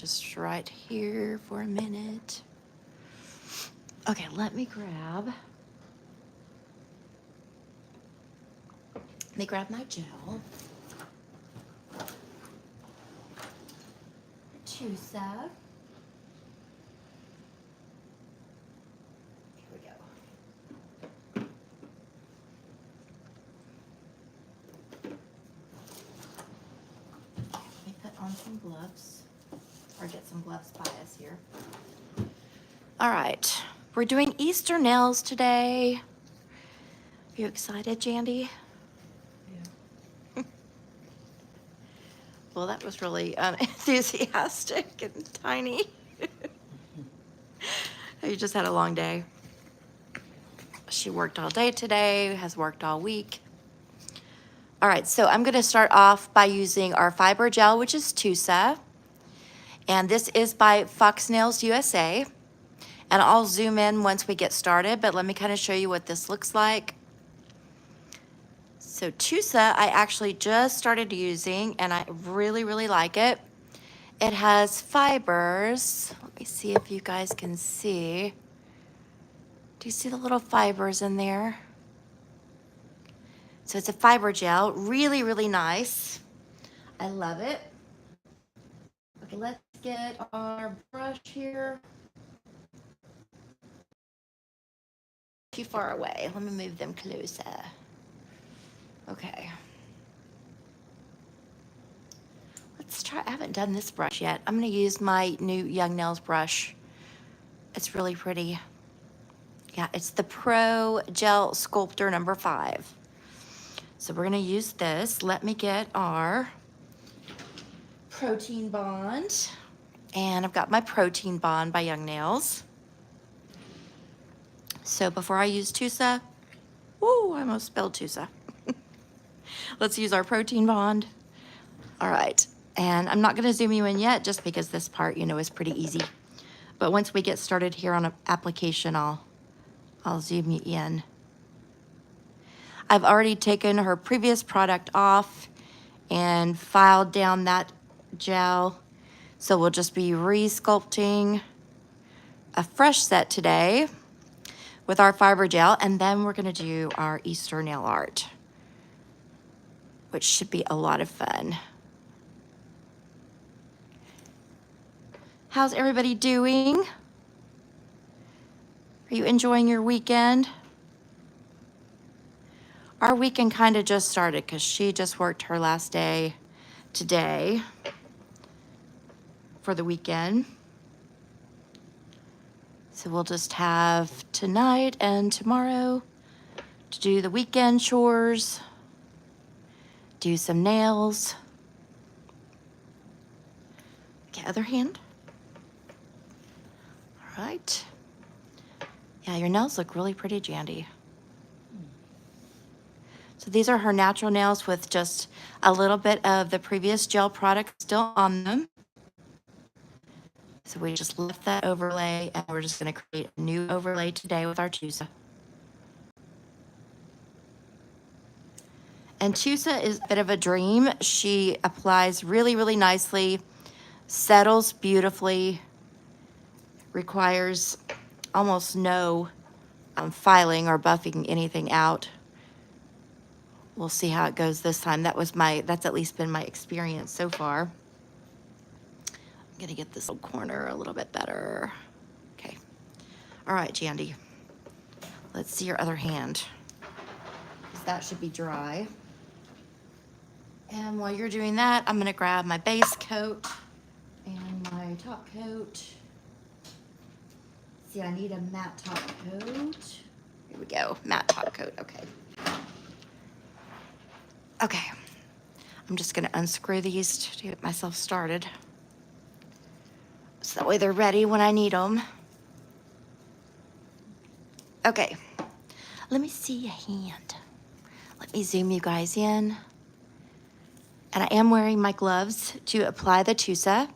just right here for a minute. Okay, let me grab my gel. Tusa. Here we go. Let me put on some gloves, or get some gloves by us here. All right, we're doing Easter nails today. Are you excited, Jandy? Yeah. Well, that was really unenthusiastic and tiny. You just had a long day. She worked all day today, has worked all week. All right, so I'm gonna start off by using our fiber gel, which is Tusa. And this is by Fox Nails USA. And I'll zoom in once we get started, but let me kind of show you what this looks like. So Tusa, I actually just started using, and I really, really like it. It has fibers. Let me see if you guys can see. Do you see the little fibers in there? So it's a fiber gel, really, really nice. I love it. Okay, let's get our brush here. Too far away. Let me move them closer. Okay. Let's try, I haven't done this brush yet. I'm gonna use my new Young Nails brush. It's really pretty. Yeah, it's the Pro Gel Sculptor number 5. So we're gonna use this. Let me get our Protein Bond. And I've got my Protein Bond by Young Nails. So before I use Tusa, woo, I almost spelled Tusa. Let's use our Protein Bond. All right, and I'm not gonna zoom you in yet just because this part, you know, is pretty easy. But once we get started here on an application, I'll zoom you in. I've already taken her previous product off and filed down that gel. So we'll just be re-sculpting a fresh set today with our fiber gel, and then we're gonna do our Easter nail art, which should be a lot of fun. How's everybody doing? Are you enjoying your weekend? Our weekend kind of just started because she just worked her last day today for the weekend. So we'll just have tonight and tomorrow to do the weekend chores, do some nails. Okay, other hand. All right. Yeah, your nails look really pretty, Jandy. So these are her natural nails with just a little bit of the previous gel product still on them. So we just left that overlay, and we're just gonna create a new overlay today with our Tusa. And Tusa is a bit of a dream. She applies really, really nicely, settles beautifully, requires almost no filing or buffing anything out. We'll see how it goes this time. That's at least been my experience so far. I'm gonna get this little corner a little bit better. Okay. All right, Jandy. Let's see your other hand, because that should be dry. And while you're doing that, I'm gonna grab my base coat and my top coat. See, I need a matte top coat. Here we go, matte top coat, okay. Okay, I'm just gonna unscrew these to get myself started. So that way they're ready when I need them. Okay, let me see your hand. Let me zoom you guys in. And I am wearing my gloves to apply the Tusa.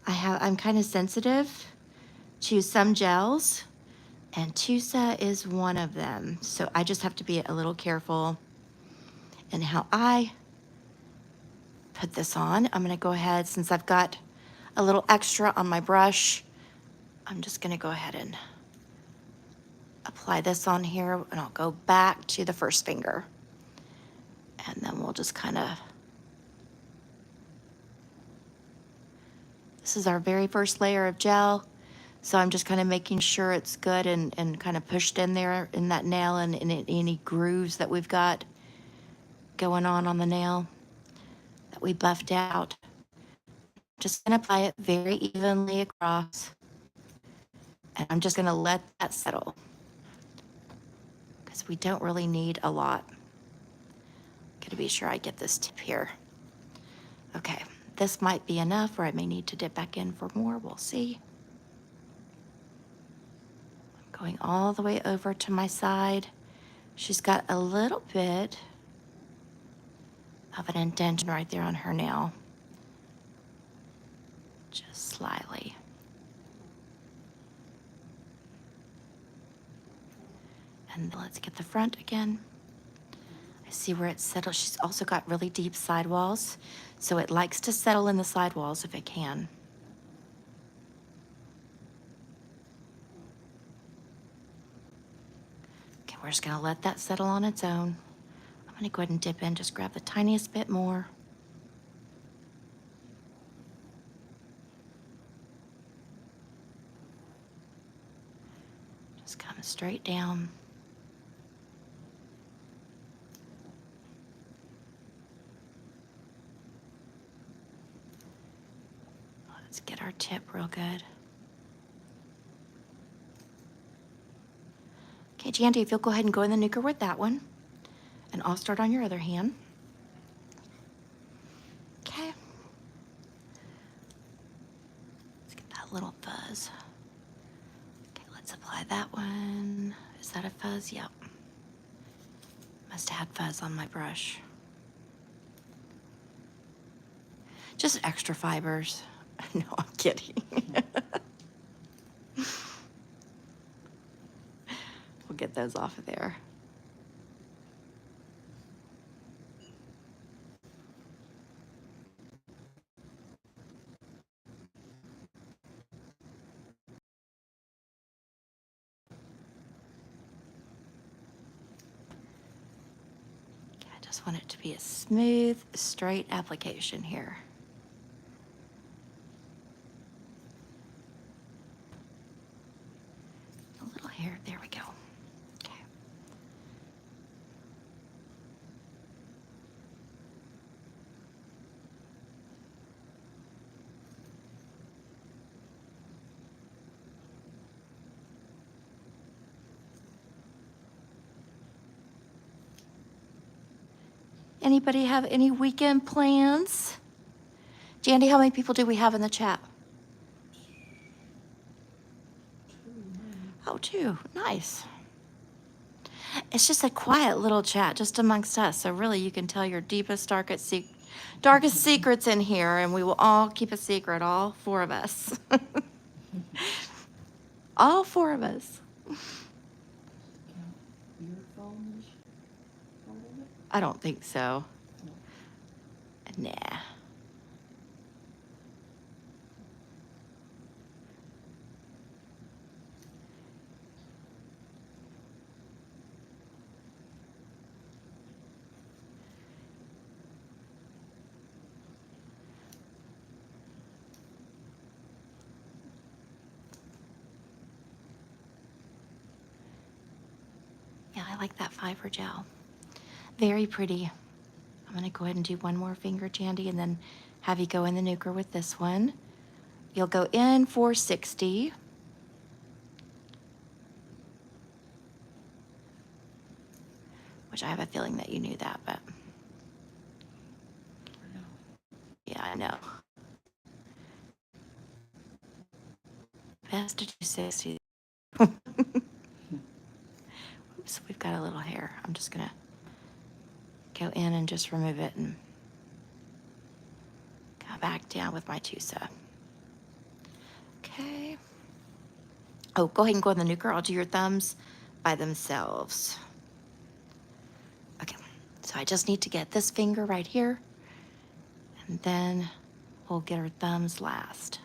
I'm kind of sensitive to some gels, and Tusa is one of them. So I just have to be a little careful in how I put this on. I'm gonna go ahead, since I've got a little extra on my brush. I'm just gonna go ahead and apply this on here, and I'll go back to the first finger. And then we'll just kind of, this is our very first layer of gel. So I'm just kind of making sure it's good and kind of pushed in there in that nail and in any grooves that we've got going on the nail that we buffed out. Just gonna apply it very evenly across. And I'm just gonna let that settle because we don't really need a lot. Gotta be sure I get this tip here. Okay, this might be enough, or I may need to dip back in for more, we'll see. I'm going all the way over to my side. She's got a little bit of an indentation right there on her nail. Just slightly. And let's get the front again. I see where it's settled. She's also got really deep sidewalls, so it likes to settle in the sidewalls if it can. Okay, we're just gonna let that settle on its own. I'm gonna go ahead and dip in, just grab the tiniest bit more. Just come straight down. Let's get our tip real good. Okay, Jandy, if you'll go ahead and go in the nuker with that one, and I'll start on your other hand. Okay. Let's get that little fuzz. Okay, let's apply that one. Is that a fuzz? Yep. Must have had fuzz on my brush. Just extra fibers. No, I'm kidding. We'll get those off of there. Okay, I just want it to be a smooth, straight application here. A little hair, there we go. Okay. Anybody have any weekend plans? Jandy, how many people do we have in the chat? Oh, two. Nice. It's just a quiet little chat just amongst us. So really you can tell your deepest, darkest secrets in here, and we will all keep a secret, all four of us. All four of us. I don't think so. Nah. Yeah, I like that fiber gel. Very pretty. I'm gonna go ahead and do one more finger, Jandy, and then have you go in the nuker with this one. You'll go in 460. Which I have a feeling that you knew that, but. Yeah, I know. Best to do 60. Oops, we've got a little hair. I'm just gonna go in and just remove it and go back down with my Tusa. Okay. Oh, go ahead and go in the nuker. I'll do your thumbs by themselves. Okay, so I just need to get this finger right here, and then we'll get our thumbs last.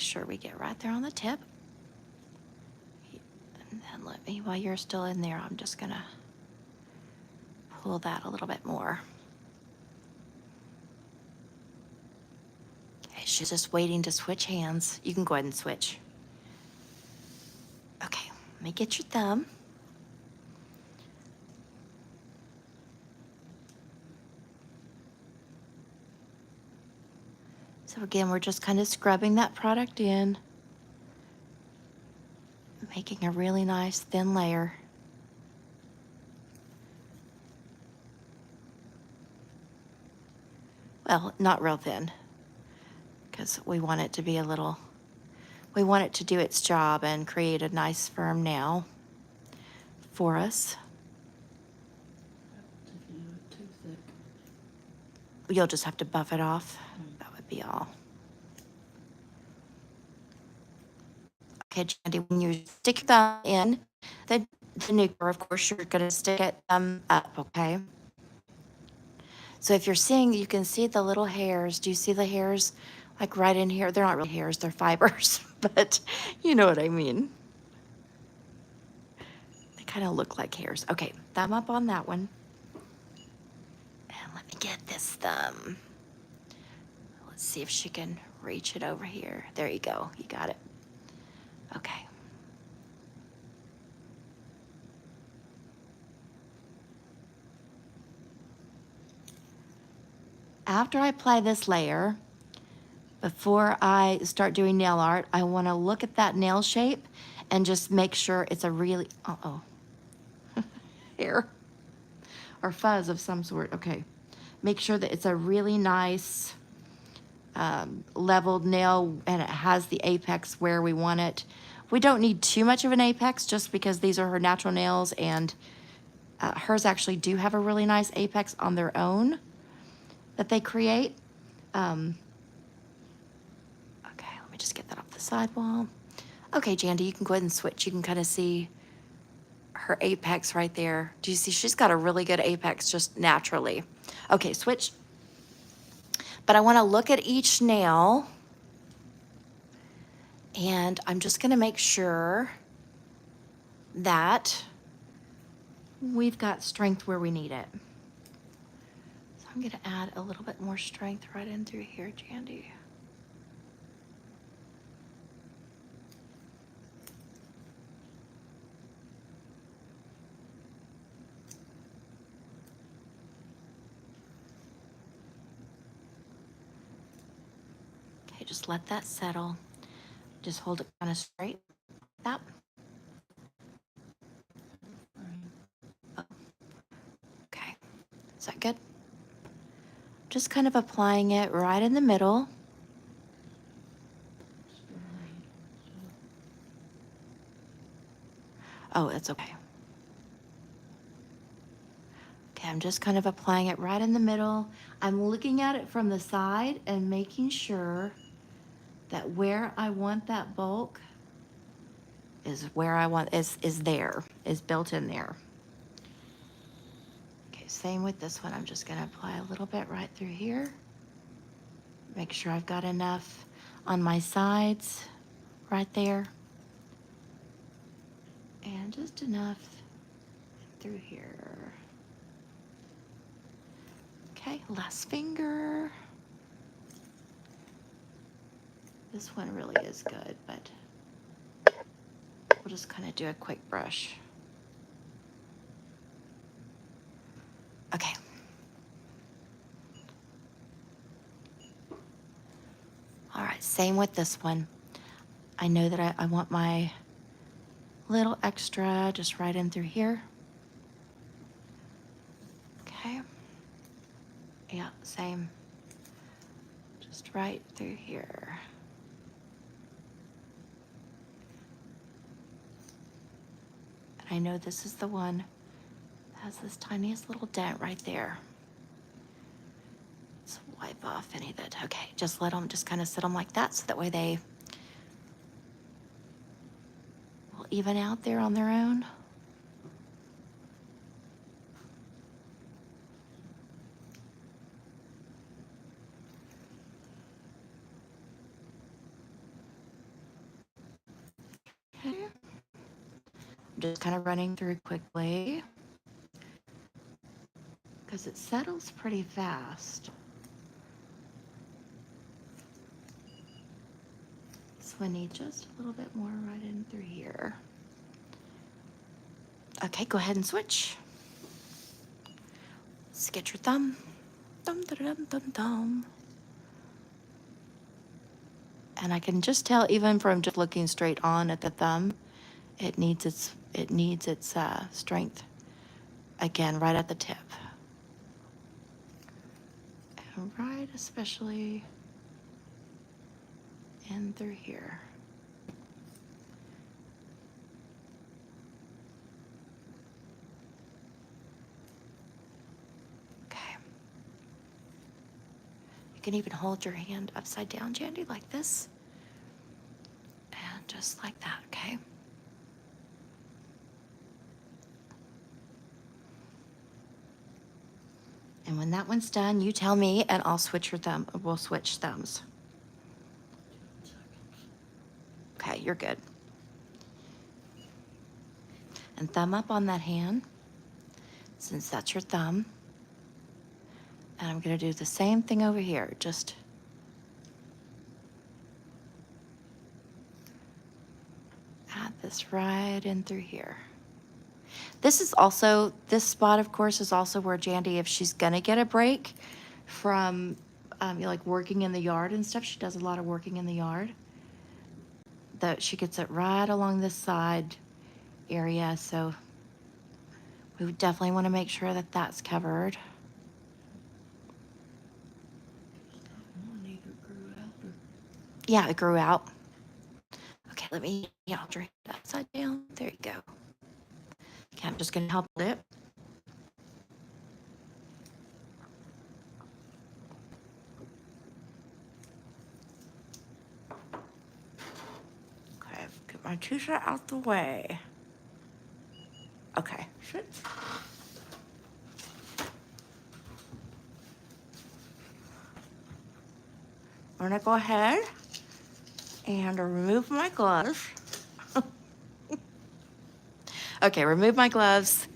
sure we get right there on the tip. And then let me, while you're still in there, I'm just gonna pull that a little bit more. Okay, she's just waiting to switch hands. You can go ahead and switch. Okay, let me get your thumb. So again, we're just kind of scrubbing that product in, making a really nice thin layer. Well, not real thin, because we want it to be we want it to do its job and create a nice firm nail for us. If you do it too thick. You'll just have to buff it off. That would be all. Okay, Jandy, when you stick your thumb in the nuclear, of course, you're going to stick it up, okay? So if you're seeing, you can see the little hairs. Do you see the hairs like right in here? They're not really hairs, they're fibers, but you know what I mean. They kind of look like hairs. Okay, thumb up on that one. And let me get this thumb. Let's see if she can reach it over here. There you go. You got it. Okay. After I apply this layer, before I start doing nail art, I want to look at that nail shape and just make sure it's a really, hair or fuzz of some sort. Okay. Make sure that it's a really nice leveled nail and it has the apex where we want it. We don't need too much of an apex just because these are her natural nails, and hers actually do have a really nice apex on their own that they create. Okay, let me just get that off the sidewall. Okay, Jandy, you can go ahead and switch. You can kind of see her apex right there. Do you see? She's got a really good apex just naturally. Okay, switch. But I want to look at each nail, and I'm just going to make sure that we've got strength where we need it. So I'm going to add a little bit more strength right in through here, Jandy. Okay, just let that settle. Just hold it kind of straight. That. Okay, is that good? Just kind of applying it right in the middle. Oh, that's okay. Okay, I'm just kind of applying it right in the middle. I'm looking at it from the side and making sure that where I want that bulk is where I want, is built in there. Okay, same with this one. I'm just gonna apply a little bit right through here. Make sure I've got enough on my sides right there. And just enough through here. Okay, last finger. This one really is good, but we'll just kind of do a quick brush. Okay. All right, same with this one. I know that I want my little extra just right in through here. Okay. Yeah, same. Just right through here. And I know this is the one that has this tiniest little dent right there. Let's wipe off any of that. Okay, just let them, just kind of sit them like that so that way they will even out there on their own. I'm just kind of running through quickly because it settles pretty fast. So I need just a little bit more right in through here. Okay, go ahead and switch. Let's get your thumb. Thumb, da, dum, thumb, thumb. And I can just tell, even from just looking straight on at the thumb, it needs its strength. Again, right at the tip. And right, especially in through here. Okay. You can even hold your hand upside down, Jandy, like this. And just like that, okay? And when that one's done, you tell me and I'll switch your thumb. We'll switch thumbs. Okay, you're good. And thumb up on that hand, since that's your thumb. And I'm gonna do the same thing over here, just add this right in through here. This is also, this spot, of course, is also where Jandy, if she's gonna get a break from like working in the yard and stuff, she does a lot of working in the yard, that she gets it right along this side area. So we would definitely want to make sure that that's covered. Yeah, it grew out. Okay, let me, yeah, I'll drain it upside down. There you go. Okay, I'm just going to help it. Okay, get my Tusha out the way. Okay, shit. I'm going to go ahead and remove my gloves. Okay, remove my gloves.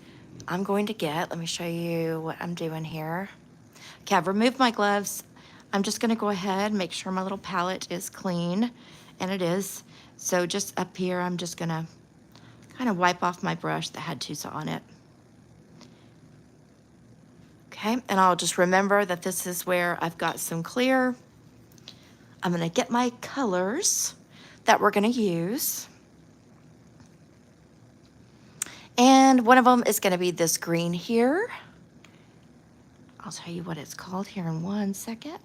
I'm going to get, let me show you what I'm doing here. Okay, I've removed my gloves. I'm just gonna go ahead and make sure my little palette is clean, and it is. So just up here, I'm just gonna kind of wipe off my brush that had Tusa on it. Okay, and I'll just remember that this is where I've got some clear. I'm gonna get my colors that we're gonna use. And one of them is gonna be this green here. I'll tell you what it's called here in 1 second.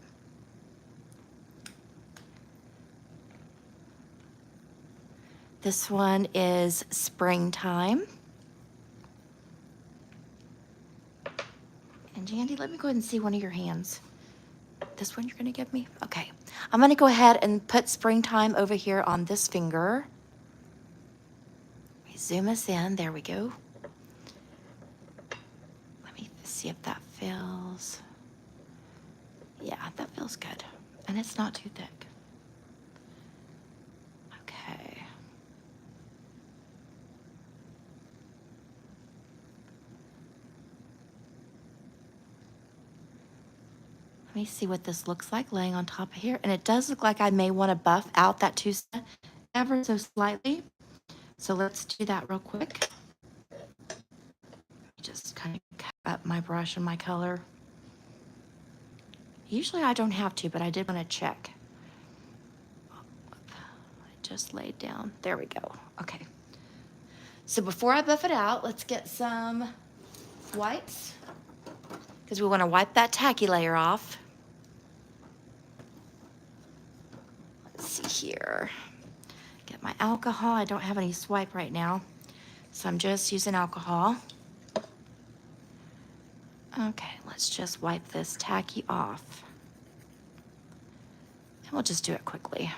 This one is Springtime. And Jandy, let me go ahead and see one of your hands. This one you're gonna give me? Okay. I'm gonna go ahead and put Springtime over here on this finger. Let me zoom us in, there we go. Let me see if that feels, yeah, that feels good. And it's not too thick. Okay. Let me see what this looks like laying on top of here. And it does look like I may want to buff out that Tusa ever so slightly. So let's do that real quick. Just kind of cut up my brush and my color. Usually I don't have to, but I did want to check. I just laid down. There we go. Okay. So before I buff it out, let's get some wipes, because we want to wipe that tacky layer off. Let's see here. Get my alcohol. I don't have any swipe right now, so I'm just using alcohol. Okay, let's just wipe this tacky off. And we'll just do it quickly.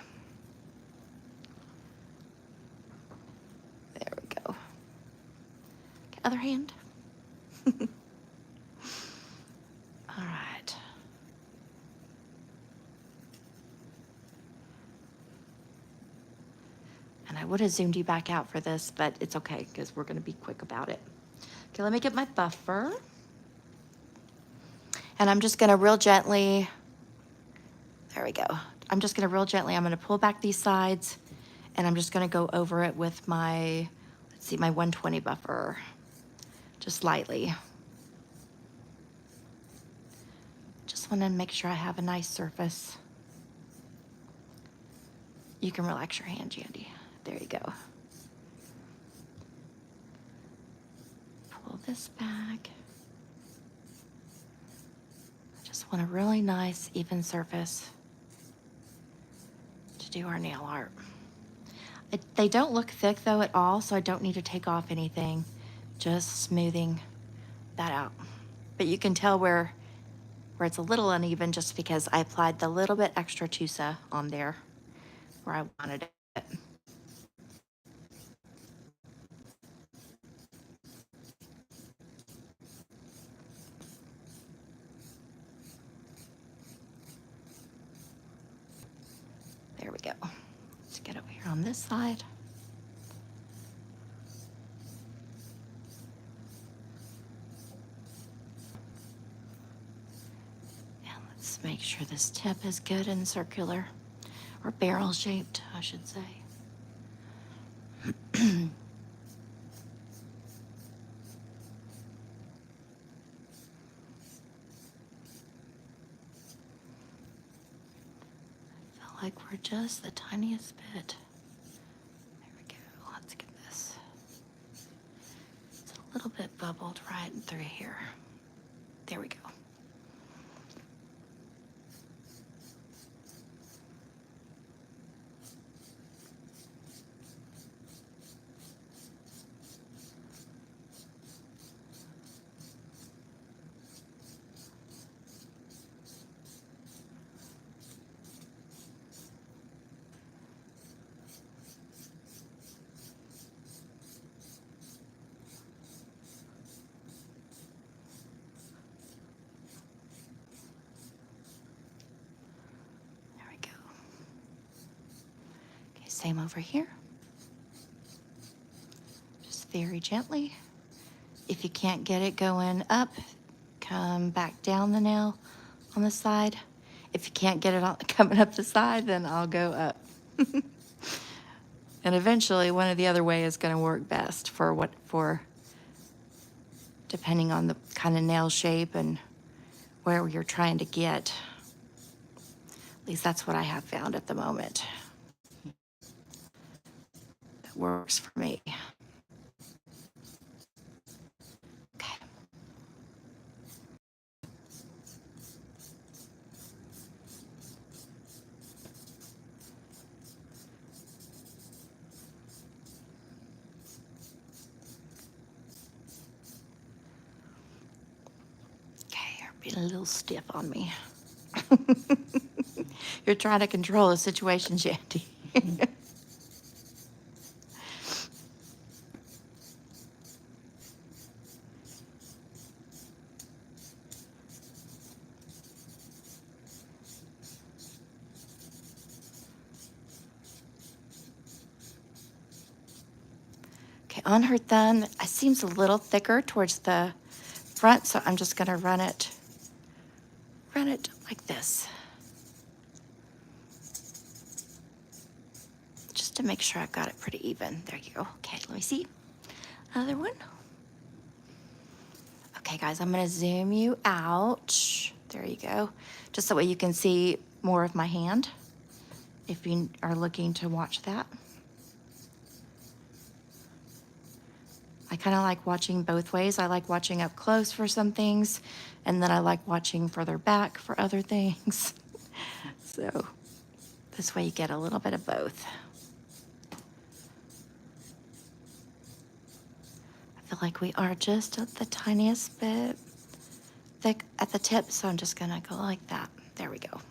There we go. Okay, other hand. All right. And I would have zoomed you back out for this, but it's okay because we're going to be quick about it. Okay, let me get my buffer. And I'm just going to real gently, there we go. I'm just going to real gently, I'm going to pull back these sides and I'm just going to go over it with my, let's see, my 120 buffer, just lightly. Just want to make sure I have a nice surface. You can relax your hand, Jandy. There you go. Pull this back. I just want a really nice, even surface to do our nail art. They don't look thick though at all, so I don't need to take off anything. Just smoothing that out. But you can tell where it's a little uneven just because I applied the little bit extra Tusa on there where I wanted it. There we go. Let's get over here on this side. And let's make sure this tip is good and circular, or barrel shaped, I should say. Like we're just the tiniest bit. There we go. Let's get this. It's a little bit bubbled right through here. There we go. Same over here. Just very gently. If you can't get it going up, come back down the nail on the side. If you can't get it coming up the side, then I'll go up. And eventually one or the other way is going to work best for depending on the kind of nail shape and where you're trying to get. At least that's what I have found at the moment. Works for me. Okay. Okay, you're being a little stiff on me. You're trying to control the situation, Shandy. Okay, on her thumb, it seems a little thicker towards the front, so I'm just gonna run it like this. Just to make sure I've got it pretty even. There you go. Okay, let me see. Another one. Okay, guys, I'm gonna zoom you out. There you go. Just that way you can see more of my hand if you are looking to watch that. I kind of like watching both ways. I like watching up close for some things, and then I like watching further back for other things. So this way you get a little bit of both. I feel like we are just at the tiniest bit thick at the tip, so I'm just gonna go like that. There we go.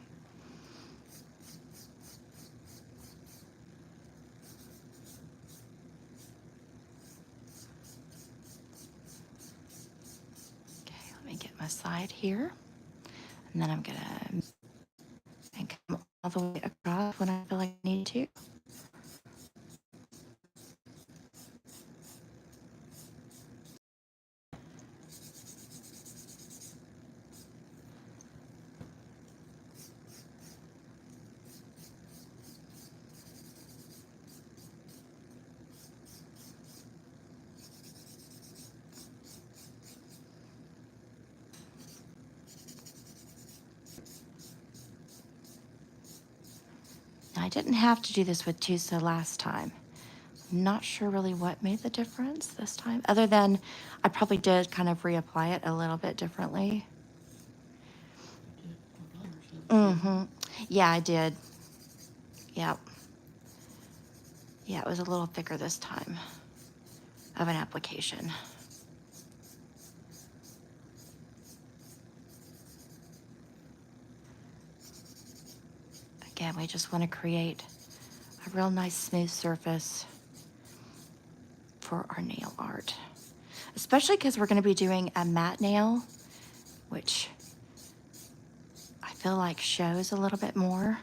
Get my side here, and then I'm gonna come all the way across when I feel like I need to. I didn't have to do this with Tusa last time. Not sure really what made the difference this time, other than I probably did kind of reapply it a little bit differently. Mm-hmm. Yeah, I did. Yep. Yeah, it was a little thicker this time of an application. Again, we just want to create a real nice smooth surface for our nail art, especially because we're going to be doing a matte nail, which I feel like shows a little bit more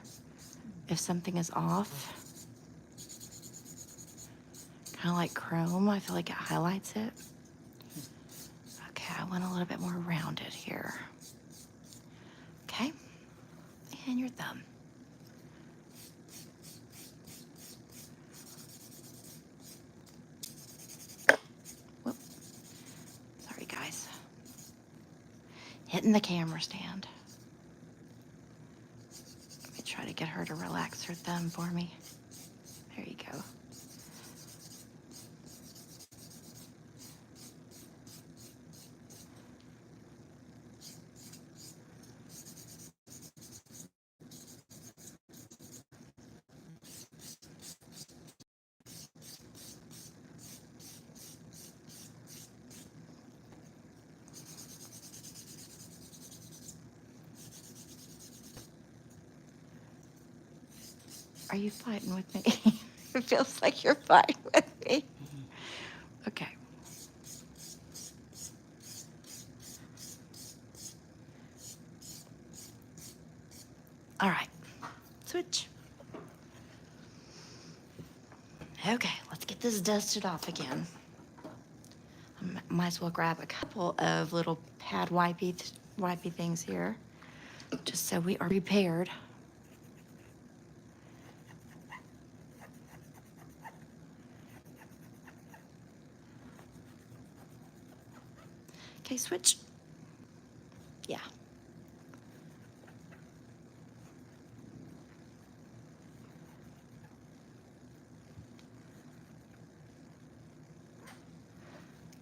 if something is off. Kind of like chrome, I feel like it highlights it. Okay, I want a little bit more rounded here. Okay, and your thumb. Whoop. Sorry, guys. Hitting the camera stand. Let me try to get her to relax her thumb for me. There you go. Are you fighting with me? It feels like you're fighting with me. Okay. All right. Switch. Okay, let's get this dusted off again. Might as well grab a couple of little pad wipey things here, just so we are prepared. Okay, switch. Yeah.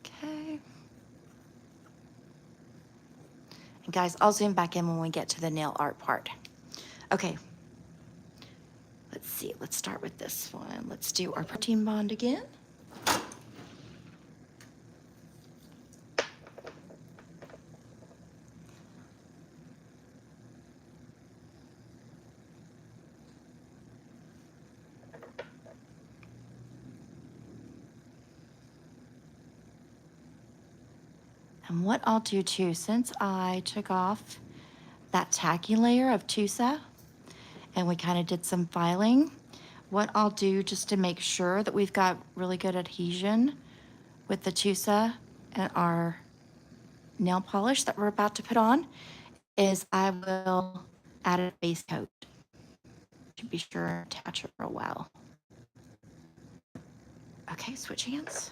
Okay. And guys, I'll zoom back in when we get to the nail art part. Okay. Let's see. Let's start with this one. Let's do our protein bond again. And what I'll do too, since I took off that tacky layer of Tusa and we kind of did some filing, what I'll do just to make sure that we've got really good adhesion with the Tusa and our nail polish that we're about to put on is I will add a base coat to be sure to attach it real well. Okay, switch hands.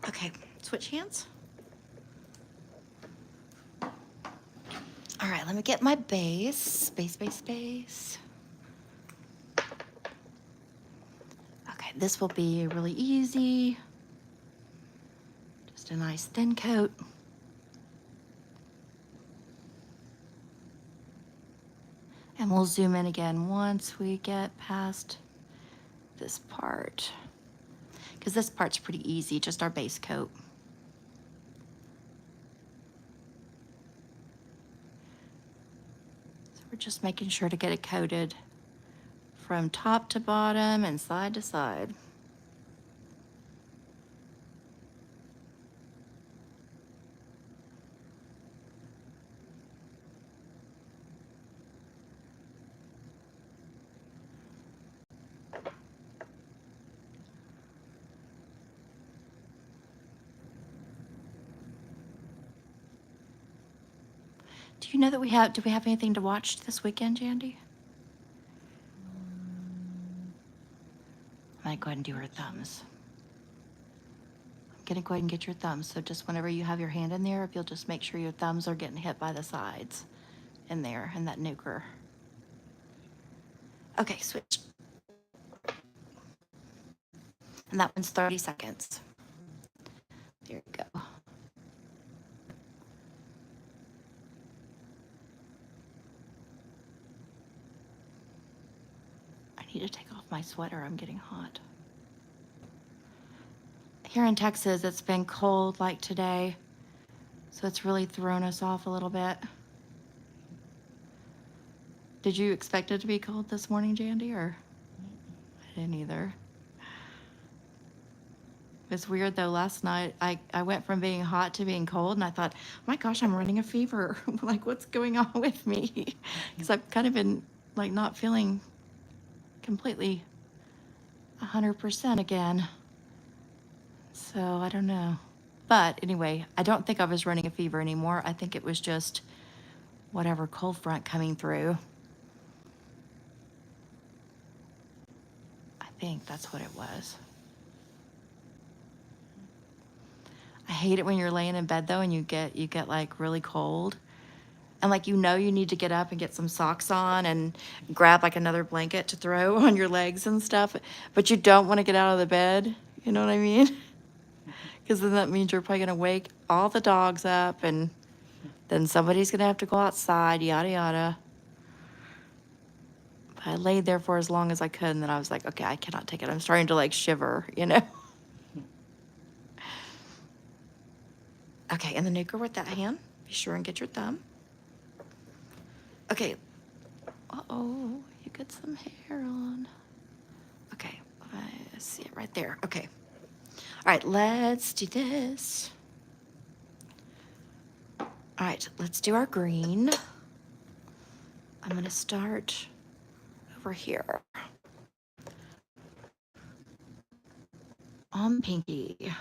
Okay, switch hands. All right, let me get my base. Base. Okay, this will be really easy. Just a nice thin coat. And we'll zoom in again once we get past this part. Because this part's pretty easy, just our base coat. So we're just making sure to get it coated from top to bottom and side to side. Do you know that do we have anything to watch this weekend, Jandy? I might go ahead and do her thumbs. I'm gonna go ahead and get your thumbs. So just whenever you have your hand in there, if you'll just make sure your thumbs are getting hit by the sides in there, in that nuker. Okay, switch. And that one's 30 seconds. There you go. I need to take off my sweater. I'm getting hot. Here in Texas, it's been cold like today, so it's really thrown us off a little bit. Did you expect it to be cold this morning, Jandy, or? I didn't either. It's weird though, last night I went from being hot to being cold and I thought, oh my gosh, I'm running a fever. Like, what's going on with me? Because I've kind of been like not feeling completely 100% again. So I don't know. But anyway, I don't think I was running a fever anymore. I think it was just whatever cold front coming through. I think that's what it was. I hate it when you're laying in bed though and you get like really cold. And like you need to get up and get some socks on and grab like another blanket to throw on your legs and stuff, but you don't want to get out of the bed. You know what I mean? Because then that means you're probably going to wake all the dogs up and then somebody's going to have to go outside, yada yada. But I laid there for as long as I could and then I was like, okay, I cannot take it. I'm starting to like shiver, you know? Okay, and the nuker with that hand, be sure and get your thumb. Okay. Uh-oh, you got some hair on. Okay, I see it right there. Okay. All right, let's do this. All right, let's do our green. I'm gonna start over here. On pinky.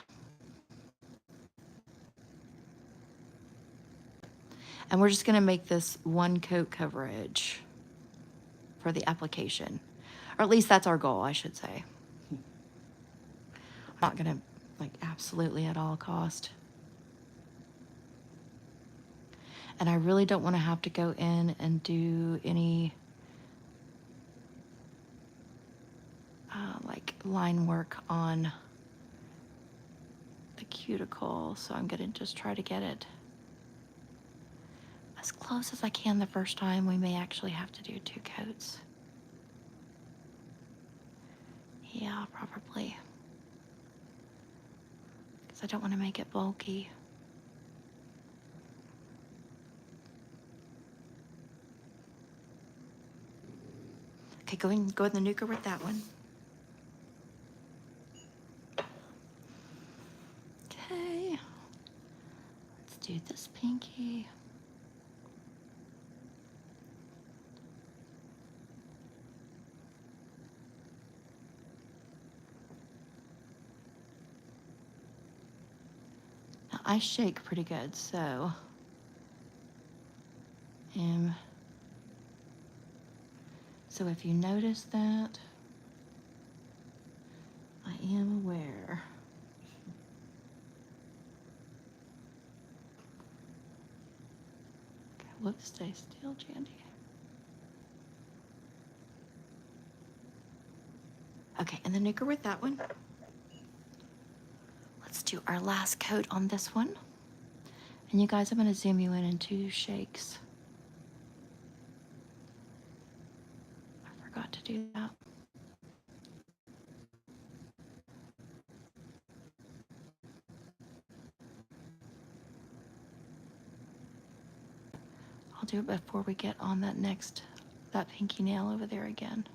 And we're just gonna make this one coat coverage for the application. Or at least that's our goal, I should say. I'm not gonna like absolutely at all cost. And I really don't wanna have to go in and do any like line work on the cuticle. So I'm gonna just try to get it as close as I can the first time. We may actually have to do 2 coats. Yeah, probably. Because I don't want to make it bulky. Okay, go in the nuker with that one. Okay. Let's do this pinky. Now, I shake pretty good, so so if you notice that, I am aware. Okay, whoops, stay still, Jandy. Okay, and the nuker with that one. Let's do our last coat on this one. And you guys, I'm gonna zoom you in 2 shakes. I forgot to do that. I'll do it before we get on that pinky nail over there again.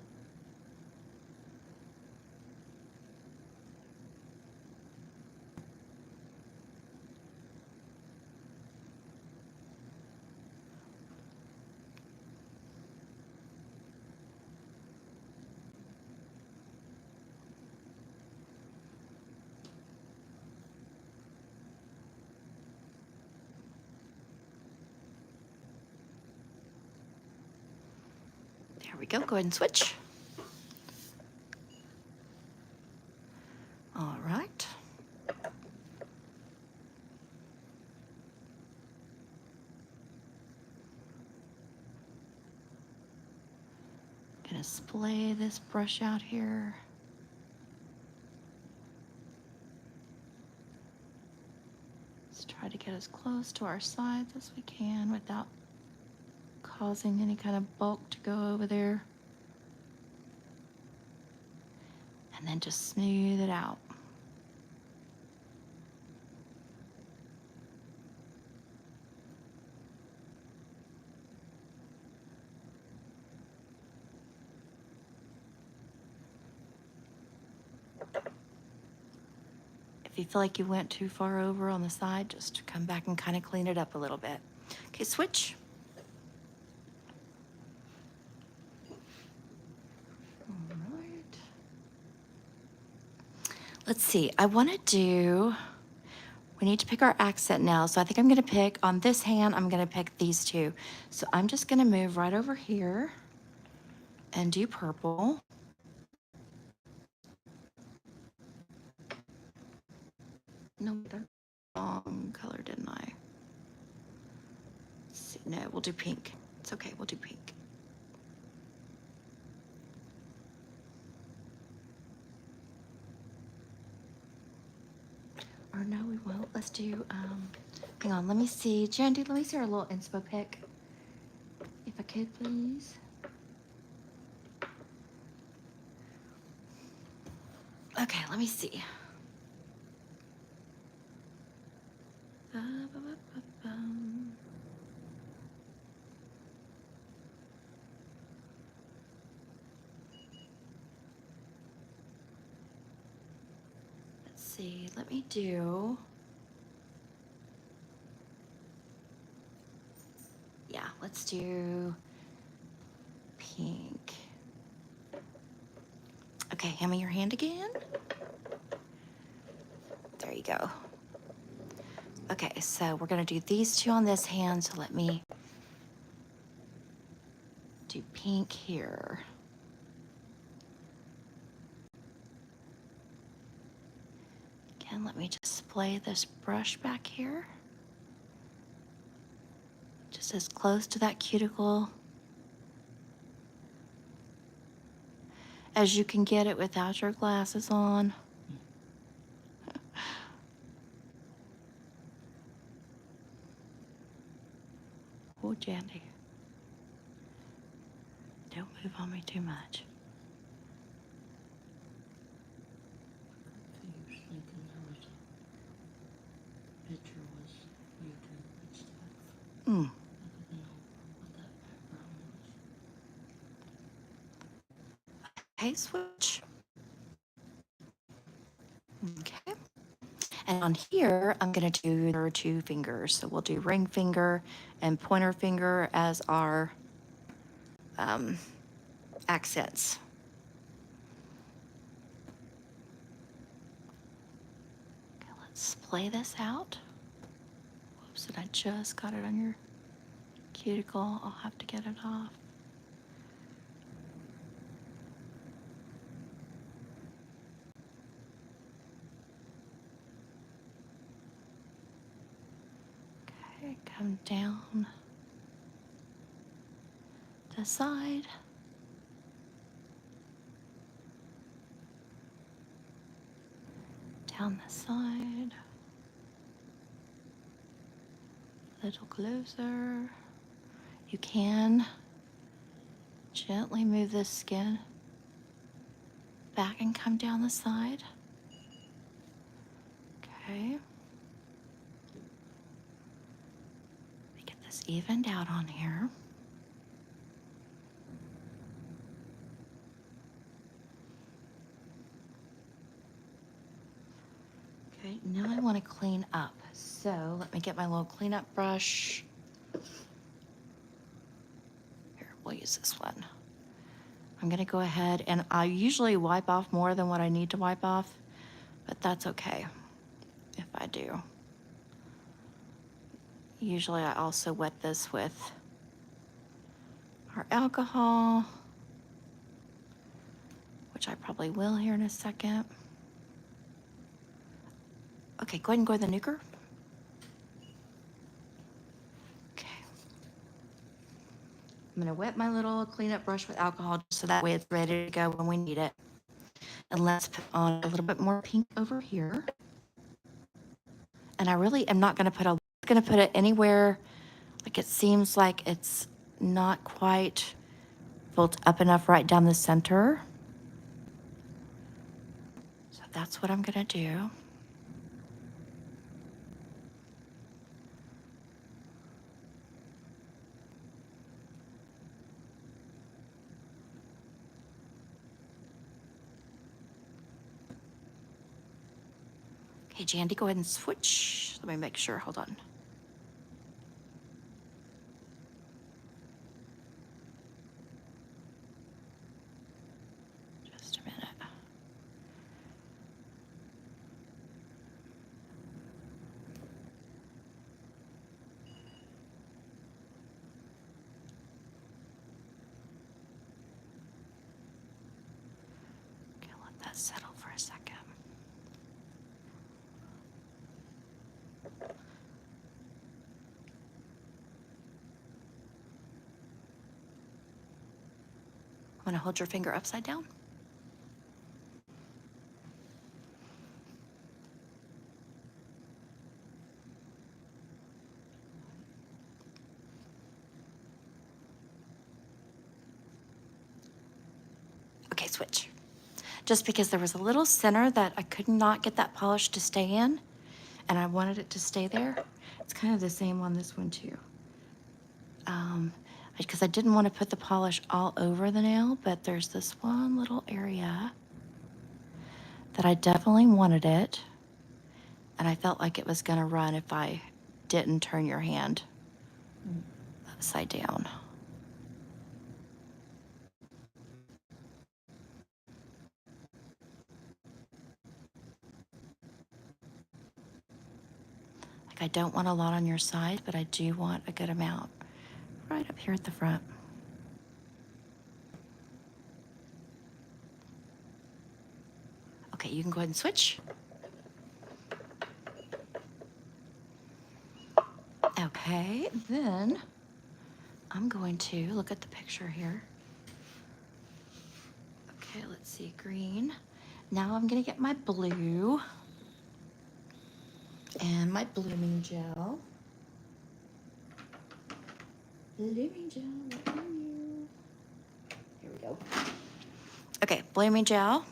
Here we go. Go ahead and switch. All right. Gonna splay this brush out here. Let's try to get as close to our sides as we can without causing any kind of bulk to go over there. And then just smooth it out. If you feel like you went too far over on the side, just come back and kind of clean it up a little bit. Okay, switch. All right. Let's see, we need to pick our accent now. So I think I'm gonna pick, on this hand, I'm gonna pick these two. So I'm just gonna move right over here and do purple. No, that's the wrong color, didn't I? Let's see. No, we'll do pink. It's okay, we'll do pink. Or no, we won't. Let's do, hang on, let me see. Jandy, let me see our little inspo pic. If I could, please. Okay, let me see. Let's see, let me do, yeah, let's do pink. Okay, hand me your hand again. There you go. Okay, so we're gonna do these two on this hand, so let me do pink here. Again, let me just splay this brush back here. Just as close to that cuticle as you can get it without your glasses on. Oh, Jandy. Don't move on me too much. Mm. Okay, switch. Okay. And on here, I'm gonna do their two fingers. So we'll do ring finger and pointer finger as our accents. Okay, let's play this out. Whoops, and I just got it on your cuticle. I'll have to get it off. Okay, come down the side. Down the side. A little closer. You can gently move the skin back and come down the side. Okay. Let me get this evened out on here. Okay, now I want to clean up. So let me get my little cleanup brush. Here, we'll use this one. I'm gonna go ahead and I usually wipe off more than what I need to wipe off, but that's okay if I do. Usually I also wet this with our alcohol. probably will here in a second. Okay, go ahead and go to the nuker. Okay. I'm gonna wet my little cleanup brush with alcohol so that way it's ready to go when we need it. And let's put on a little bit more pink over here. And I really am not gonna put it anywhere like it seems like it's not quite built up enough right down the center. So that's what I'm gonna do. Okay, Jandy, go ahead and switch. Let me make sure, hold on. Just a minute. Okay, let that settle for a second. I'm gonna hold your finger upside down. Okay, switch. Just because there was a little center that I could not get that polish to stay in, and I wanted it to stay there. It's kind of the same on this one too. Because I didn't want to put the polish all over the nail, but there's this one little area that I definitely wanted it, and I felt like it was gonna run if I didn't turn your hand upside down. Like I don't want a lot on your side, but I do want a good amount right up here at the front. Okay, you can go ahead and switch. Okay, then I'm going to look at the picture here. Okay, let's see, green. Now I'm gonna get my blue and my blooming gel. Blooming gel, where are you? Here we go. Okay, blooming gel.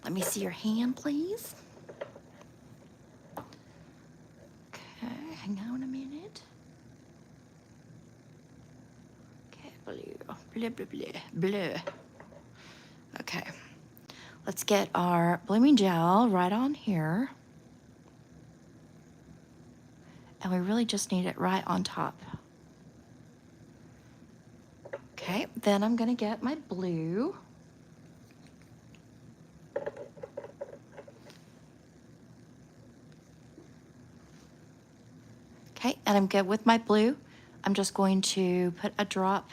Let me see your hand, please. Okay, hang on a minute. Okay, blue, blue. Okay, let's get our blooming gel right on here. And we really just need it right on top. Okay, then I'm gonna get my blue. Okay, and I'm good with my blue. I'm just going to put a drop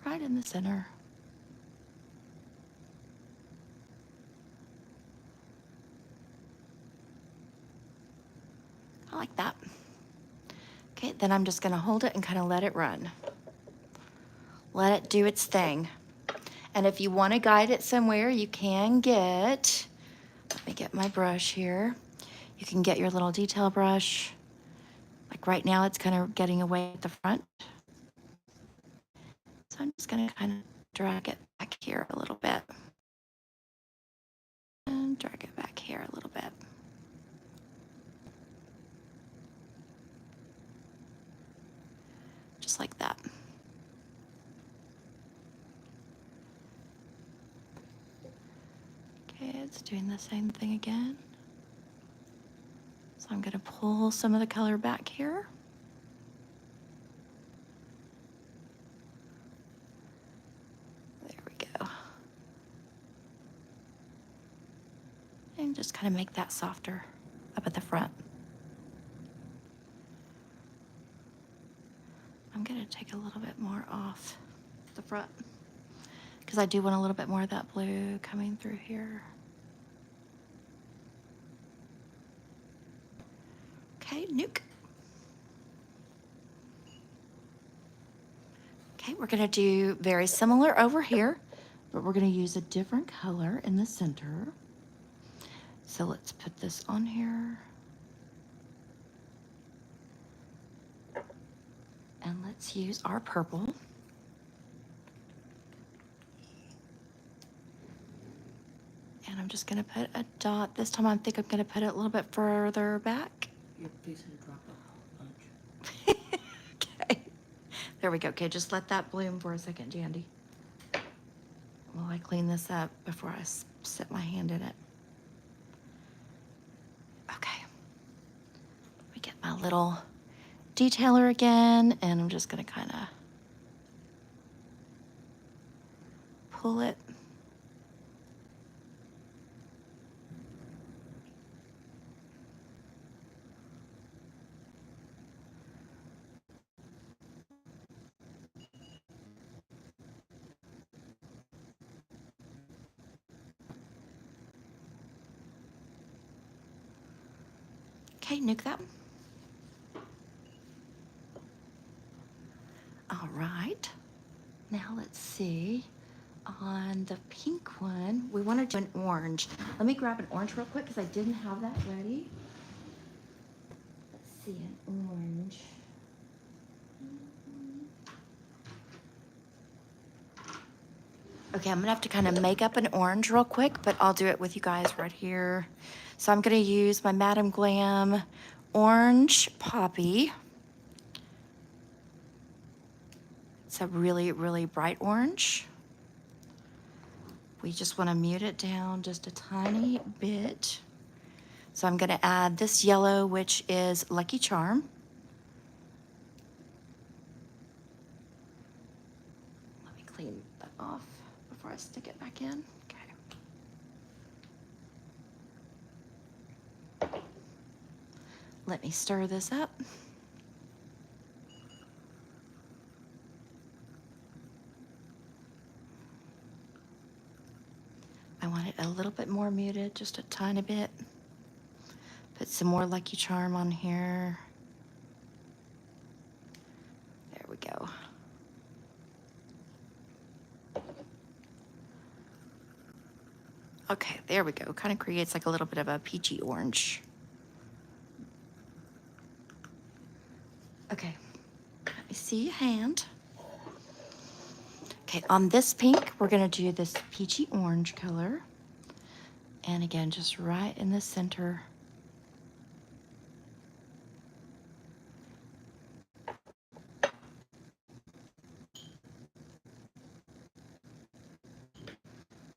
right in the center. I like that. Okay, then I'm just gonna hold it and kind of let it run. Let it do its thing. And if you wanna guide it somewhere, you can get, let me get my brush here. You can get your little detail brush. Like right now, it's kind of getting away at the front. So I'm just gonna kind of drag it back here a little bit. And drag it back here a little bit. Just like that. Okay, it's doing the same thing again. So I'm gonna pull some of the color back here. There we go. And just kind of make that softer up at the front. I'm gonna take a little bit more off the front because I do want a little bit more of that blue coming through here. Okay, nuke. Okay, we're gonna do very similar over here, but we're gonna use a different color in the center. So let's put this on here. And let's use our purple. And I'm just gonna put a dot. This time I think I'm gonna put it a little bit further back. You're fixing to drop a bunch. Okay, there we go. Okay, just let that bloom for a second, Jandy. While I clean this up before I set my hand in it. Okay, we get my little detailer again, and I'm just gonna kind of pull it. Okay, nuke that one. All right, now let's see. On the pink one, we want to do an orange. Let me grab an orange real quick because I didn't have that ready. Let's see, an orange. Okay, I'm gonna have to kind of make up an orange real quick, but I'll do it with you guys right here. So I'm gonna use my Madam Glam Orange Poppy. It's a really, really bright orange. We just want to mute it down just a tiny bit. So I'm gonna add this yellow, which is Lucky Charm. Let me clean that off before I stick it back in. Okay. Let me stir this up. I want it a little bit more muted, just a tiny bit. Put some more Lucky Charm on here. There we go. Okay, there we go. Kind of creates like a little bit of a peachy orange. Okay, let me see your hand. Okay, on this pink, we're gonna do this peachy orange color. And again, just right in the center.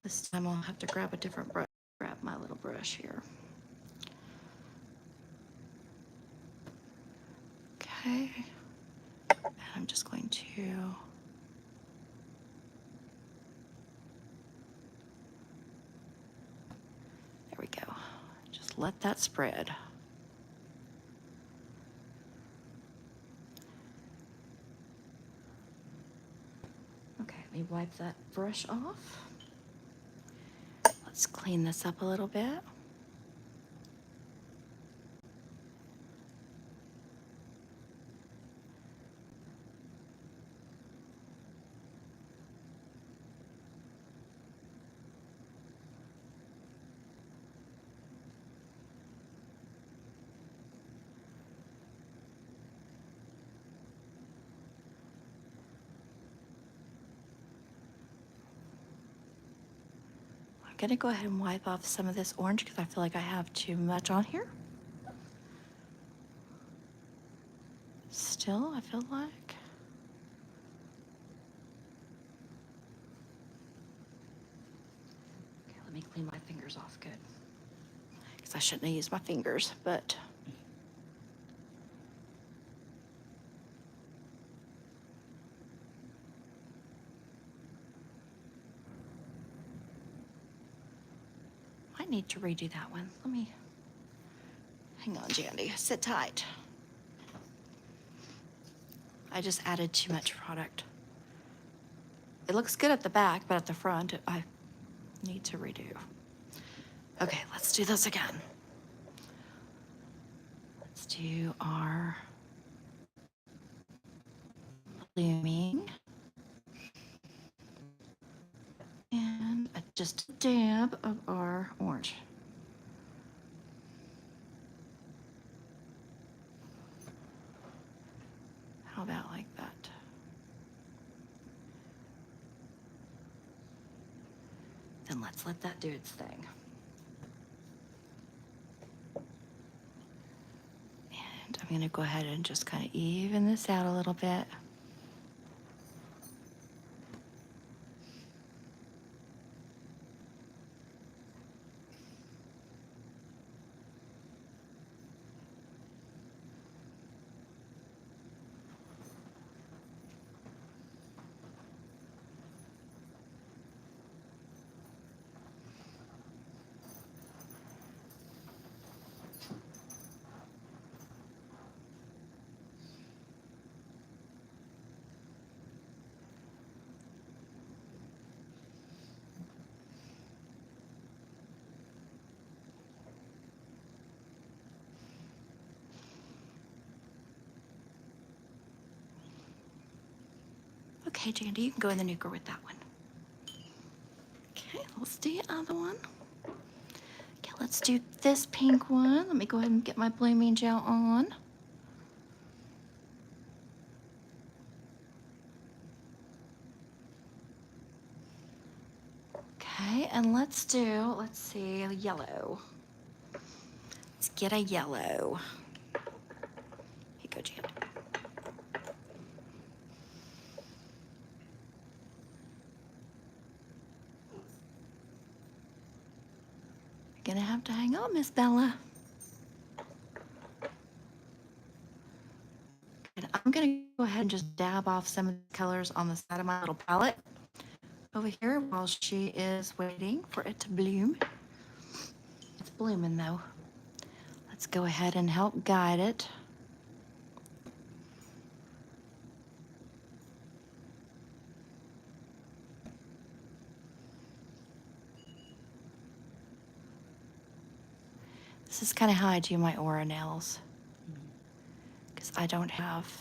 This time I'll have to grab a different brush, grab my little brush here. Okay, and I'm just going to there we go. Just let that spread. Okay, let me wipe that brush off. Let's clean this up a little bit. I'm gonna go ahead and wipe off some of this orange because I feel like I have too much on here. Still, I feel like. Okay, let me clean my fingers off good. Because I shouldn't have used my fingers, but. Might need to redo that one. Let me, hang on, Jandy, sit tight. I just added too much product. It looks good at the back, but at the front, I need to redo. Okay, let's do this again. Let's do our blooming. And just a dab of our orange. How about like that? Then let's let that do its thing. And I'm gonna go ahead and just kind of even this out a little bit. Okay, Jandy, you can go in the nuker with that one. Okay, let's do the other one. Okay, let's do this pink one. Let me go ahead and get my blooming gel on. Okay, and let's see, a yellow. Let's get a yellow. Here you go, Jandy. You're gonna have to hang on, Miss Bella. And I'm gonna go ahead and just dab off some of the colors on the side of my little palette over here while she is waiting for it to bloom. It's blooming though. Let's go ahead and help guide it. This is kind of how I do my aura nails, because I don't have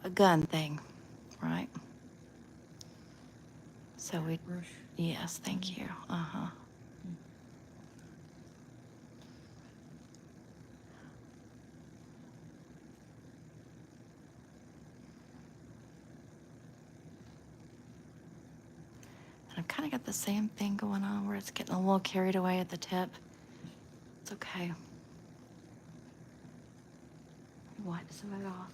a gun thing, right? So we, Brush. yes, thank you. Uh-huh. And I've kind of got the same thing going on where it's getting a little carried away at the tip. It's okay. Wipe some of it off.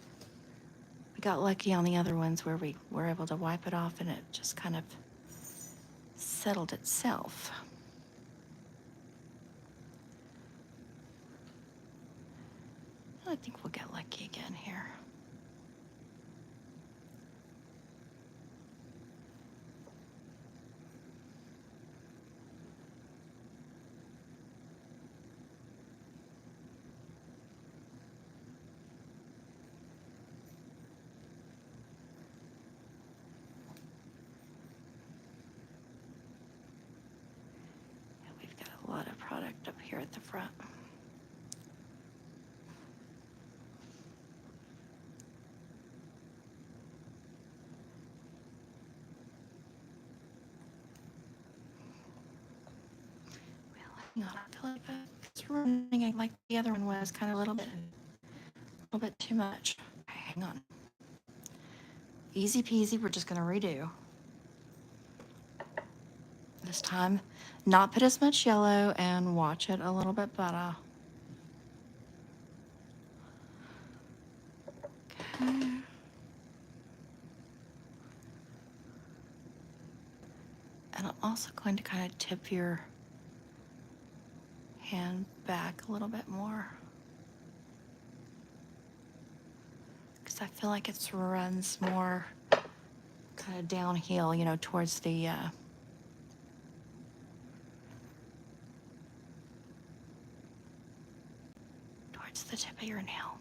We got lucky on the other ones where we were able to wipe it off and it just kind of settled itself. I think we'll get lucky again here. Yeah, we've got a lot of product up here at the front. Hang on, I feel like it's running like the other one was, kind of a little bit too much. Okay, hang on. Easy peasy, we're just gonna redo. This time, not put as much yellow and watch it a little bit better. Okay. And I'm also going to kind of tip your hand back a little bit more, because I feel like it runs more kind of downhill, you know, towards the tip of your nail.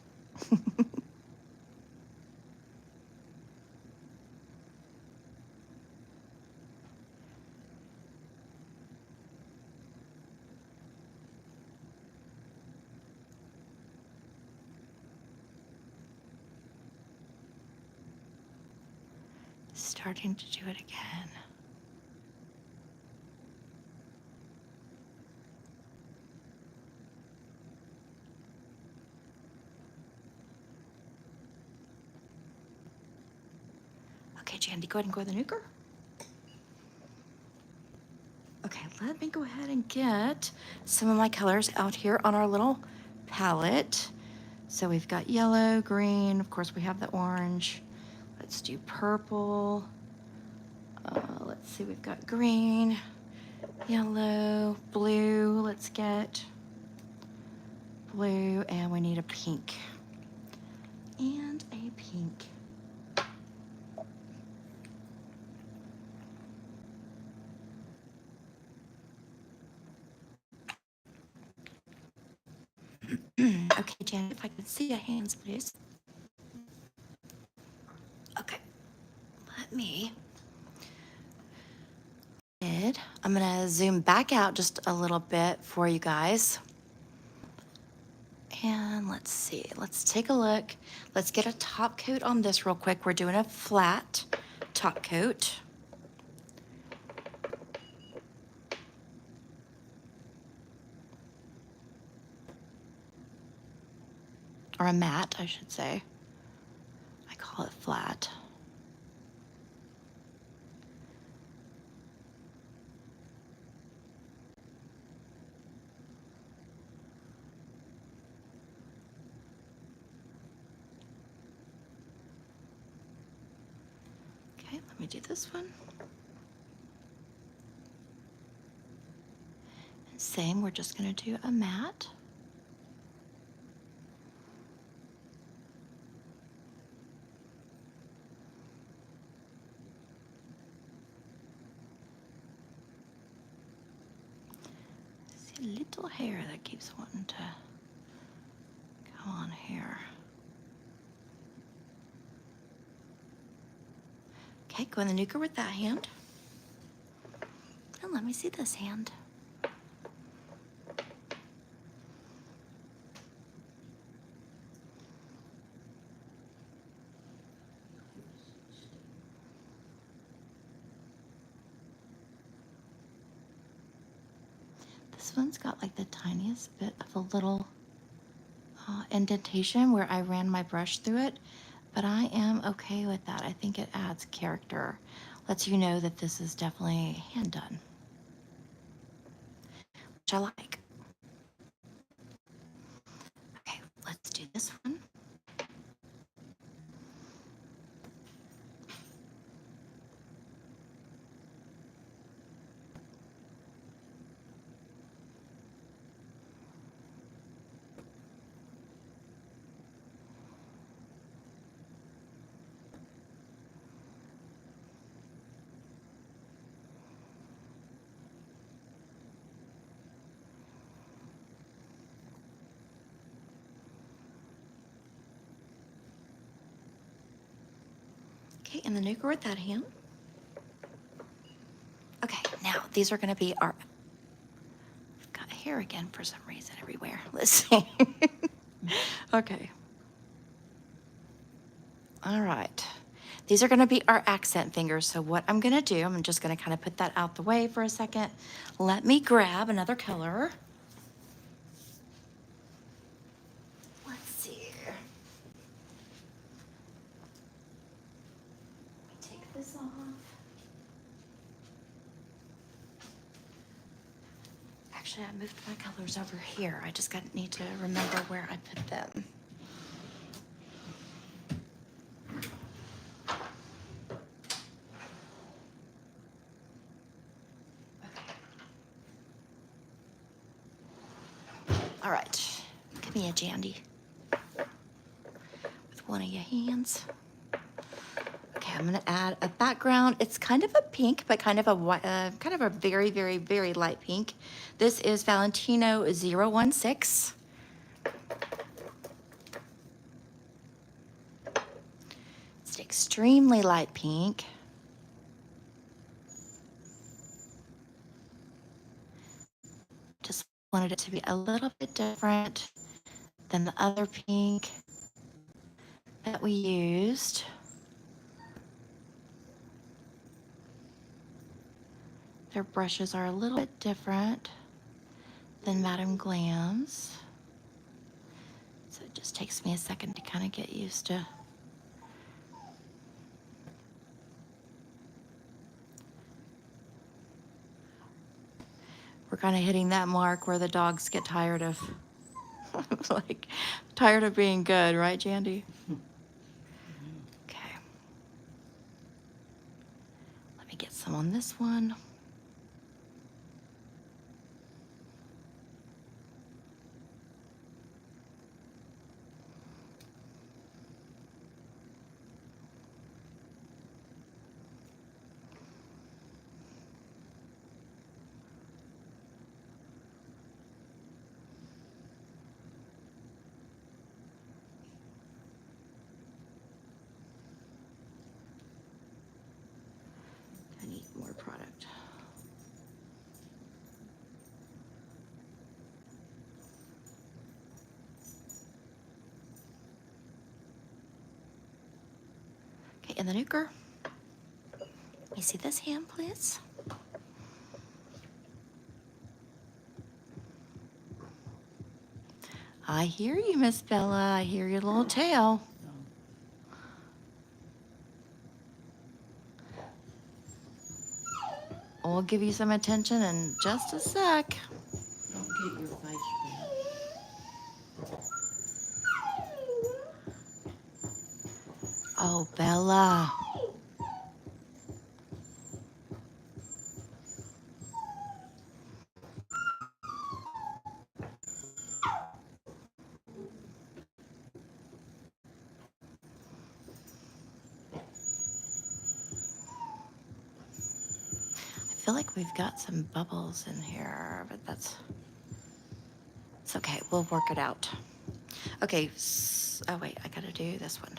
Starting to do it again. Okay, Jandy, go ahead and go with the nuker. Okay, let me go ahead and get some of my colors out here on our little palette. So we've got yellow, green, of course we have the orange. Let's do purple. Let's see, we've got green, yellow, blue. Let's get blue, and we need a pink. And a pink. Okay, Janet, if I could see your hands, please. Okay, let me. I'm gonna zoom back out just a little bit for you guys. And let's see, let's take a look. Let's get a top coat on this real quick. We're doing a flat top coat. Or a matte, I should say. I call it flat. Okay, let me do this one. And same, we're just gonna do a matte. See a little hair that keeps wanting to go on here. Okay, go in the nuker with that hand. And let me see this hand. This one's got like the tiniest bit of a little indentation where I ran my brush through it, but I am okay with that. I think it adds character. Lets you know that this is definitely hand done, which I like. Okay, let's do this one. Okay, and the nuker with that hand. Okay, now these are gonna be our, I've got hair again for some reason everywhere. Let's see. Okay. All right. These are gonna be our accent fingers. So what I'm gonna do, I'm just gonna kind of put that out the way for a second. Let me grab another color. Let's see here. Let me take this off. Actually, I moved my colors over here. I just need to remember where I put them. All right, give me a Jandy with one of your hands. Okay, I'm gonna add a background. It's kind of a pink, but kind of a very, very, very light pink. This is Valentino 016. extremely light pink. Just wanted it to be a little bit different than the other pink that we used. Their brushes are a little bit different than Madame Glam's. So it just takes me a second to kind of get used to. We're kind of hitting that mark where the dogs get tired of, like, tired of being good, right, Jandy? Okay. Let me get some on this one. I need more product. Okay, and the nuker. Let me see this hand, please. I hear you, Miss Bella. I hear your little tail. We'll give you some attention in just a sec. Don't get your face Oh, Bella. I feel like we've got some bubbles in here, but it's okay. We'll work it out. Okay. Oh, wait. I got to do this one.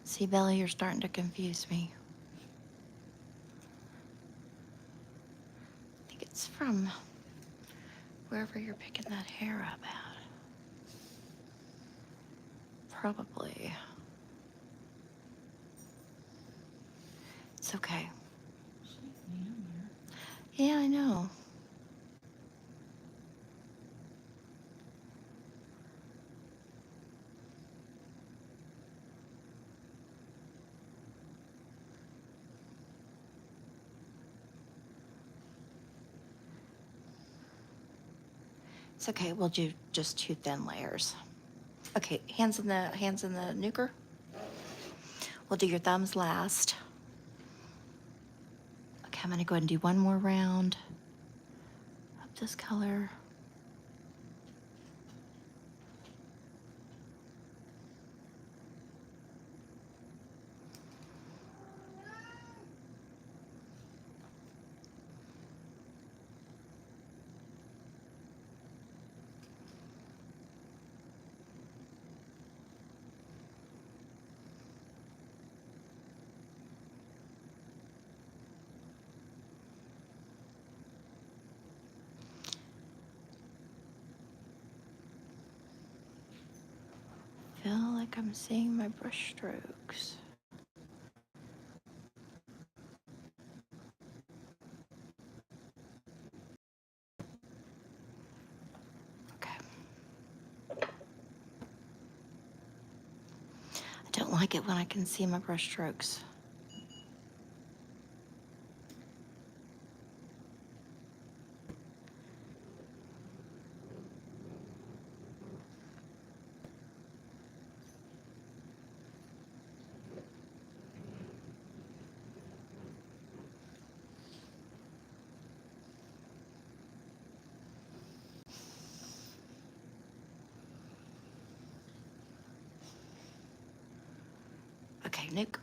See, Bella, you're starting to confuse me. I think it's from wherever you're picking that hair up at. Probably. It's okay. Yeah, I know. It's okay. We'll do just 2 thin layers. Okay, hands in the nuker. We'll do your thumbs last. Okay, I'm gonna go ahead and do one more round of this color. Feel like I'm seeing my brush strokes. Okay. I don't like it when I can see my brush strokes. Okay, nuke.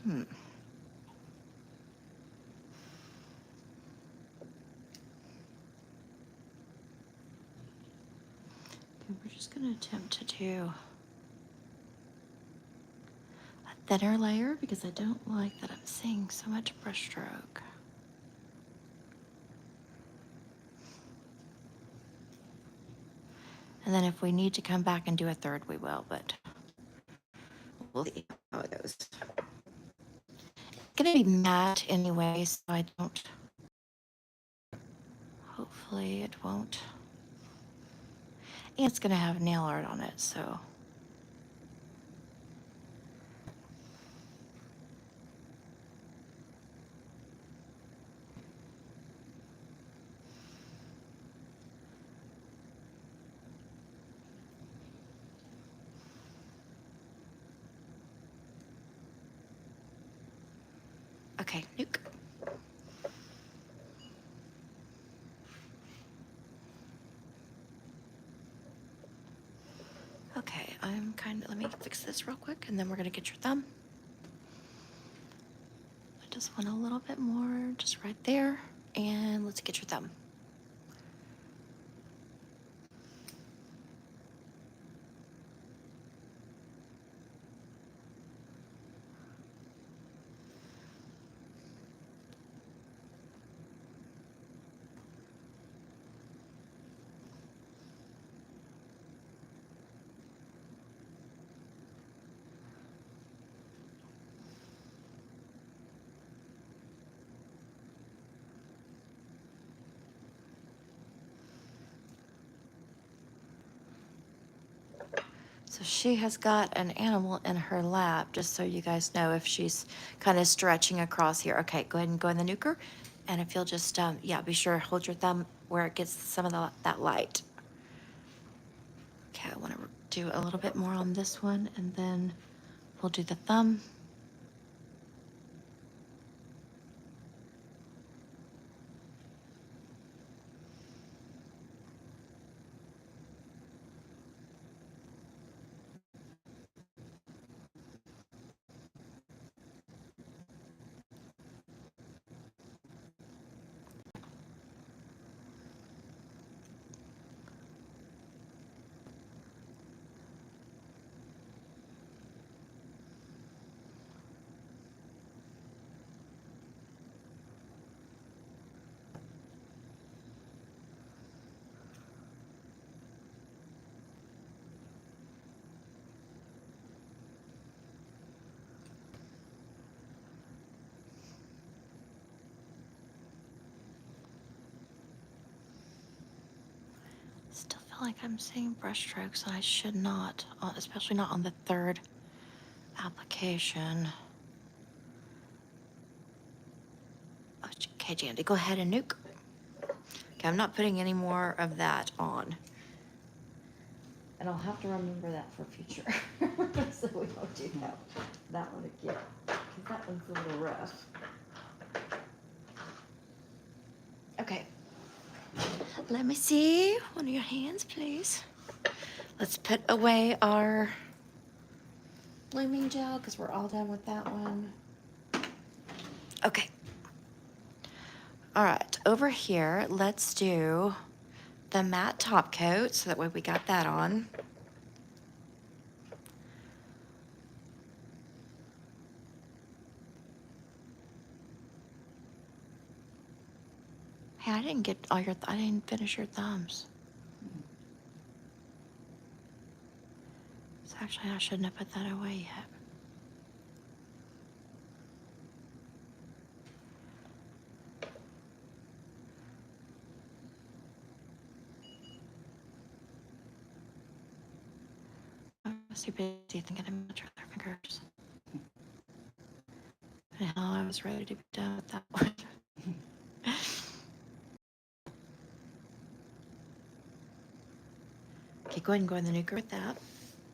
Hmm. Okay, we're just going to attempt to do a thinner layer because I don't like that I'm seeing so much brush stroke. And then if we need to come back and do a third, we will, but we'll see how it goes. It's going to be matte anyway, so I don't, hopefully it won't. And it's going to have nail art on it, so. Okay, nuke. Okay, let me fix this real quick and then we're gonna get your thumb. I just want a little bit more, just right there. And let's get your thumb. So she has got an animal in her lap, just so you guys know if she's kind of stretching across here. Okay, go ahead and go in the nuker. And if you'll just, yeah, be sure hold your thumb where it gets some of that light. Okay, I want to do a little bit more on this one and then we'll do the thumb. Still feel like I'm seeing brush strokes and I should not, especially not on the third application. Okay, Jandy, go ahead and nuke. Okay, I'm not putting any more of that on. And I'll have to remember that for future. So we won't do that one again. Because that one's a little rough. Okay. Let me see. One of your hands, please. Let's put away our blooming gel because we're all done with that one. Okay. All right, over here, let's do the matte top coat so that way we got that on. Hey, I didn't get all your, I didn't finish your thumbs. So actually, I shouldn't have put that away yet. I was too busy thinking of match their fingers. And how I was ready to be done with that one. Okay, go ahead and go in the nuker with that.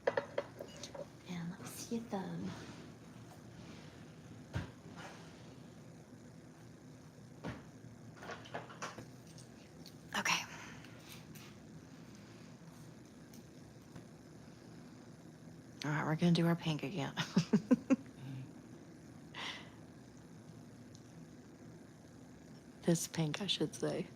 And let me see your thumb. Okay. All right, we're gonna do our pink again. this pink, I should say.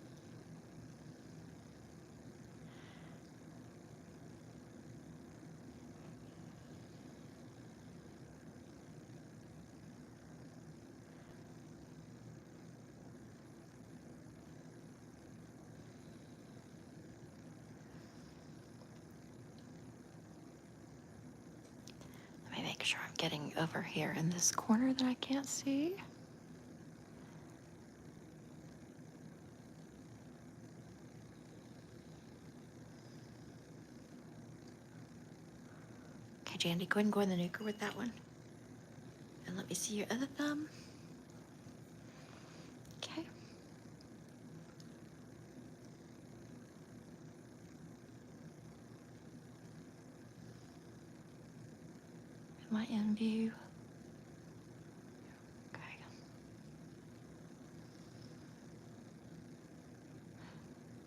Let me make sure I'm getting over here in this corner that I can't see. Okay, Jandy, go ahead and go in the nuker with that one. And let me see your other thumb. Okay. Am I in view? Okay.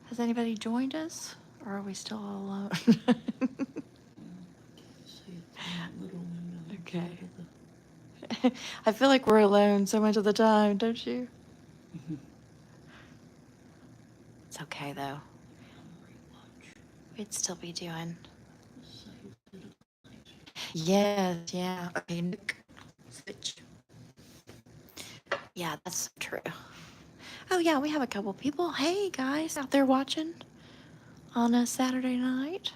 Has anybody joined us? Or are we still all alone? See it in that little window. Okay. inside of I feel like we're alone so much of the time, don't you? the- It's okay though. I'm rewatch. We'd still be doing. Save it up later. Yes, yeah. Okay, Nick. Switch. Yeah, that's true. Oh yeah, we have a couple people. Hey guys out there watching on a Saturday night.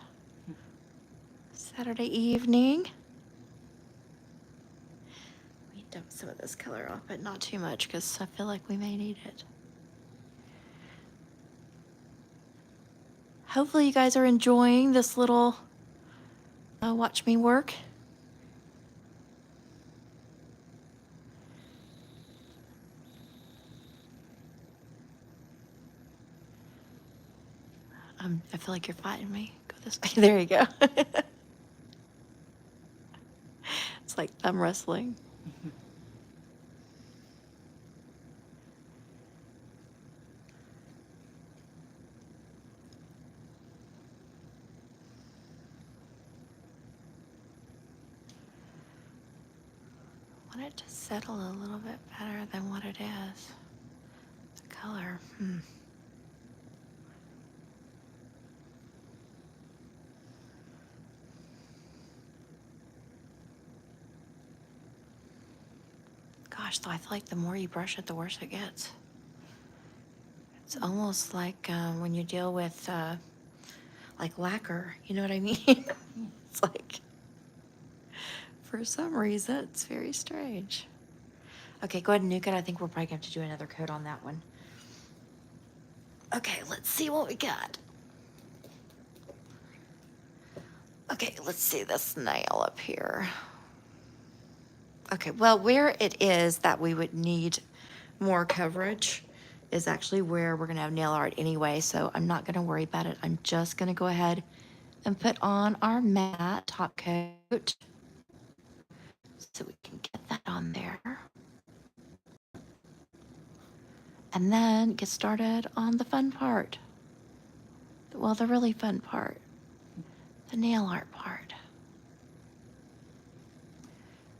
Saturday evening. We dump some of this color off, but not too much because I feel like we may need it. Hopefully you guys are enjoying this little watch me work. I feel like you're fighting me. Go this way. There you go. It's like thumb wrestling. I want it to settle a little bit better than what it is. The color. Gosh, though, I feel like the more you brush it, the worse it gets. It's almost like when you deal with like lacquer, you know what I mean? It's like, for some reason, it's very strange. Okay, go ahead and nuke it. I think we're probably going to have to do another coat on that one. Okay, let's see what we got. Okay, let's see this nail up here. Okay, well, where it is that we would need more coverage is actually where we're gonna have nail art anyway, so I'm not gonna worry about it. I'm just gonna go ahead and put on our matte top coat so we can get that on there. And then get started on the fun part. Well, the really fun part, the nail art part.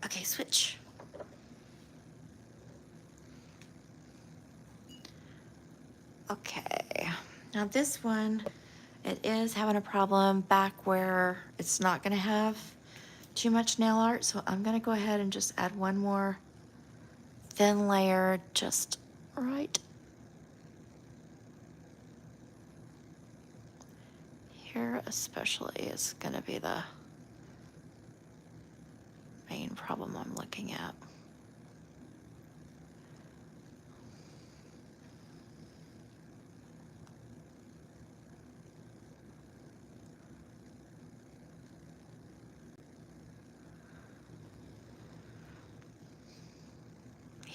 Okay, switch. Okay, now this one, it is having a problem back where it's not gonna have too much nail art, so I'm gonna go ahead and just add one more thin layer just right here especially is gonna be the main problem I'm looking at.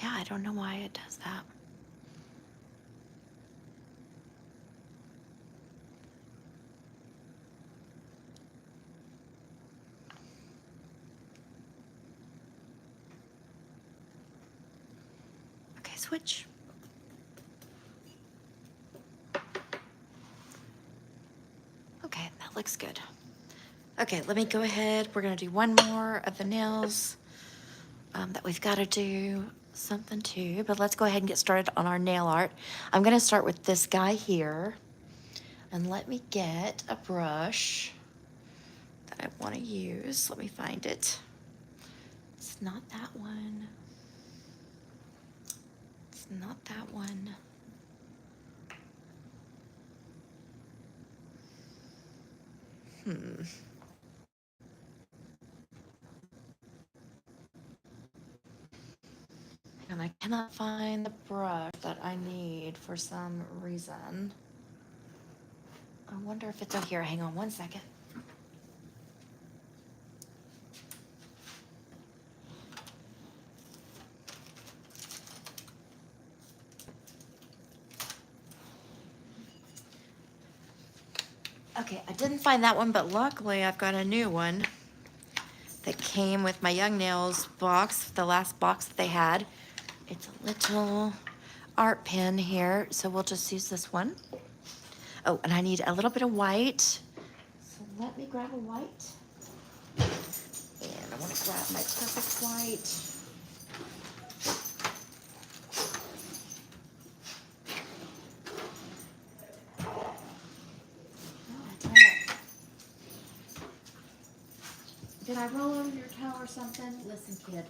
Yeah, I don't know why it does that. Okay, switch. Okay, that looks good. Okay, let me go ahead. We're gonna do one more of the nails that we've got to do. something too, but let's go ahead and get started on our nail art. I'm gonna start with this guy here. And let me get a brush that I wanna use. Let me find it. It's not that one. It's not that one. And I cannot find the brush that I need for some reason. I wonder if it's over here. Hang on one second. Okay, I didn't find that one, but luckily I've got a new one that came with my Young Nails box, the last box that they had. It's a little art pen here, so we'll just use this one. Oh, and I need a little bit of white. So let me grab a white. And I want to grab my perfect white. Did I roll over your toe or something? Listen, kid.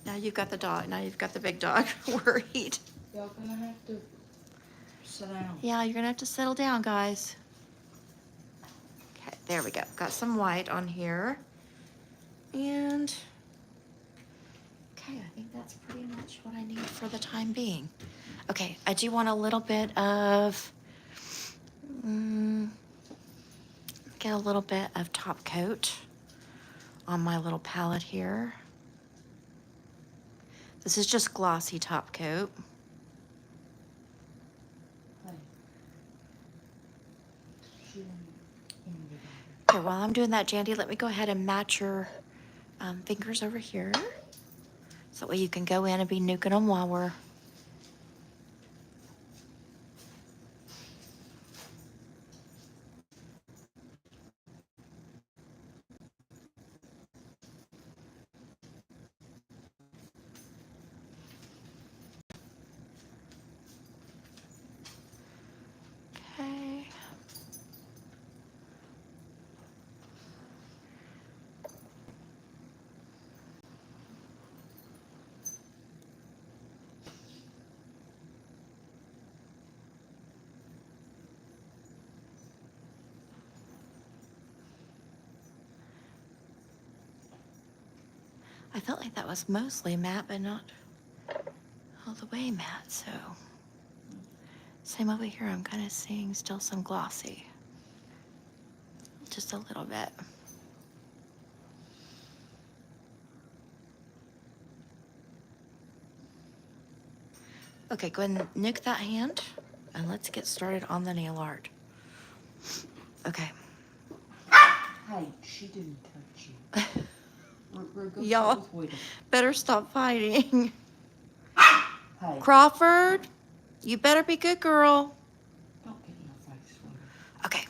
Now you've got the dog. Now you've got the big dog worried. Y'all gonna have to sit down. Yeah, you're gonna have to settle down, guys. Okay, there we go. Got some white on here. And okay, I think that's pretty much what I need for the time being. Okay, I do want a little bit of, get a little bit of top coat on my little palette here. This is just glossy top coat. Hey. She didn't Okay, while I'm doing that, Jandy, let me go ahead and match your fingers over here. So that way you can go in and be nuking them while we're... Okay. I felt like that was mostly matte, but not all the way matte, so. Same over here, I'm kind of seeing still some glossy. Just a little bit. Okay, go ahead and nuke that hand, and let's get started on the nail art. Okay. Hey, she didn't touch you. Go Y'all sit with Wheaton. better stop fighting. Hey, Crawford, you better be good, girl. don't get in my face, Wheaton. Okay.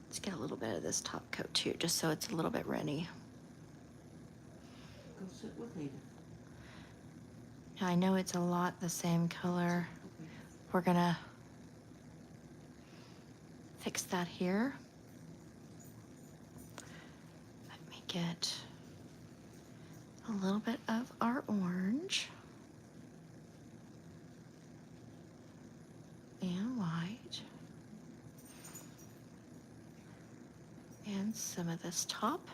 Let's get a little bit of this top coat too, just so it's a little bit runny. Go sit with Wheaton. I know it's a lot the same color. We're gonna fix that here. Let me get a little bit of our orange and white and some of this top.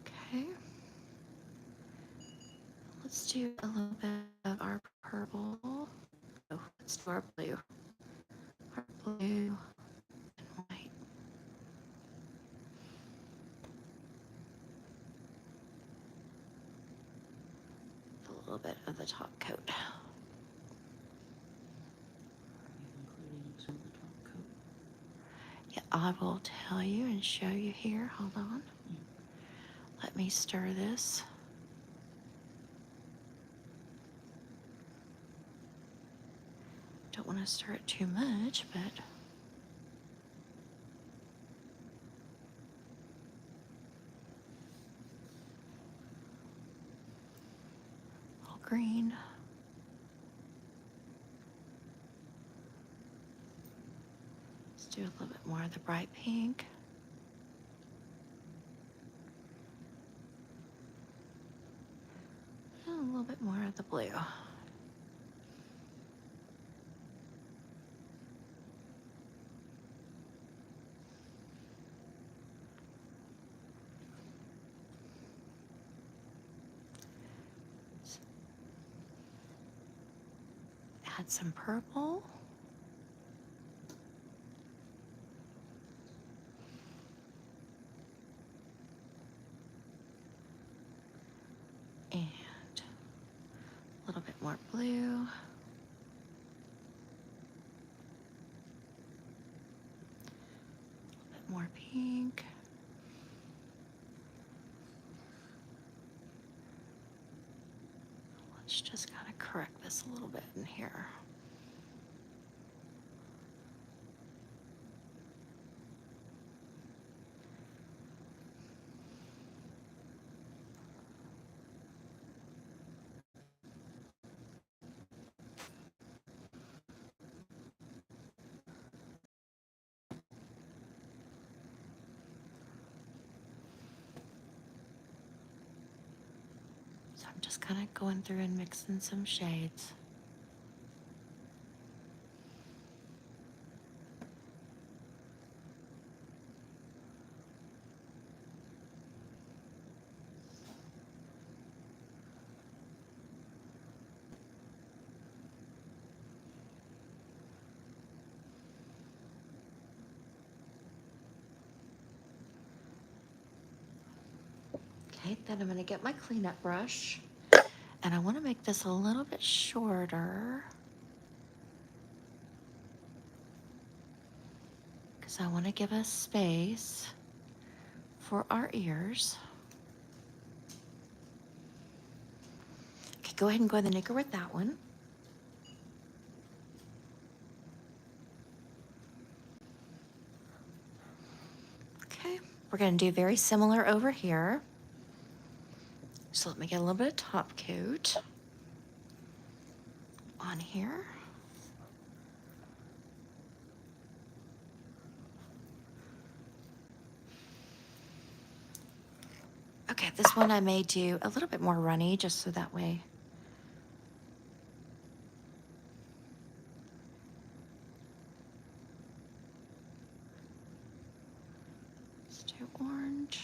Okay. Let's do a little bit of our purple. Oh, let's do our blue. Our blue and white. A little bit of the top coat. Including some of the top coat. Yeah, I will tell you and show you here. Hold on. Let me stir this. Don't want to stir it too much, but green. Let's do a little bit more of the bright pink. And a little bit more of the blue. Add some purple. And a little bit more blue. A little bit more pink. Let's just kind of correct this a little bit in here. So I'm just kind of going through and mixing some shades. Okay, then I'm going to get my cleanup brush, and I want to make this a little bit shorter because I want to give us space for our ears. Okay, go ahead and go to the knicker with that one. Okay, we're going to do very similar over here. So let me get a little bit of top coat on here. Okay, this one I may do a little bit more runny just so that way. Let's do orange.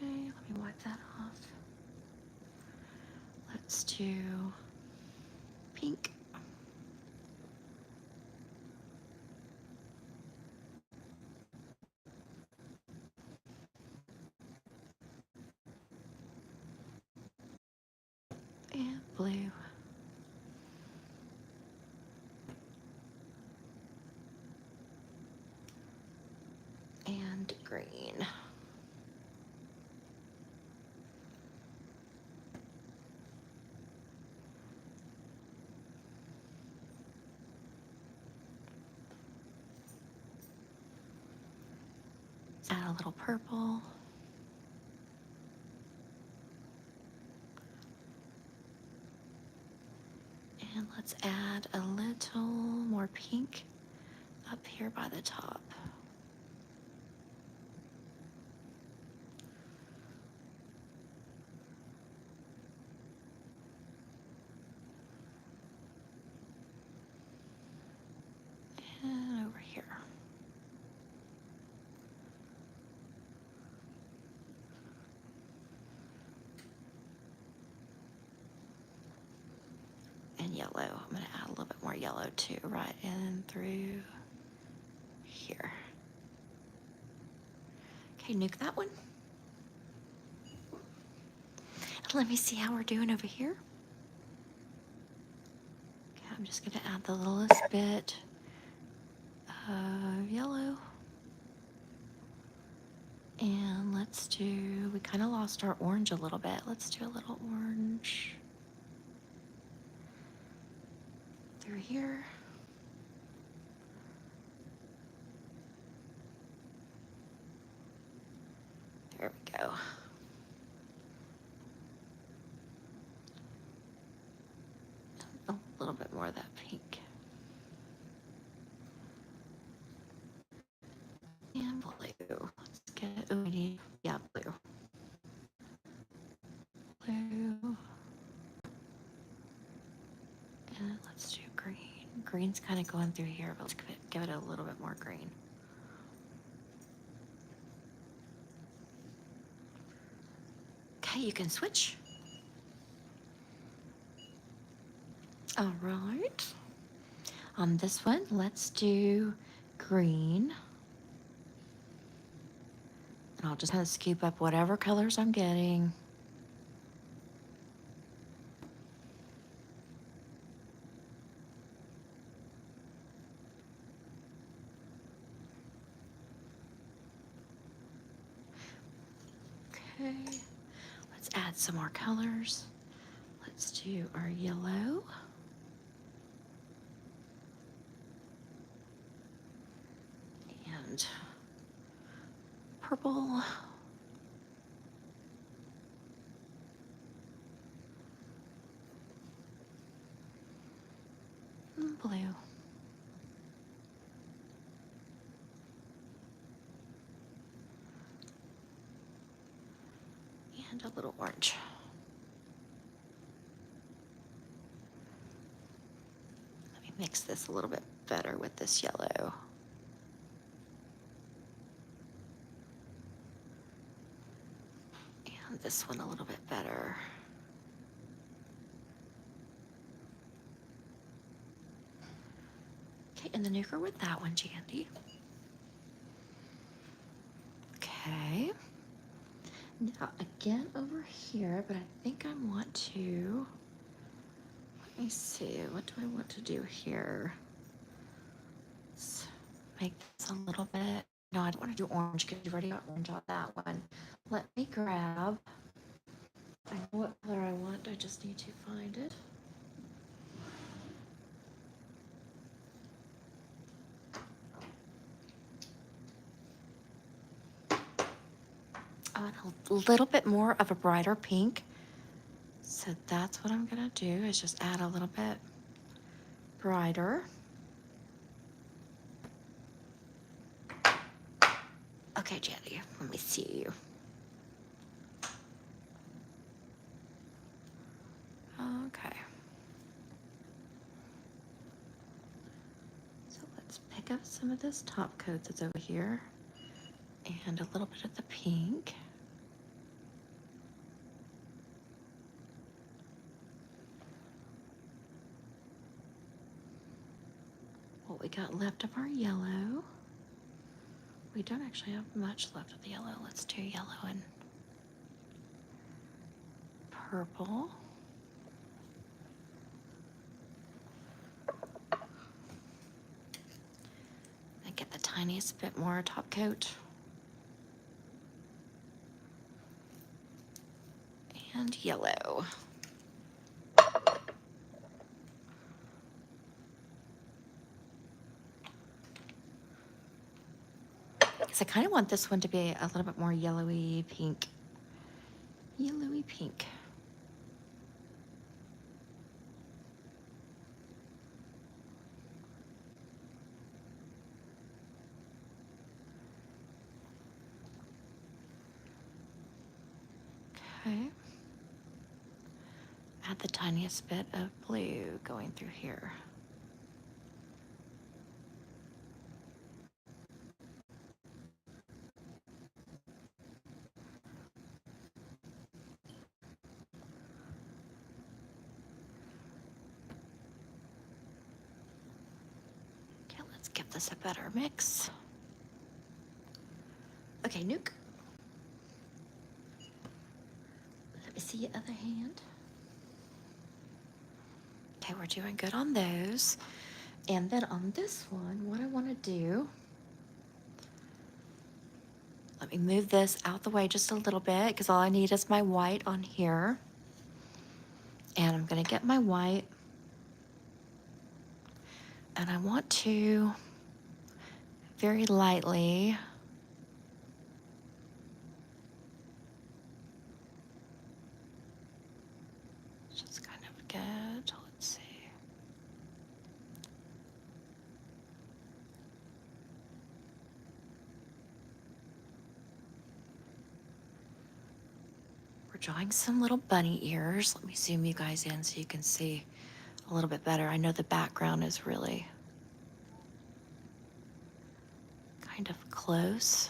Okay, let me wipe that off. Let's do pink. And blue. And green. Add a little purple. And let's add a little more pink up here by the top. And over here. And yellow. I'm going to add a little bit more yellow too, right in through here. Okay, nuke that one. Let me see how we're doing over here. Okay, I'm just going to add the littlest bit of yellow. And let's do, we kind of lost our orange a little bit. Let's do a little orange through here. There we go. A little bit more of that pink. And blue. Let's get, oh, we need, yeah, blue. Blue. And let's do green. Green's kind of going through here, but let's give it a little bit more green. Okay, you can switch. All right. On this one, let's do green. And I'll just kind of scoop up whatever colors I'm getting. Okay, let's add some more colors. Let's do our yellow. And purple. And blue. And a little orange. Let me mix this a little bit better with this yellow. And this one a little bit better. Okay, and the nuker with that one, Jandy. Okay. Now again over here, but I think I want to, let me see, what do I want to do here? Let's make this a little bit, no, I don't want to do orange because you've already got orange on that one. Let me grab, I know what color I want, I just need to find it. I want a little bit more of a brighter pink. So that's what I'm gonna do, is just add a little bit brighter. Okay, Jenny, let me see you. Okay. So let's pick up some of this top coat that's over here and a little bit of the pink. What we got left of our yellow. We don't actually have much left of the yellow. Let's do yellow and purple. And get the tiniest bit more top coat. And yellow. Because I kind of want this one to be a little bit more yellowy pink. Yellowy pink. Okay. Add the tiniest bit of blue going through here. Okay, let's give this a better mix. Okay, Nuke. Let me see your other hand. Okay, we're doing good on those. And then on this one, what I want to do, let me move this out the way just a little bit because all I need is my white on here. And I'm going to get my white. And I want to very lightly Which is kind of good. Let's see. We're drawing some little bunny ears. Let me zoom you guys in so you can see a little bit better. I know the background is really kind of close.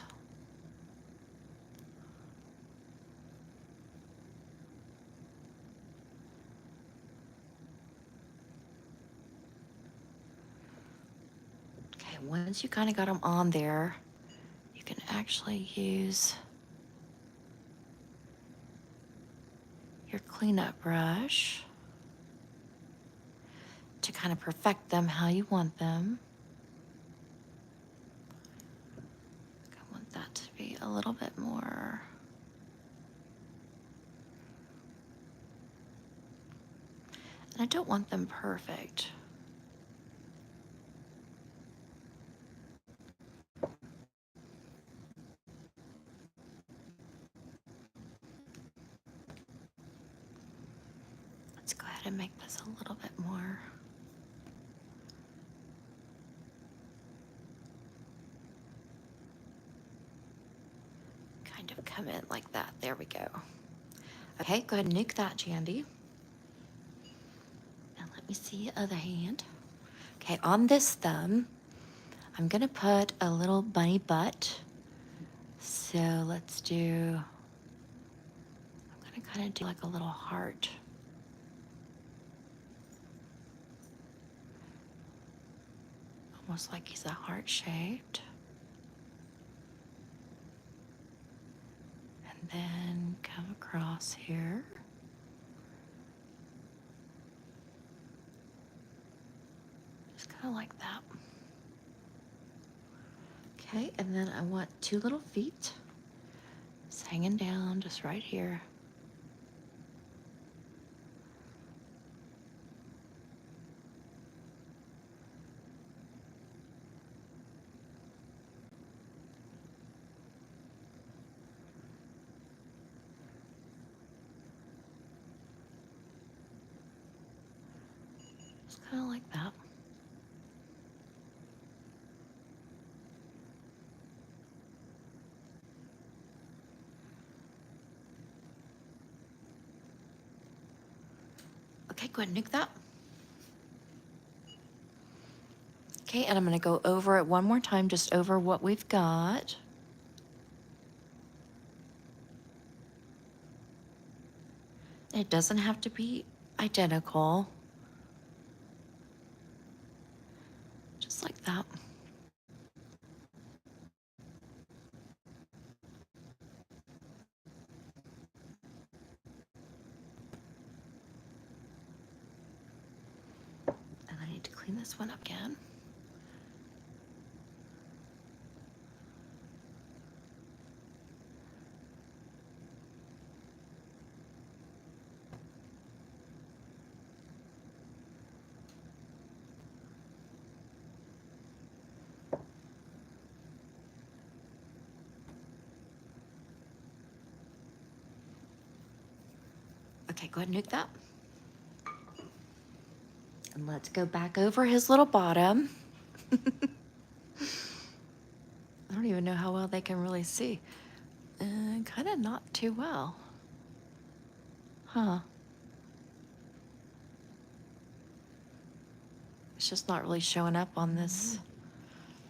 Okay, once you kind of got them on there, you can actually use your cleanup brush to kind of perfect them how you want them. I want that to be a little bit more. And I don't want them perfect. Let's go ahead and make this a little bit more. Kind of come in like that. There we go. Okay, go ahead and nuke that, Jandy. And let me see the other hand. Okay, on this thumb, I'm gonna put a little bunny butt. So let's do, I'm gonna kind of do like a little heart. Almost like he's a heart shaped. And then come across here. Just kind of like that. Okay, and then I want two little feet. Just hanging down, just right here. Just kind of like that. Okay, go ahead and nuke that. Okay, and I'm gonna go over it one more time, just over what we've got. It doesn't have to be identical. Just like that. And I need to clean this one up again. Okay, go ahead and nuke that. And let's go back over his little bottom. I don't even know how well they can really see. Kind of not too well. Huh. It's just not really showing up on this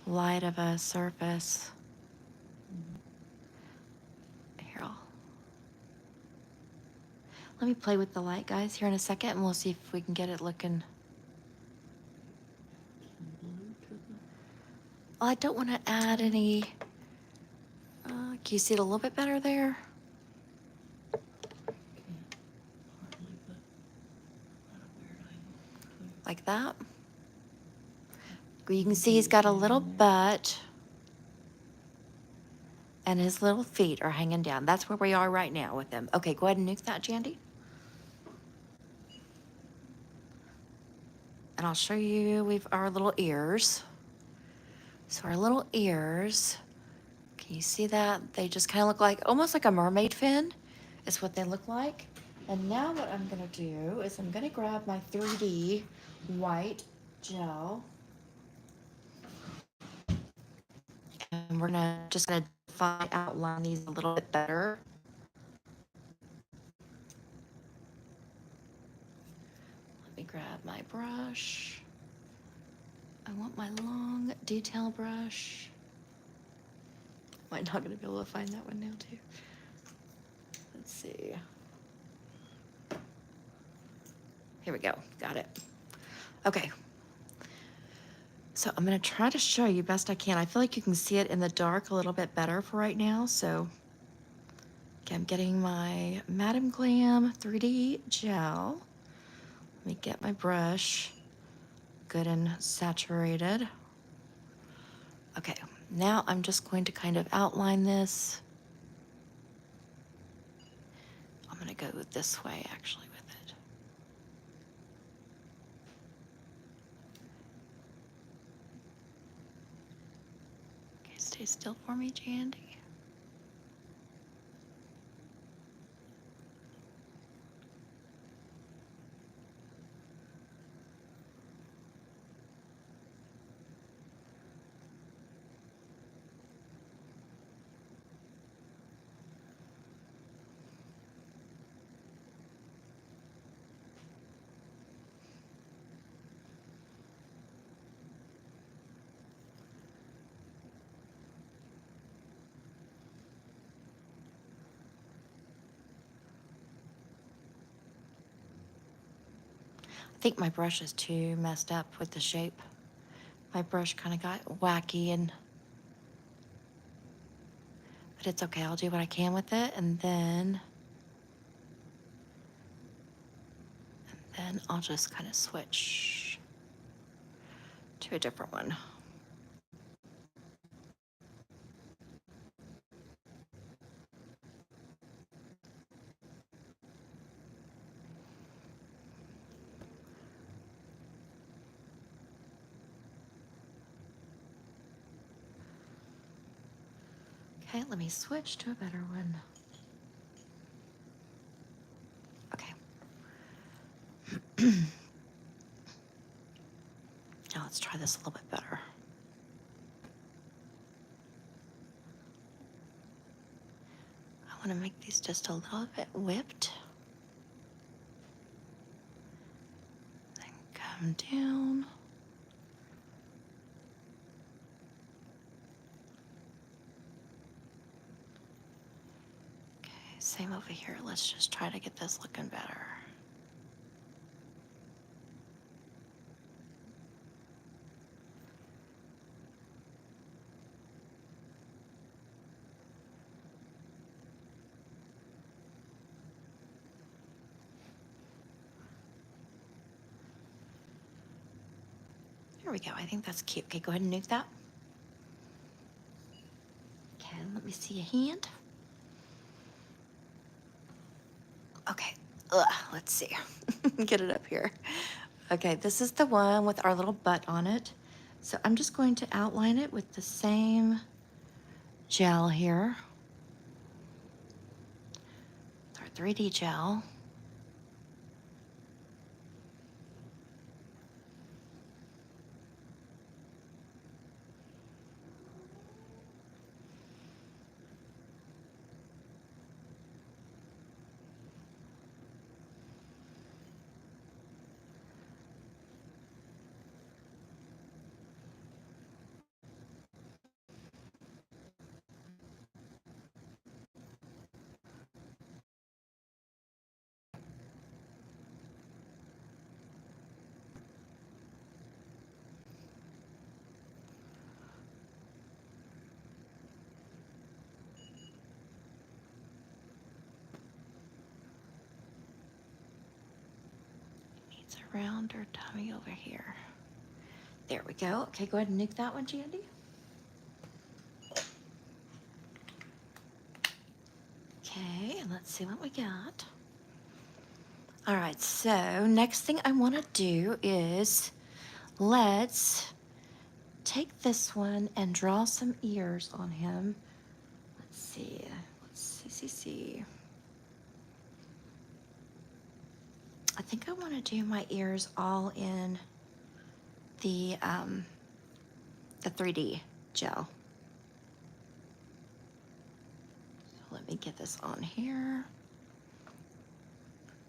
light of a surface. Here, let me play with the light, guys, here in a second, and we'll see if we can get it looking. Well, I don't want to add any. Can you see it a little bit better there? Like that. You can see he's got a little butt and his little feet are hanging down. That's where we are right now with him. Okay, go ahead and nuke that, Jandy. And I'll show you our little ears. So our little ears, can you see that? They just kind of look like, almost like a mermaid fin is what they look like. And now what I'm gonna do is I'm gonna grab my 3D white gel, and we're gonna just gonna define, outline these a little bit better. Let me grab my brush. I want my long detail brush. Might not gonna be able to find that one now too. Let's see. Here we go, got it. Okay. So I'm gonna try to show you best I can. I feel like you can see it in the dark a little bit better for right now. So okay, I'm getting my Madam Glam 3D gel. Let me get my brush good and saturated. Okay, now I'm just going to kind of outline this. I'm gonna go this way actually with it. Okay, stay still for me, Jandy. I think my brush is too messed up with the shape. My brush kind of got wacky, but it's okay. I'll do what I can with it, and then I'll just kind of switch to a different one. Okay, let me switch to a better one. Okay. Now let's try this a little bit better. I want to make these just a little bit whipped. Then come down. Okay, same over here. Let's just try to get this looking better. There we go. I think that's cute. Okay, go ahead and nuke that. Okay, let me see your hand. Okay, let's see. Get it up here. Okay, this is the one with our little butt on it. So I'm just going to outline it with the same gel here. Our 3D gel. Needs a rounder tummy over here. There we go. Okay, go ahead and nuke that one, Jandy. Okay, and let's see what we got. All right, so next thing I want to do is let's take this one and draw some ears on him. Let's see. Let's see. I think I want to do my ears all in the 3D gel. So let me get this on here.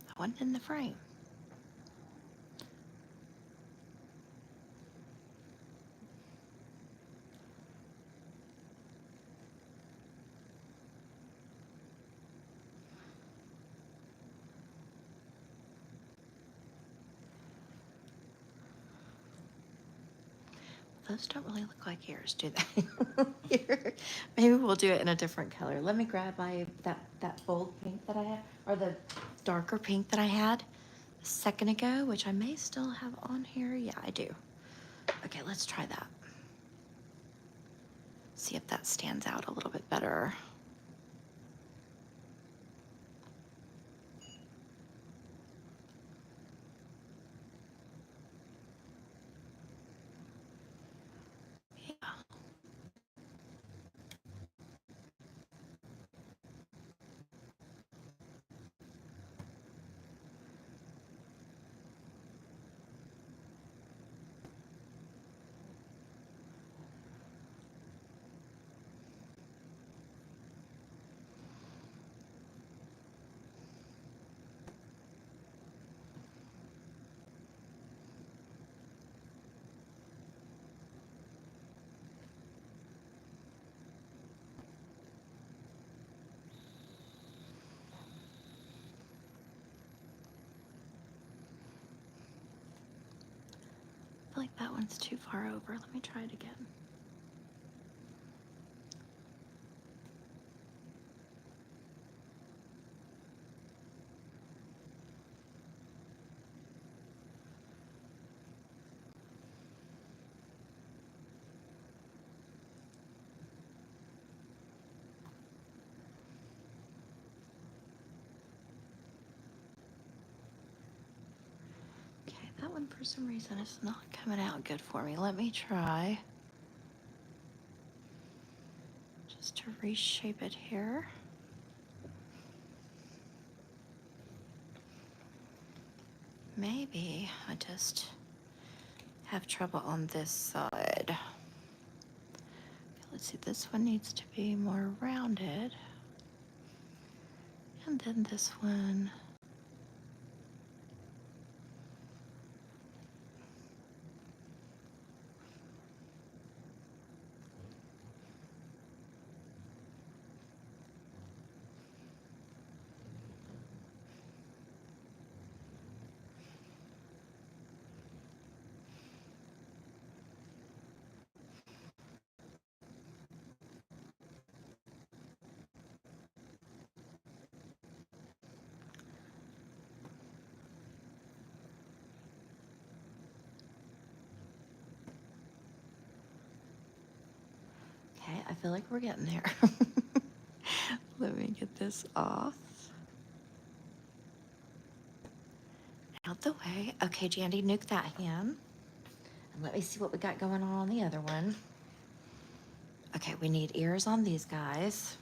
I want it in the frame. Those don't really look like ears, do they? Here. Maybe we'll do it in a different color. Let me grab my that bold pink that I had, or the darker pink that I had a second ago, which I may still have on here. Yeah, I do. Okay, let's try that. See if that stands out a little bit better. Yeah. I feel like that one's too far over. Let me try it again. Okay, that one for some reason is not coming out good for me. Let me try just to reshape it here. Maybe I just have trouble on this side. Okay, let's see, this one needs to be more rounded. And then this one. Okay, I feel like we're getting there. Let me get this off. Out the way. Okay, Jandy, nuke that hand. And let me see what we got going on the other one. Okay, we need ears on these guys.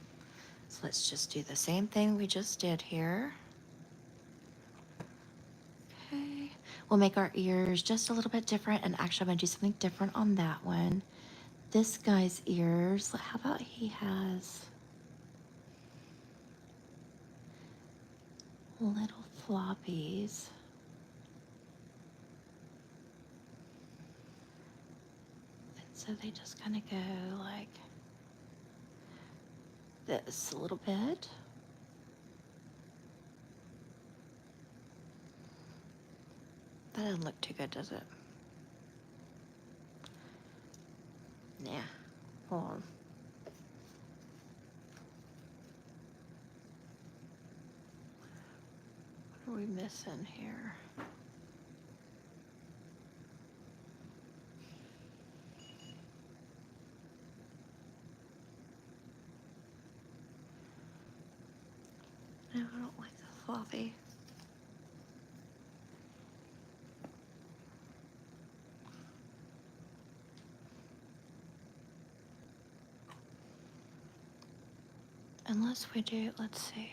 So let's just do the same thing we just did here. Okay, we'll make our ears just a little bit different, and actually I'm gonna do something different on that one. This guy's ears, how about he has little floppies. And so they just kind of go like this a little bit. That doesn't look too good, does it? Nah. Hold on. What are we missing here? No, I don't like the floppy. Unless we do, let's see.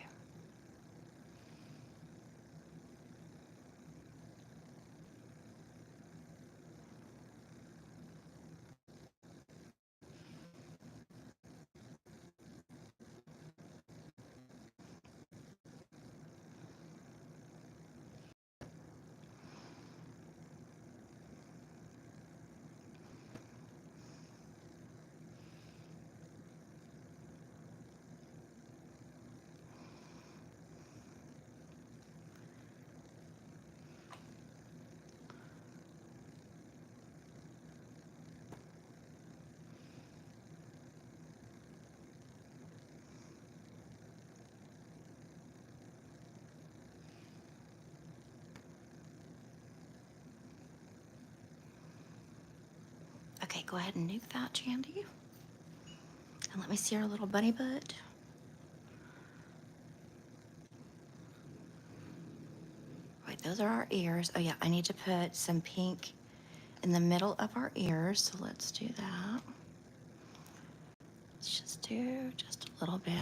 go ahead and nuke that, Jandy. And let me see our little bunny butt. Right, those are our ears. Oh yeah, I need to put some pink in the middle of our ears, so let's do that. Let's just do just a little bit.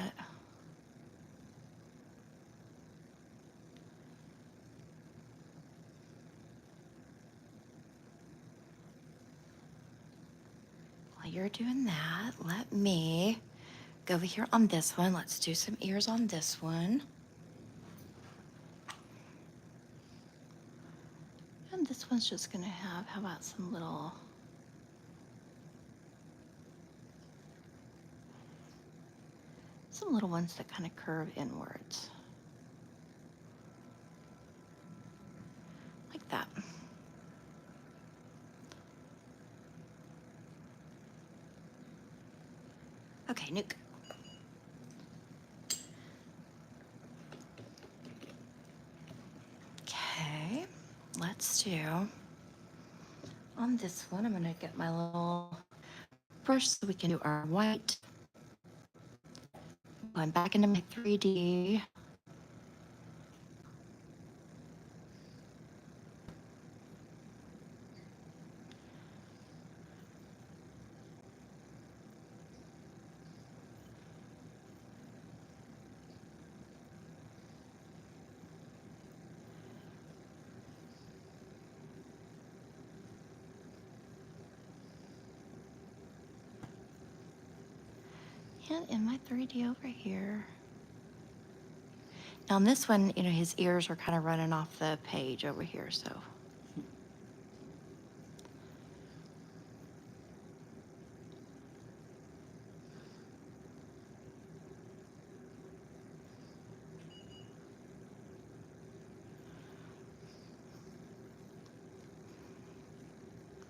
While you're doing that, let me go over here on this one. Let's do some ears on this one. And this one's just gonna have, how about some little, ones that kind of curve inwards. Like that. Okay, nuke. Okay, let's do, on this one, I'm gonna get my little brush so we can do our white. Going back into my 3D. And in my 3D over here. Now on this one, you know, his ears are kind of running off the page over here, so.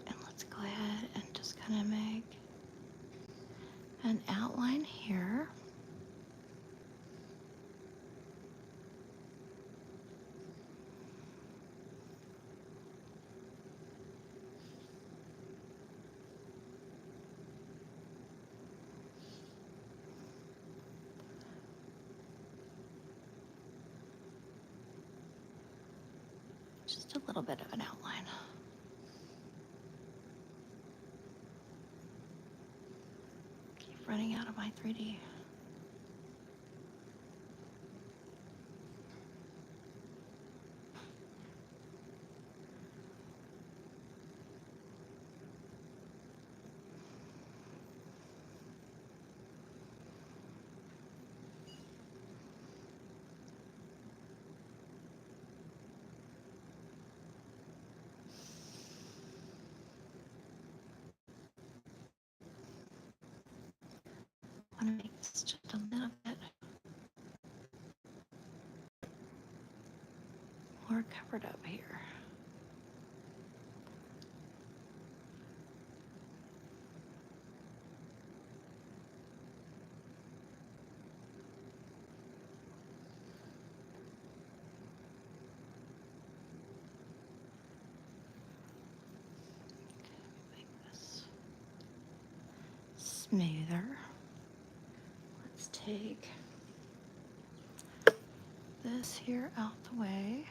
And let's go ahead and just kind of make an outline here. Just a little bit of an outline. Keep running out of my 3D. I want to make this just a little bit more covered up here. Make this smoother. Let's take this here out the way.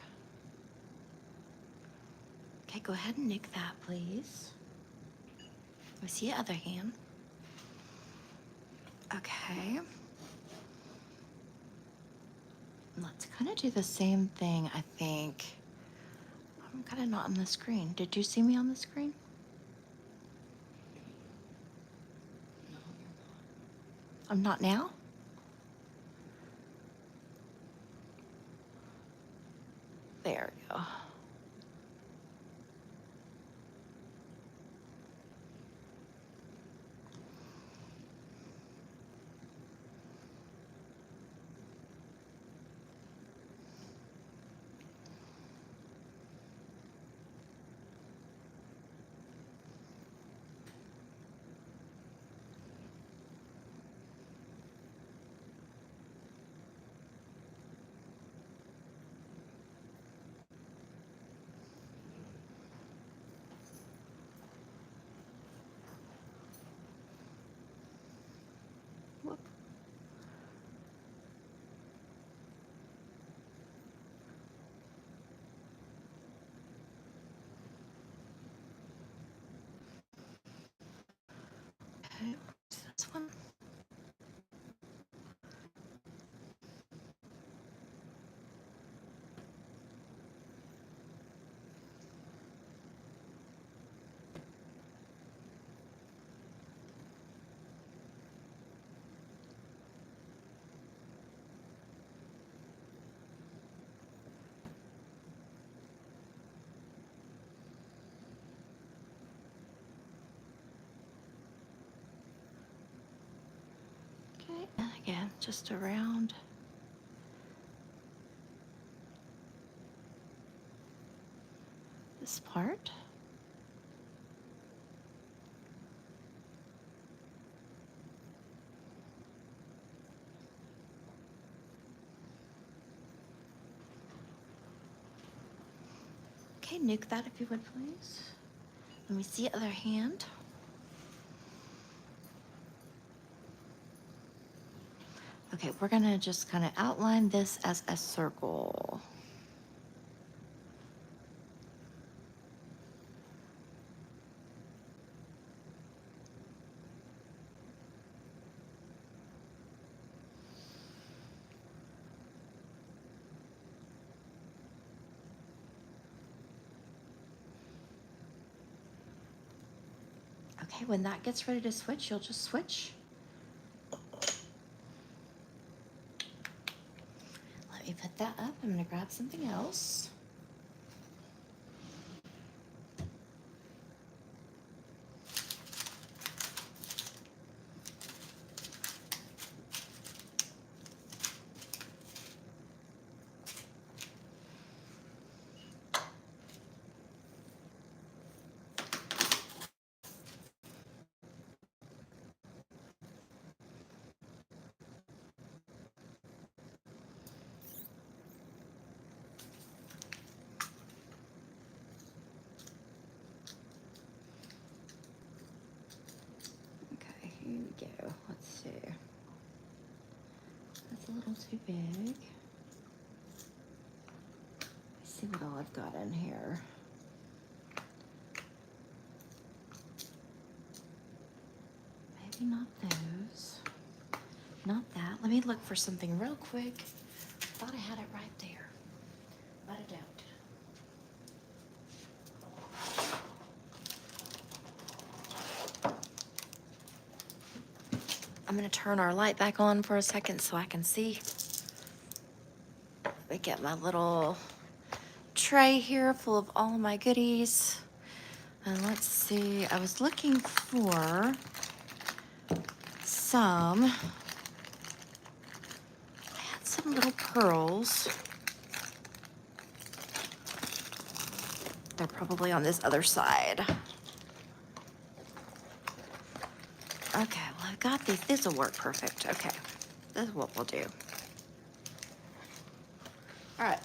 Okay, go ahead and nuke that, please. Let me see your other hand. Okay. Let's kind of do the same thing, I think. I'm kind of not on the screen. Did you see me on the screen? No, you're I'm not now? There we go. just around. This part. Okay, nuke that if you would, please. Let me see other hand. Okay, we're gonna just kind of outline this as a circle. Okay, when that gets ready to switch, you'll just switch. Let me put that up. I'm gonna grab something else. Okay, here we go. Let's see. That's a little too big. Let's see what all I've got in here. Maybe not those. Not that. Let me look for something real quick. Thought I had it right there, but I don't. I'm gonna turn our light back on for a second so I can see. Let me get my little tray here full of all of my goodies. And let's see, I was looking for some, I had some little pearls. They're probably on this other side. Okay, well, I've got these. This will work perfect. Okay, this is what we'll do. All right.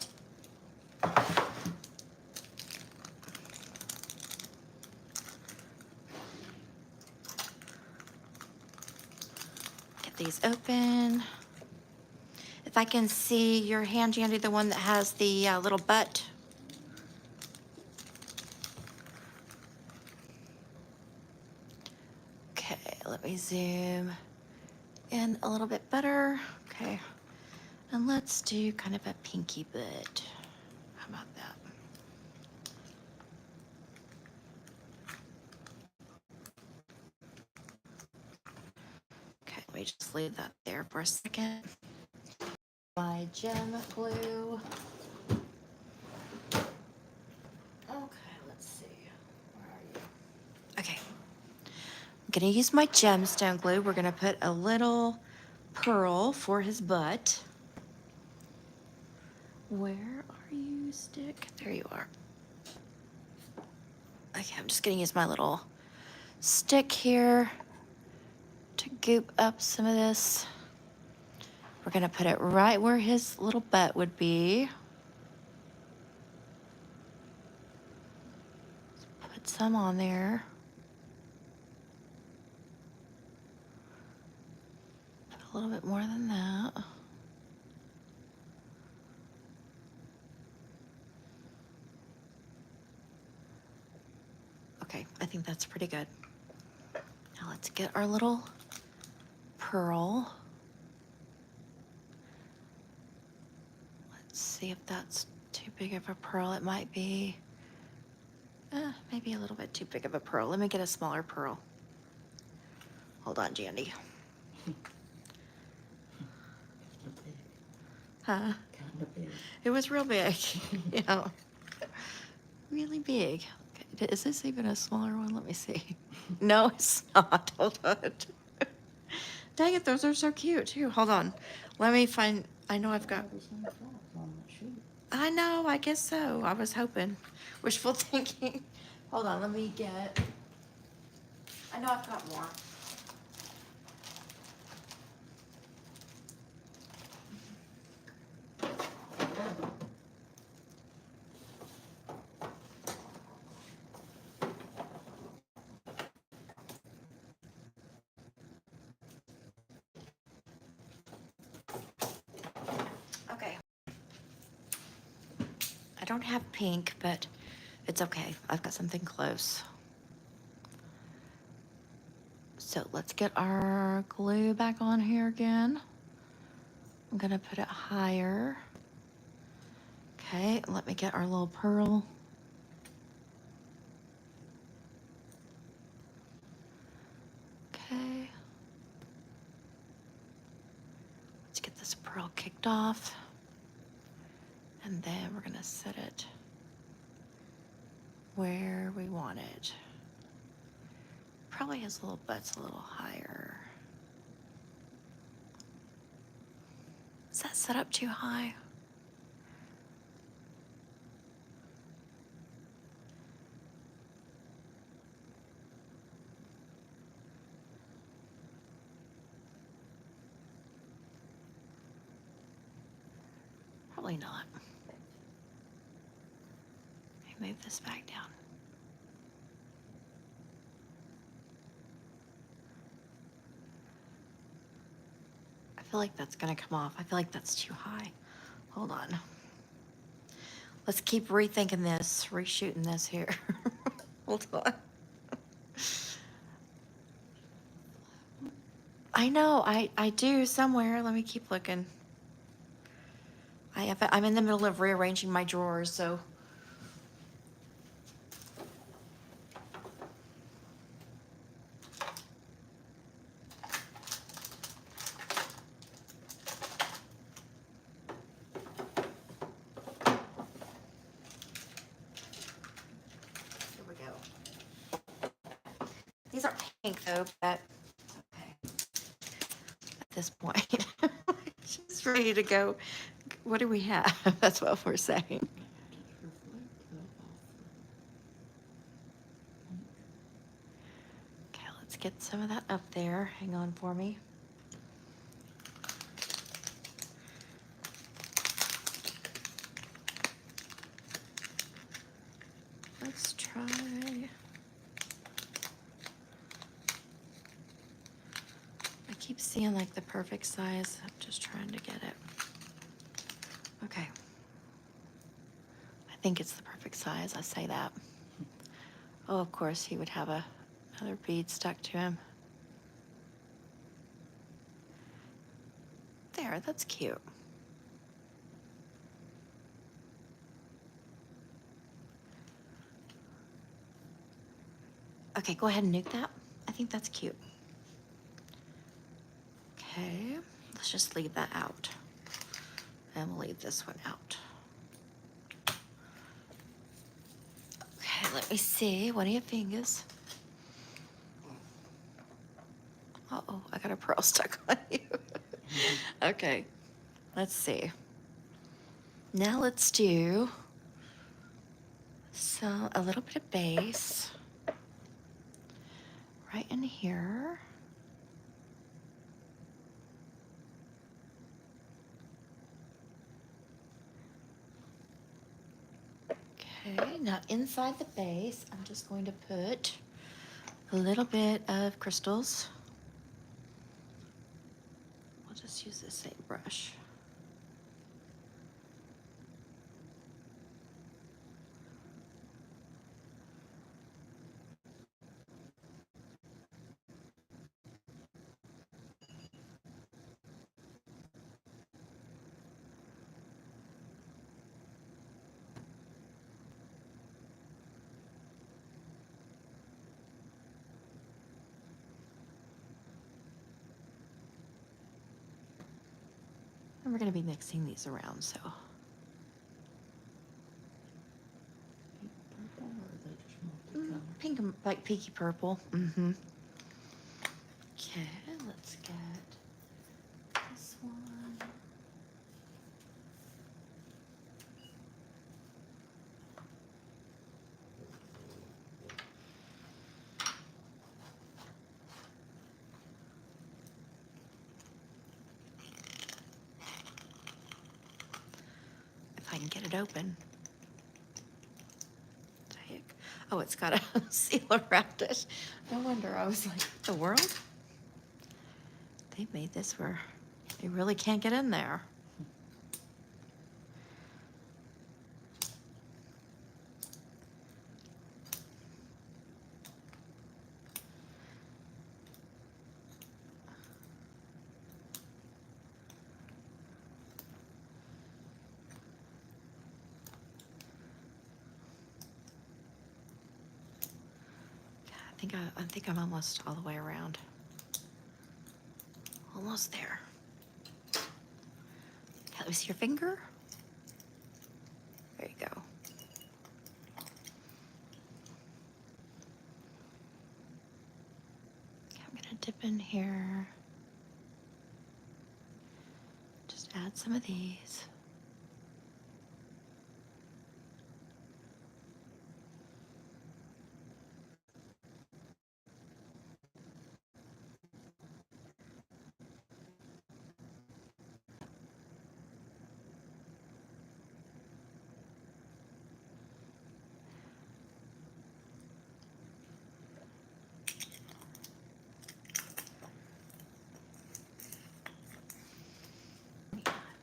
Get these open. If I can see your hand, Jandy, the one that has the little butt. Okay, let me zoom in a little bit better. Okay, and let's do kind of a pinky butt. How about that? Okay, let me just leave that there for a second. My gem glue. Okay, let's see. Where are you? Okay. I'm gonna use my gemstone glue. We're gonna put a little pearl for his butt. Where are you, stick? There you are. Okay, I'm just gonna use my little stick here to goop up some of this. We're gonna put it right where his little butt would be. Put some on there. Put a little bit more than that. Okay, I think that's pretty good. Now let's get our little pearl. Let's see if that's too big of a pearl. It might be, maybe a little bit too big of a pearl. Let me get a smaller pearl. Hold on, Jandy. Huh? Kind of big. It was real big. Yeah. Really big. Okay, is this even a smaller one? Let me see. No, it's not. Hold on. Dang it, those are so cute too. Hold on. Let me find, I know I've got, All the same flowers on that sheet. I know, I guess so. I was hoping. Wishful thinking. Hold on, let me get, I know I've got more. Okay. I don't have pink, but it's okay. I've got something close. So let's get our glue back on here again. I'm gonna put it higher. Okay, let me get our little pearl. Okay. Let's get this pearl kicked off. And then we're gonna set it where we want it. Probably his little butt's a little higher. Is that set up too high? Probably not. Let me move this back down. I feel like that's gonna come off. I feel like that's too high. Hold on. Let's keep rethinking this, reshooting this here. Hold on. I know, I do somewhere. Let me keep looking. I'm in the middle of rearranging my drawers, so. Here we go. These aren't pink though, but okay. At this point, she's ready to go. What do we have? That's what we're saying. Just reflect that off the pink. Okay, let's get some of that up there. Hang on for me. Let's try. I keep seeing like the perfect size. I'm just trying to get it. Okay. I think it's the perfect size. I say that. Oh, of course, he would have another bead stuck to him. There, that's cute. Okay, go ahead and nuke that. I think that's cute. Okay, let's just leave that out. And we'll leave this one out. Okay, let me see. One of your fingers. Uh-oh, I got a pearl stuck on you. Okay, let's see. Now let's do a little bit of base right in here. Okay, now inside the base, I'm just going to put a little bit of crystals. We'll just use the same brush. And we're going to be mixing these around, so. Pink purple, or are they just multicolor? Pink, like pinky purple. Mm-hmm. Okay, let's get it open. What the heck? Oh, it's got a seal around it. No wonder. I was like, the world? They made this where you really can't get in there. I think I'm almost all the way around. Almost there. Okay, let me see your finger. There you go. Okay, I'm gonna dip in here. Just add some of these.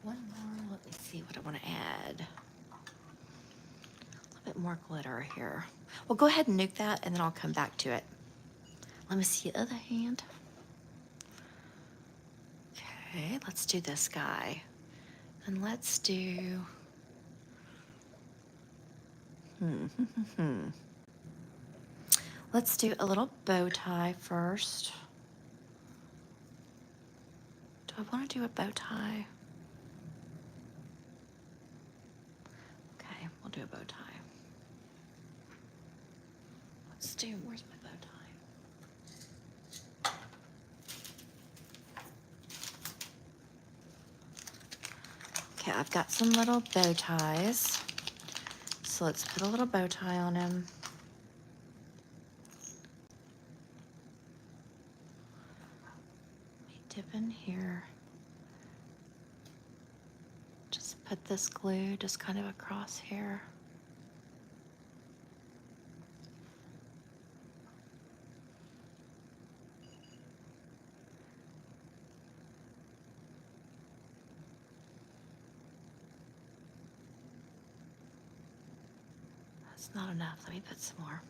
One more, let me see what I want to add. A little bit more glitter here. Well, go ahead and nuke that and then I'll come back to it. Let me see the other hand. Okay, let's do this guy. And let's do, let's do a little bow tie first. Do I want to do a bow tie? Okay, we'll do a bow tie. Let's do, where's my bow tie? Okay, I've got some little bow ties. So let's put a little bow tie on him. Let me dip in here. Just put this glue just kind of across here. That's not enough. Let me put some more.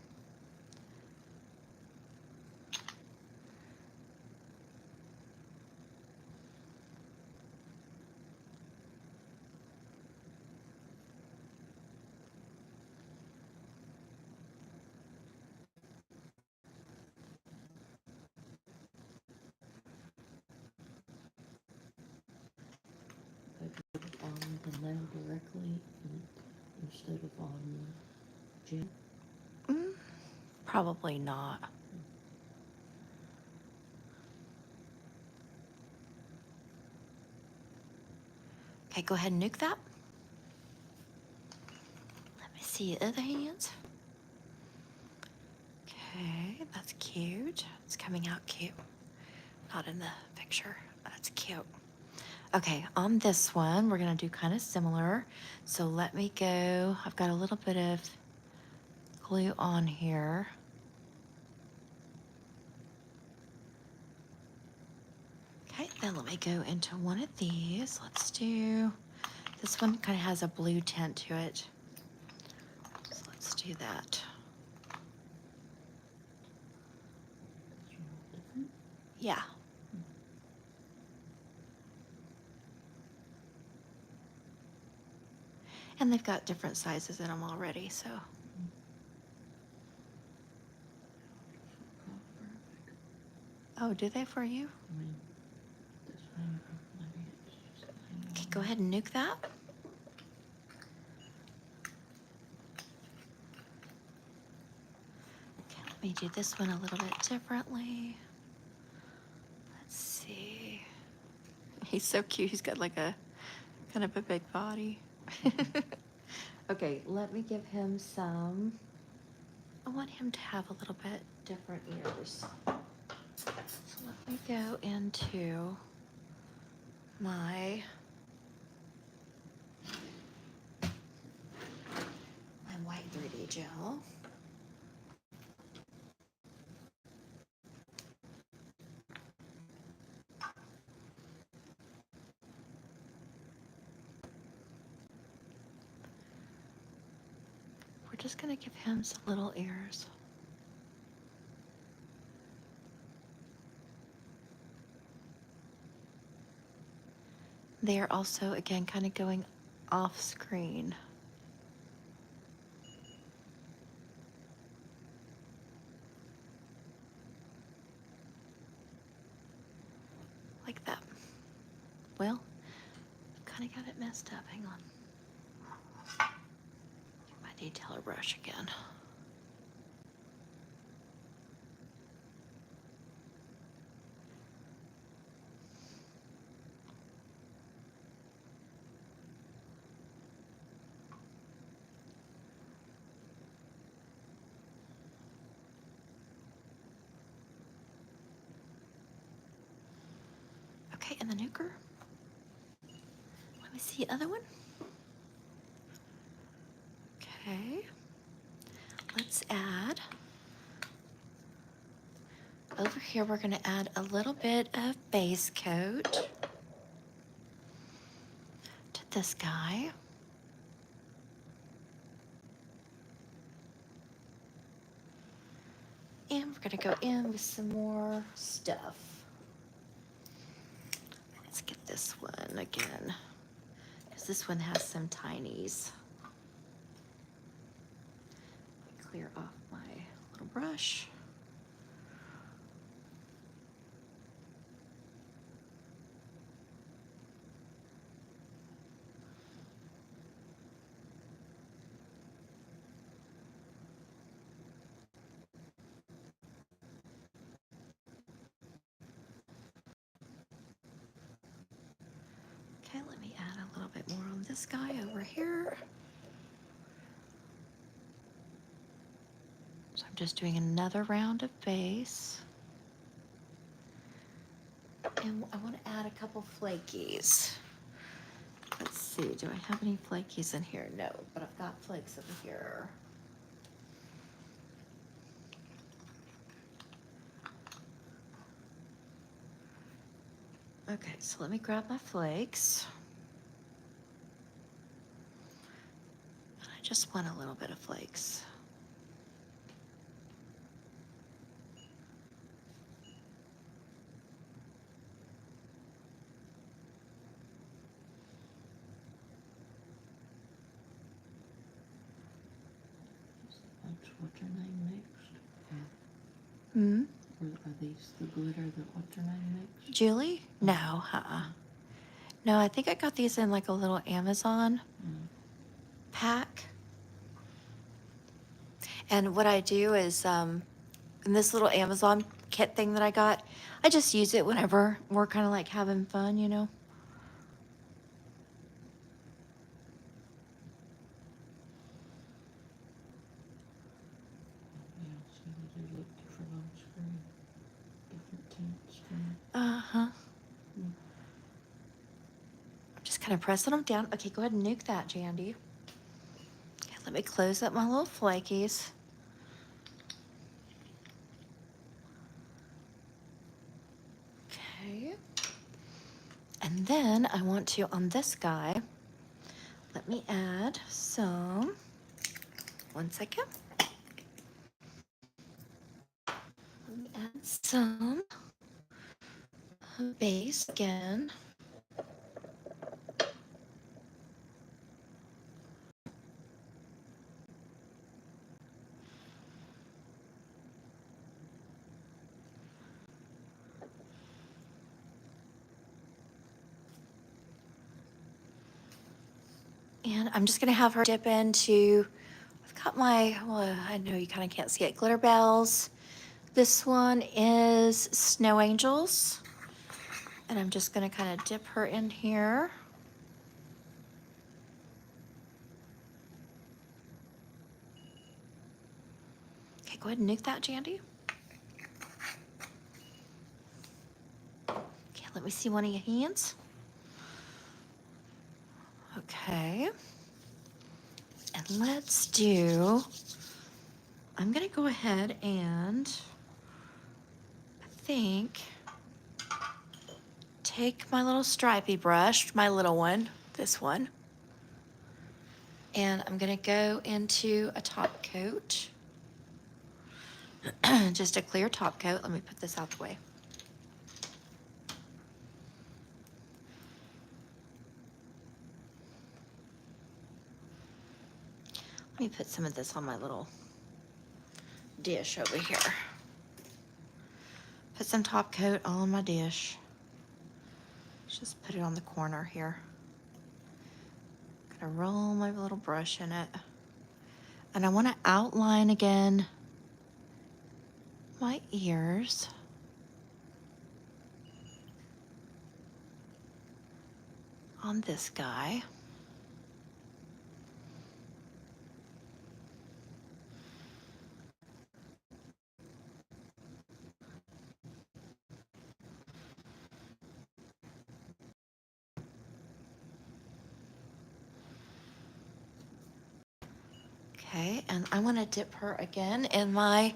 I put it on the nail directly instead of on the gel. Probably not. Okay, go ahead and nuke that. Let me see the other hands. Okay, that's cute. It's coming out cute. Not in the picture. That's cute. Okay, on this one, we're gonna do kind of similar. So let me go, I've got a little bit of glue on here. Okay, then let me go into one of these. Let's do, this one kind of has a blue tint to it. So let's do that. Yeah. And they've got different sizes in them already, so. Oh, do they for you? I mean, this finger, maybe it's just Okay, go ahead and nuke that. Okay, let me do this one a little bit differently. Let's see. He's so cute. He's got like a kind of a big body. Okay, let me give him some. I want him to have a little bit different ears. So let me go into my white 3D gel. We're just going to give him some little ears. They are also, again, kind of going off screen. Like that. Well, kind of got it messed up. Hang on. Get my detailer brush again. Okay, and the nuker. Let me see the other one. Okay. Let's add, over here we're going to add a little bit of base coat to this guy. And we're going to go in with some more stuff. Let's get this one again, because this one has some tinies. Clear off my little brush. Okay, let me add a little bit more on this guy over here. So I'm just doing another round of base. And I want to add a couple flakies. Let's see, do I have any flakies in here? No, but I've got flakes over here. Okay, so let me grab my flakes. I just want a little bit of flakes. That's what's her name mixed? Hmm? Or are these the glitter that what's her name mixed? Julie? No, No, I think I got these in like a little Amazon pack. And what I do is, in this little Amazon kit thing that I got, I just use it whenever we're kind of like having fun, you know? Yeah, see, they do look different on screen. Different tint screen. Uh-huh. I'm just kind of pressing them down. Okay, go ahead and nuke that, Jandy. Okay, let me close up my little flakies. Okay. And then I want to, on this guy, let me add some, one second. Let me add some base again. And I'm just gonna have her dip into, I've got my, well, I know you kind of can't see it, glitter bells. This one is Snow Angels. And I'm just gonna kind of dip her in here. Okay, go ahead and nuke that, Jandy. Okay, let me see one of your hands. Okay. And let's do, I'm gonna go ahead and I think take my little stripey brush, my little one, this one, and I'm gonna go into a top coat. Just a clear top coat. Let me put this out the way. Let me put some of this on my little dish over here. Put some top coat all on my dish. Just put it on the corner here. Gonna roll my little brush in it. And I want to outline again my ears. On this guy. Okay, and I want to dip her again in my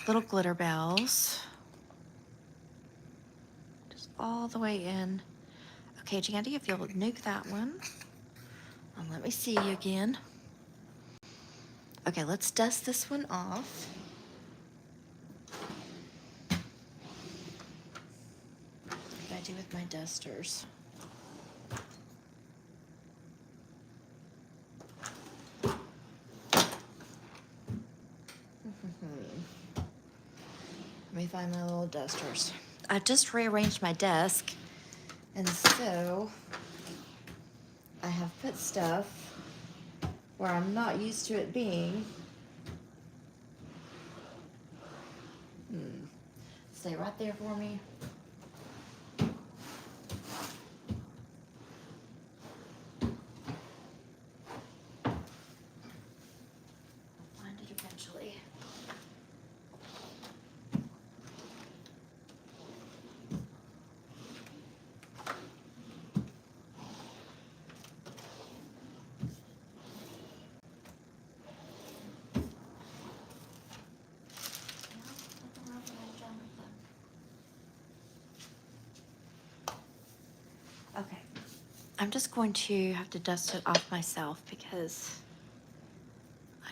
little glitter bells. Just all the way in. Okay, Jandy, if you'll nuke that one. And let me see you again. Okay, let's dust this one off. What did I do with my dusters? Let me find my little dusters. I just rearranged my desk, and so I have put stuff where I'm not used to it being. Stay right there for me. I'll find it eventually. Okay, I'm just going to have to dust it off myself because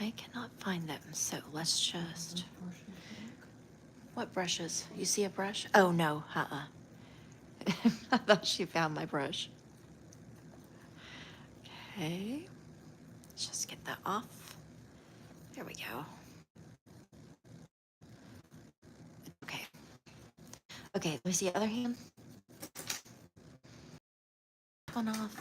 I cannot find them. So let's just. What brushes? You see a brush? Oh no, I thought she found my brush. Okay, let's just get that off. There we go. Okay. Okay, let me see the other hand. One off.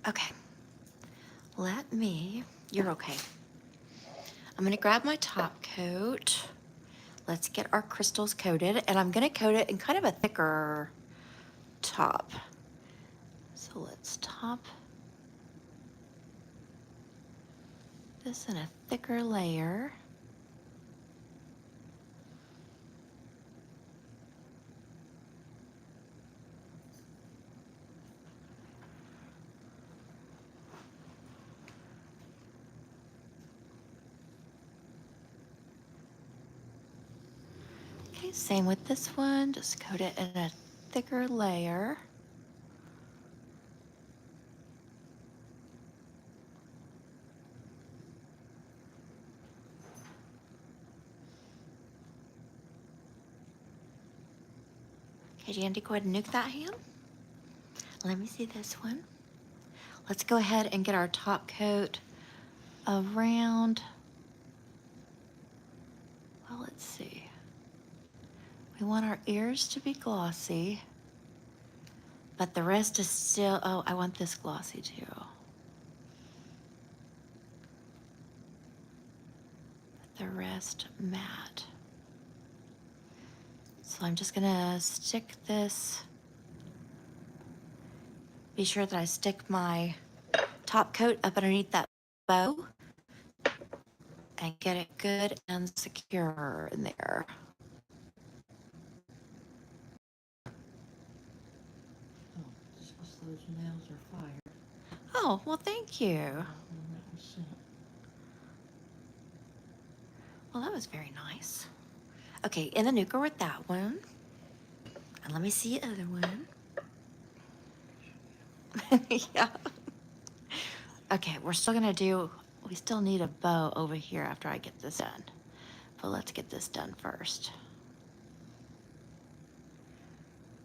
Okay. You're okay. I'm gonna grab my top coat. Let's get our crystals coated, and I'm gonna coat it in kind of a thicker top. So let's top this in a thicker layer. Okay, same with this one. Just coat it in a thicker layer. Okay, Jandy, go ahead and nuke that hand. Let me see this one. Let's go ahead and get our top coat around. Well, let's see. We want our ears to be glossy, but the rest is still, oh, I want this glossy too. But the rest matte. So I'm just gonna stick this, be sure that I stick my top coat up underneath that bow and get it good and secure in there. Oh, just 'cause those nails are fired. Oh, well, thank you. When that was sent. Well, that was very nice. Okay, in the nuker with that one. And let me see the other one. Yeah. Okay, we're still gonna do, we still need a bow over here after I get this done. But let's get this done first.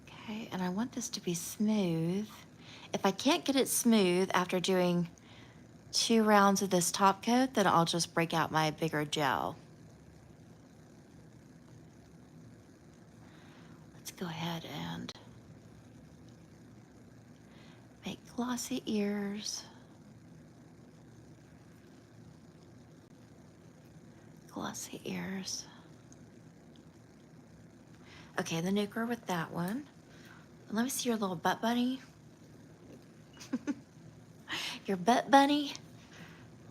Okay, and I want this to be smooth. If I can't get it smooth after doing 2 rounds of this top coat, then I'll just break out my bigger gel. Let's go ahead and make glossy ears. Glossy ears. Okay, the nuker with that one. Let me see your little butt bunny. Your butt bunny.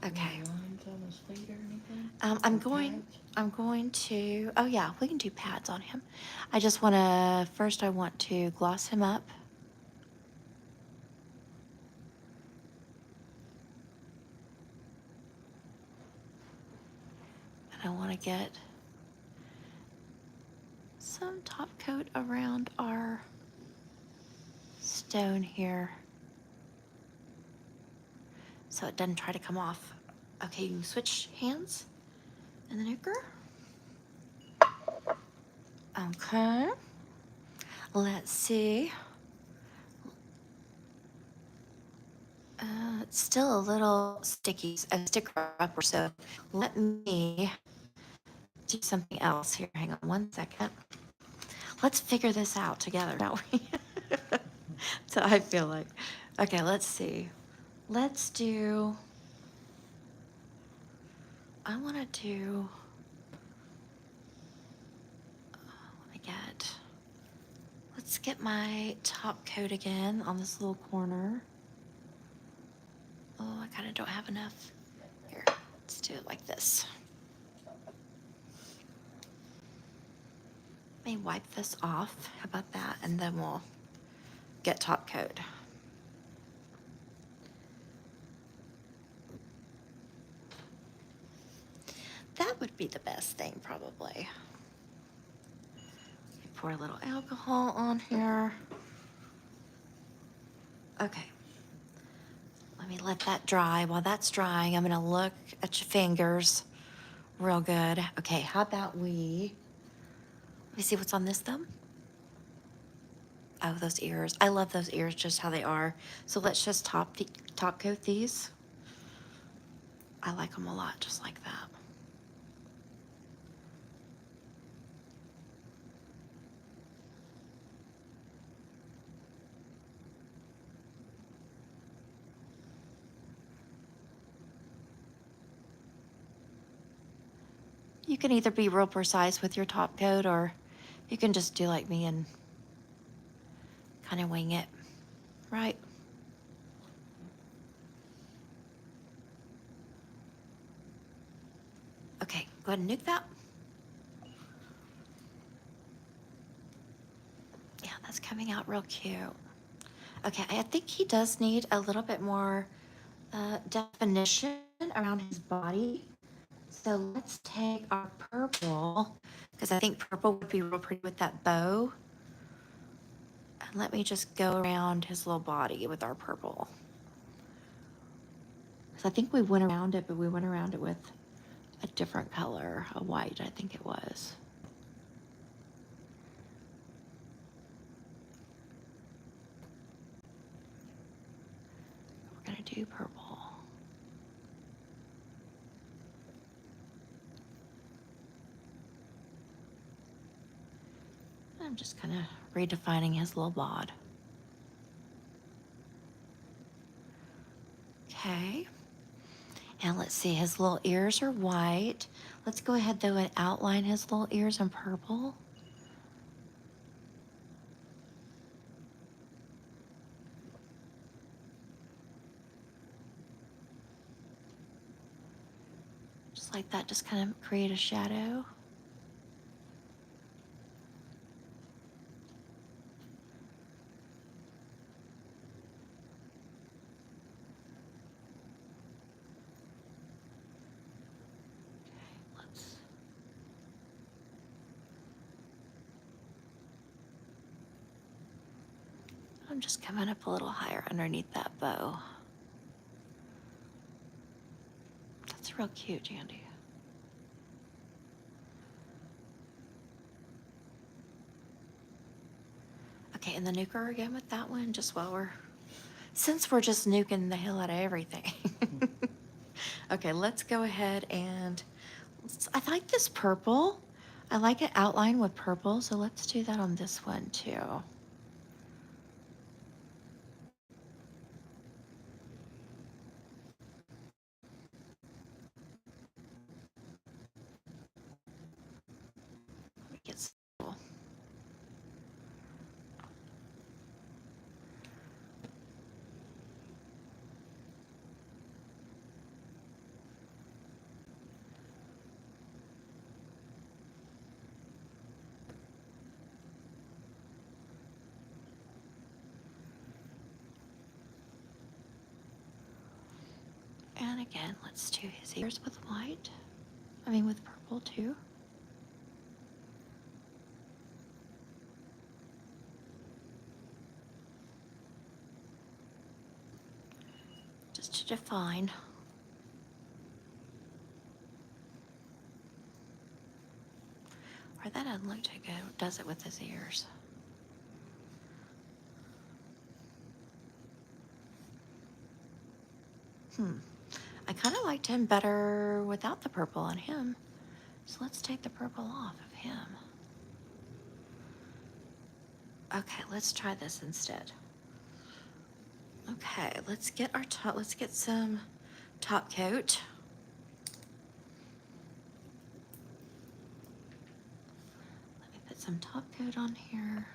Okay. Any lines on his feet or anything? I'm Or going. pads? I'm going to. Oh yeah, we can do pads on him. I just want to. First, I want to gloss him up. And I want to get some top coat around our stone here, so it doesn't try to come off. Okay, you can switch hands in the nuker. Okay. Let's see. It's still a little sticky and sticker upper, so let me do something else here. Hang on one second. Let's figure this out together, don't we? So I feel like. Okay, let's see. Let's do. I want to do. Let me get. Let's get my top coat again on this little corner. Oh, I kind of don't have enough. Here, let's do it like this. Let me wipe this off. How about that? And then we'll get top coat. That would be the best thing, probably. Pour a little alcohol on here. Okay. Let me let that dry. While that's drying, I'm gonna look at your fingers real good. Okay, how about let me see what's on this thumb. Oh, those ears. I love those ears just how they are. So let's just top coat these. I like them a lot, just like that. You can either be real precise with your top coat, or you can just do like me and kind of wing it, right? Okay, go ahead and nuke that. Yeah, that's coming out real cute. Okay, I think he does need a little bit more definition around his body. So let's take our purple, because I think purple would be real pretty with that bow. And let me just go around his little body with our purple. So I think we went around it, but we went around it with a different color, a white, I think it was. We're gonna do purple. I'm just kind of redefining his little bod. Okay. And let's see, his little ears are white. Let's go ahead though and outline his little ears in purple. Just like that, just kind of create a shadow. Let's I'm just coming up a little higher underneath that bow. That's real cute, Jandy. Okay, and the nuker again with that one, just while since we're just nuking the hell out of everything. Okay, let's go ahead and, I like this purple. I like it outlined with purple, so let's do that on this one too. Get some. And again, let's do his ears with white. I mean, with purple too. Just to define. Or that doesn't look too good, does it, with his ears? I kind of liked him better without the purple on him. So let's take the purple off of him. Okay, let's try this instead. Okay, let's get some top coat. Let me put some top coat on here.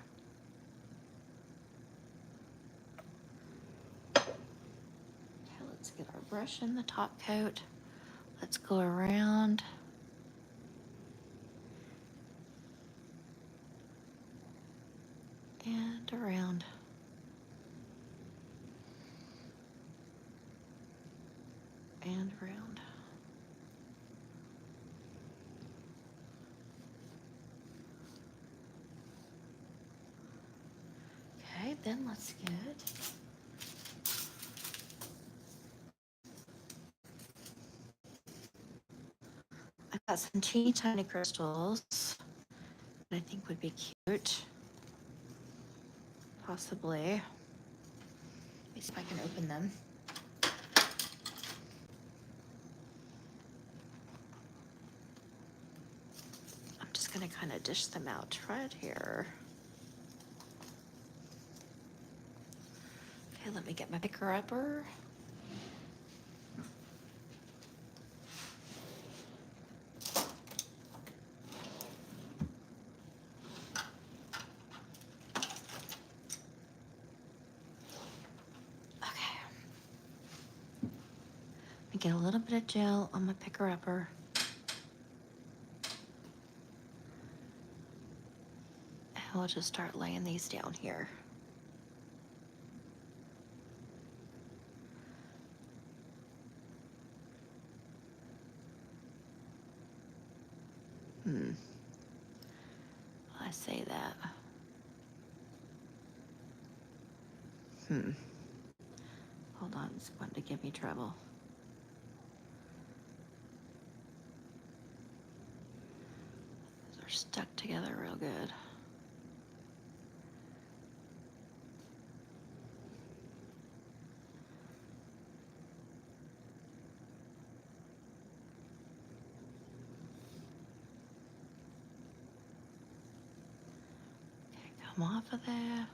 Okay, let's get our brush in the top coat. Let's go around. And around. And around. Okay, then let's get I've got some teeny tiny crystals that I think would be cute. Possibly. Let me see if I can open them. I'm just gonna kind of dish them out right here. Okay, let me get my picker upper. Okay. Let me get a little bit of gel on my picker upper. And we'll just start laying these down here. I say that. Hold on, it's going to give me trouble. Those are stuck together real good. Okay, come off of there.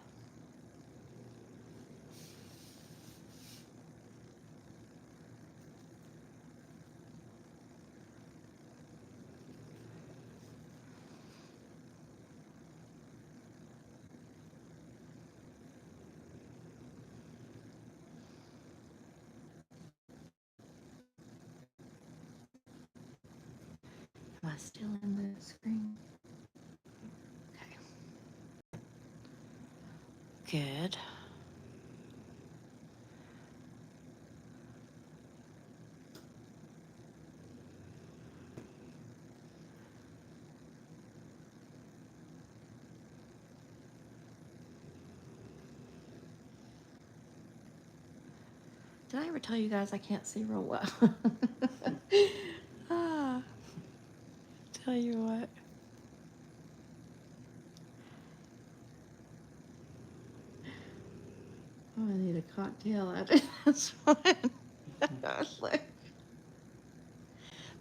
Am I still in the screen? Okay. Good. Did I ever tell you guys I can't see real well? ah, tell you what. Oh, I need a cocktail after this one. Look.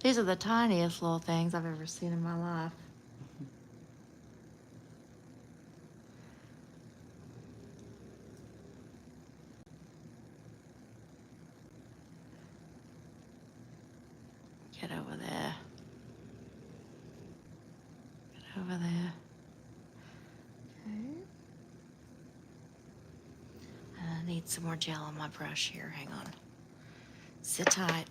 These are the tiniest little things I've ever seen in my life. Get over there. Get over there. Okay. I need some more gel on my brush here. Hang on. Sit tight.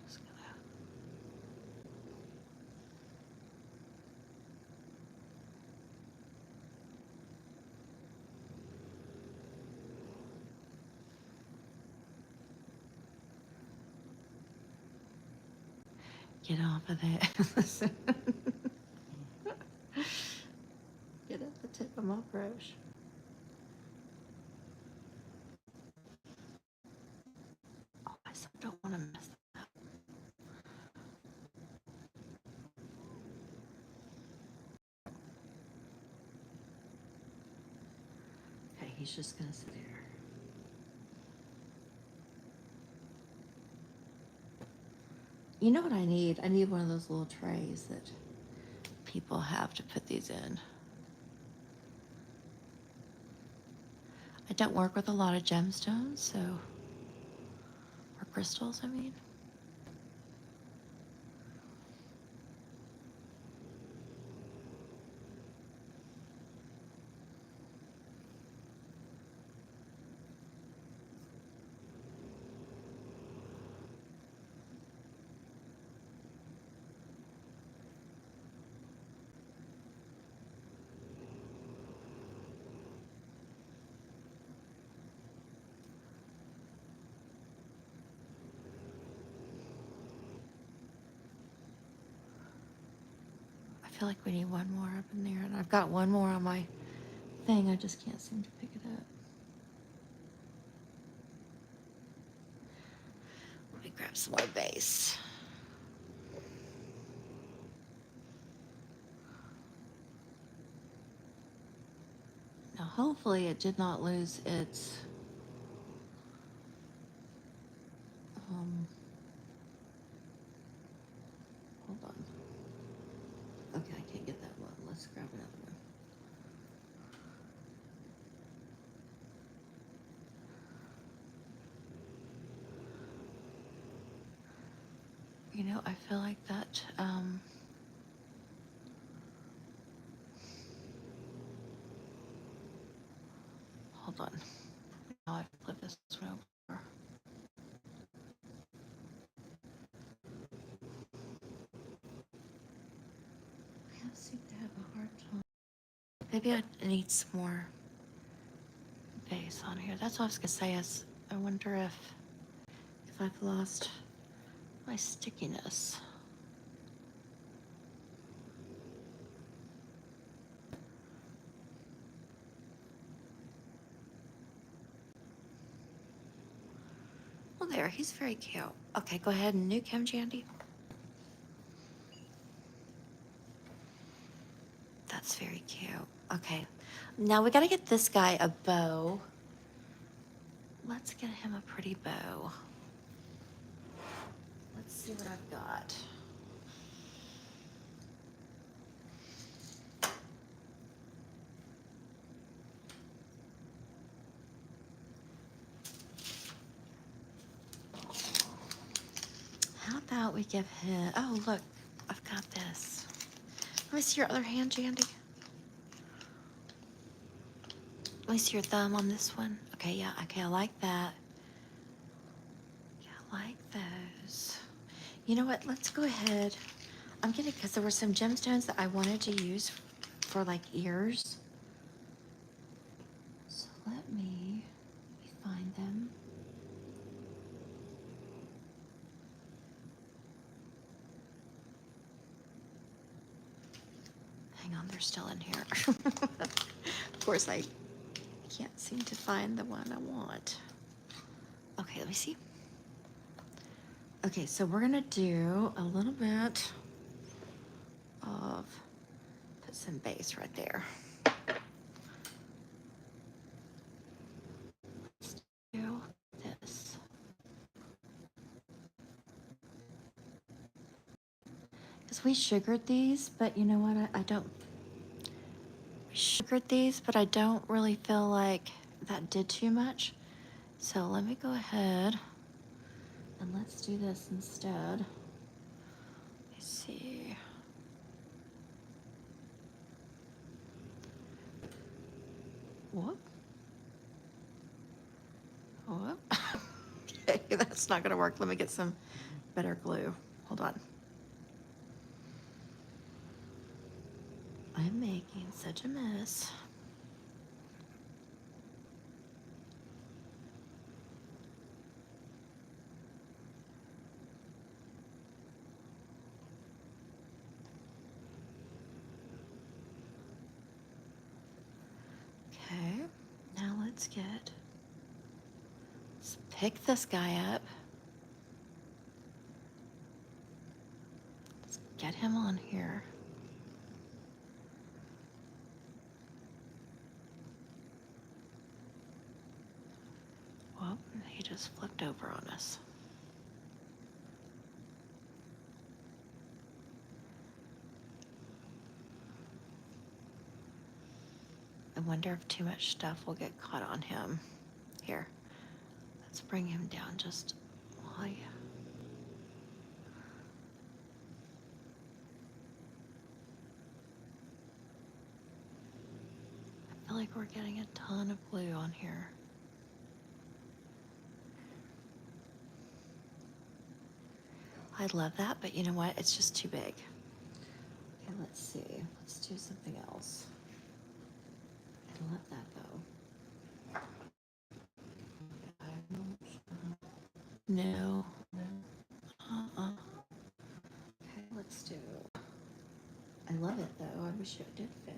Just gonna get off of there. Get at the tip of my brush. Oh, I so don't want to mess that up. Okay, he's just gonna sit here. You know what I need? I need one of those little trays that people have to put these in. I don't work with a lot of gemstones, so, or crystals, I mean. I feel like we need one more up in there, and I've got one more on my thing. I just can't seem to pick it up. Let me grab some more base. Now, hopefully it did not lose its, hold on. Okay, I can't get that one. Let's grab another one. You know, I feel like that, hold on. Now I flip this one over. I seem to have a hard time. Maybe I need some more base on here. That's what I was gonna say. Is I wonder if I've lost my stickiness. Well, there. He's very cute. Okay, go ahead and nuke him, Jandy. That's very cute. Okay, now we gotta get this guy a bow. Let's get him a pretty bow. Let's see what I've got. How'd about we give him, oh, look, I've got this. Let me see your other hand, Jandy. Let me see your thumb on this one. Okay, yeah, okay, I like that. Yeah, I like those. You know what, let's go ahead. I'm gonna, because there were some gemstones that I wanted to use for like ears. So let me find them. Hang on, they're still in here. Of course, I can't seem to find the one I want. Okay, let me see. Okay, so we're gonna do a little bit of, put some base right there. Let's do this. Because we sugared these, but you know what, I don't, we sugared these, but I don't really feel like that did too much. So let me go ahead and let's do this instead. Let me see. Whoop. Whoop. Okay, that's not gonna work. Let me get some better glue. Hold on. I'm making such a mess. Okay, now let's pick this guy up. Let's get him on here. Well, he just flipped over on us. I wonder if too much stuff will get caught on him. Here, let's bring him down just while you... I feel like we're getting a ton of glue on here. I love that, but you know what? It's just too big. Okay, let's see. Let's do something else. I let that go. No. Okay, let's do. I love it though. I wish it did fit.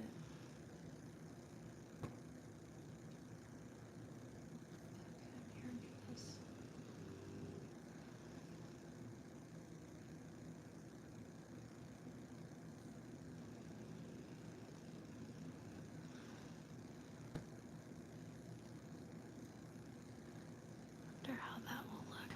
Okay, here it goes. Wonder how that will look.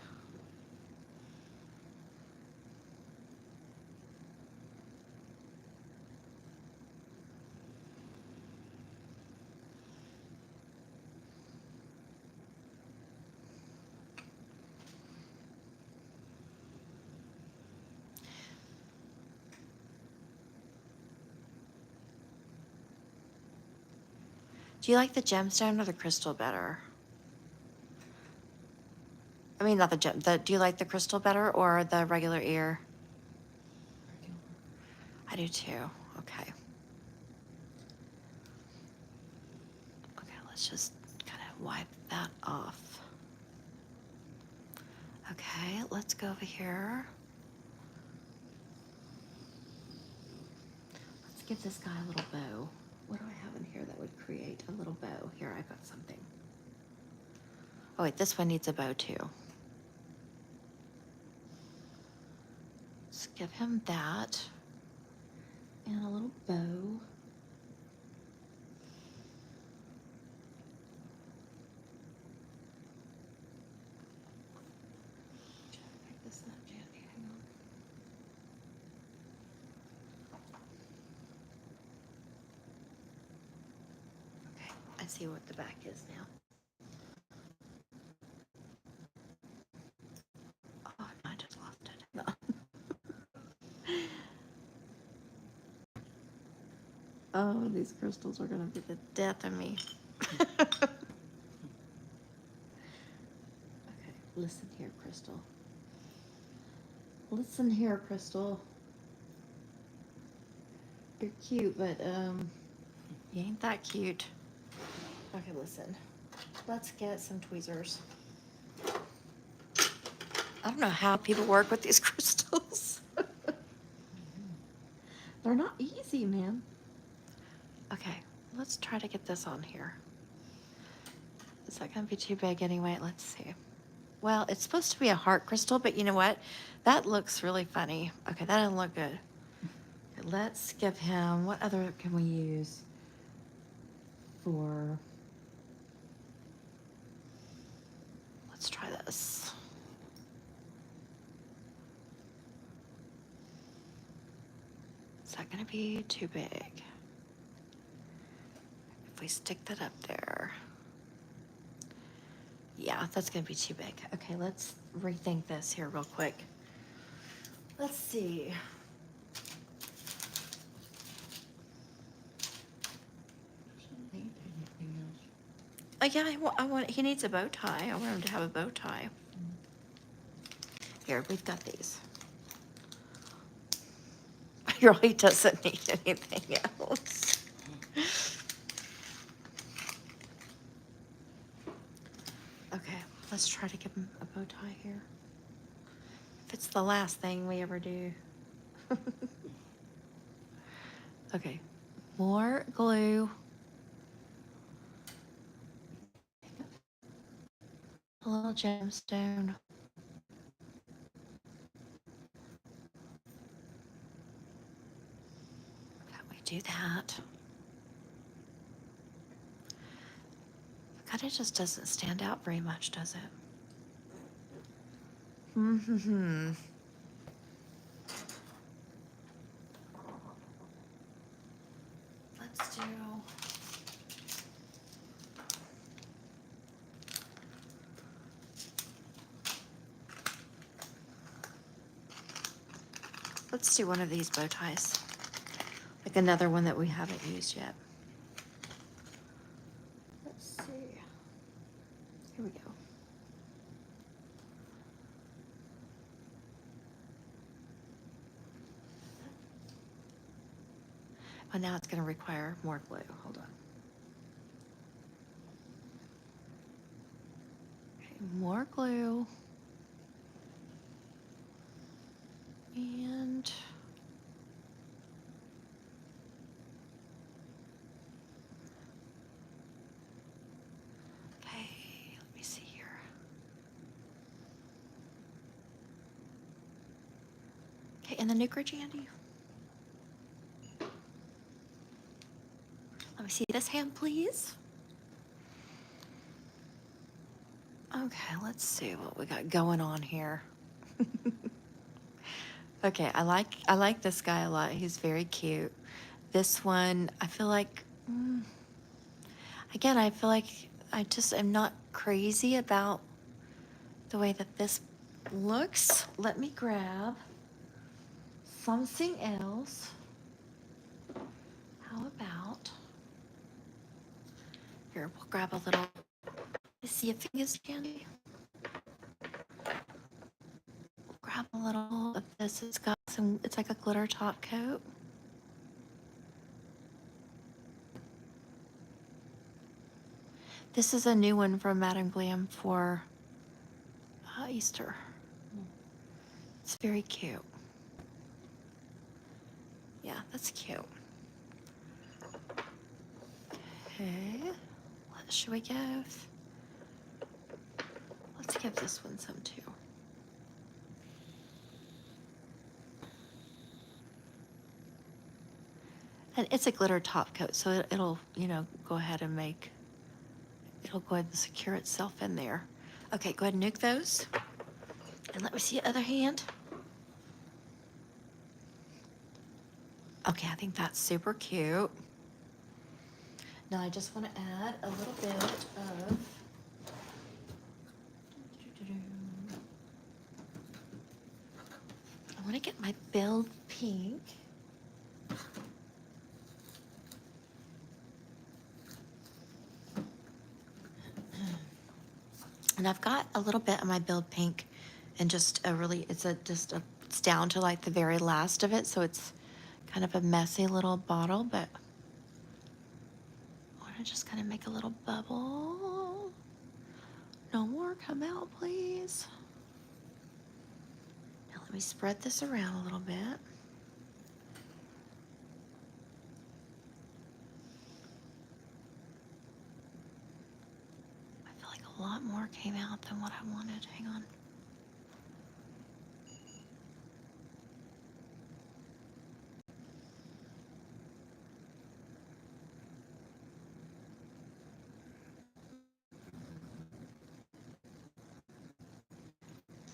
Do you like the gemstone or the crystal better? I mean, not the gem. Do you like the crystal better or the regular ear? I do too. Okay. Okay, let's just kind of wipe that off. Okay, let's go over here. Let's give this guy a little bow. What do I have in here that would create a little bow? Here, I got something. Oh wait, this one needs a bow too. Let's give him that. And a little bow. Pick this up, Jandy. Hang on. Okay, I see what the back is now. Oh, I just lost it. Oh, these crystals are gonna be the death of me. Okay, listen here, Crystal. Listen here, Crystal. You're cute, but you ain't that cute. Okay, listen. Let's get some tweezers. I don't know how people work with these crystals. They're not easy, man. Okay, let's try to get this on here. Is that gonna be too big anyway? Let's see. Well, it's supposed to be a heart crystal, but you know what? That looks really funny. Okay, that doesn't look good. Okay, let's give him, what other can we use for, let's try this. Is that gonna be too big? If we stick that up there. Yeah, that's gonna be too big. Okay, let's rethink this here real quick. Let's see. Doesn't need anything else. Yeah, I want, he needs a bow tie. I want him to have a bow tie. Here, we've got these. He really doesn't need anything else. Okay, let's try to give him a bow tie here. If it's the last thing we ever do. Okay, more glue. A little gemstone. That we do that. God, it just doesn't stand out very much, does it? Mm-hmm. Let's do. Let's do one of these bow ties. Like another one that we haven't used yet. Let's see. Here we go. Oh, now it's going to require more glue. Hold on. Okay, more glue. And okay, let me see here. Okay, and the nuclear Andy. Let me see this hand, please. Okay, let's see what we got going on here. Okay, I like this guy a lot. He's very cute. This one, I feel like, again, I feel like I just am not crazy about the way that this looks. Let me grab something else. How about, here, we'll grab a little, let's see if it is candy. We'll grab a little of this. It's got some, it's like a glitter top coat. This is a new one from Madame Glam for Easter. It's very cute. Yeah, that's cute. Okay, what should we give? Let's give this one some too. And it's a glitter top coat, so it'll, you know, go ahead and make, it'll go ahead and secure itself in there. Okay, go ahead and nuke those. And let me see the other hand. Okay, I think that's super cute. Now I just want to add a little bit of, I want to get my build pink. And I've got a little bit of my Build Pink and just a really, it's down to like the very last of it. So it's kind of a messy little bottle, but I want to just kind of make a little bubble. No more, come out, please. Now let me spread this around a little bit. I feel like a lot more came out than what I wanted. Hang on.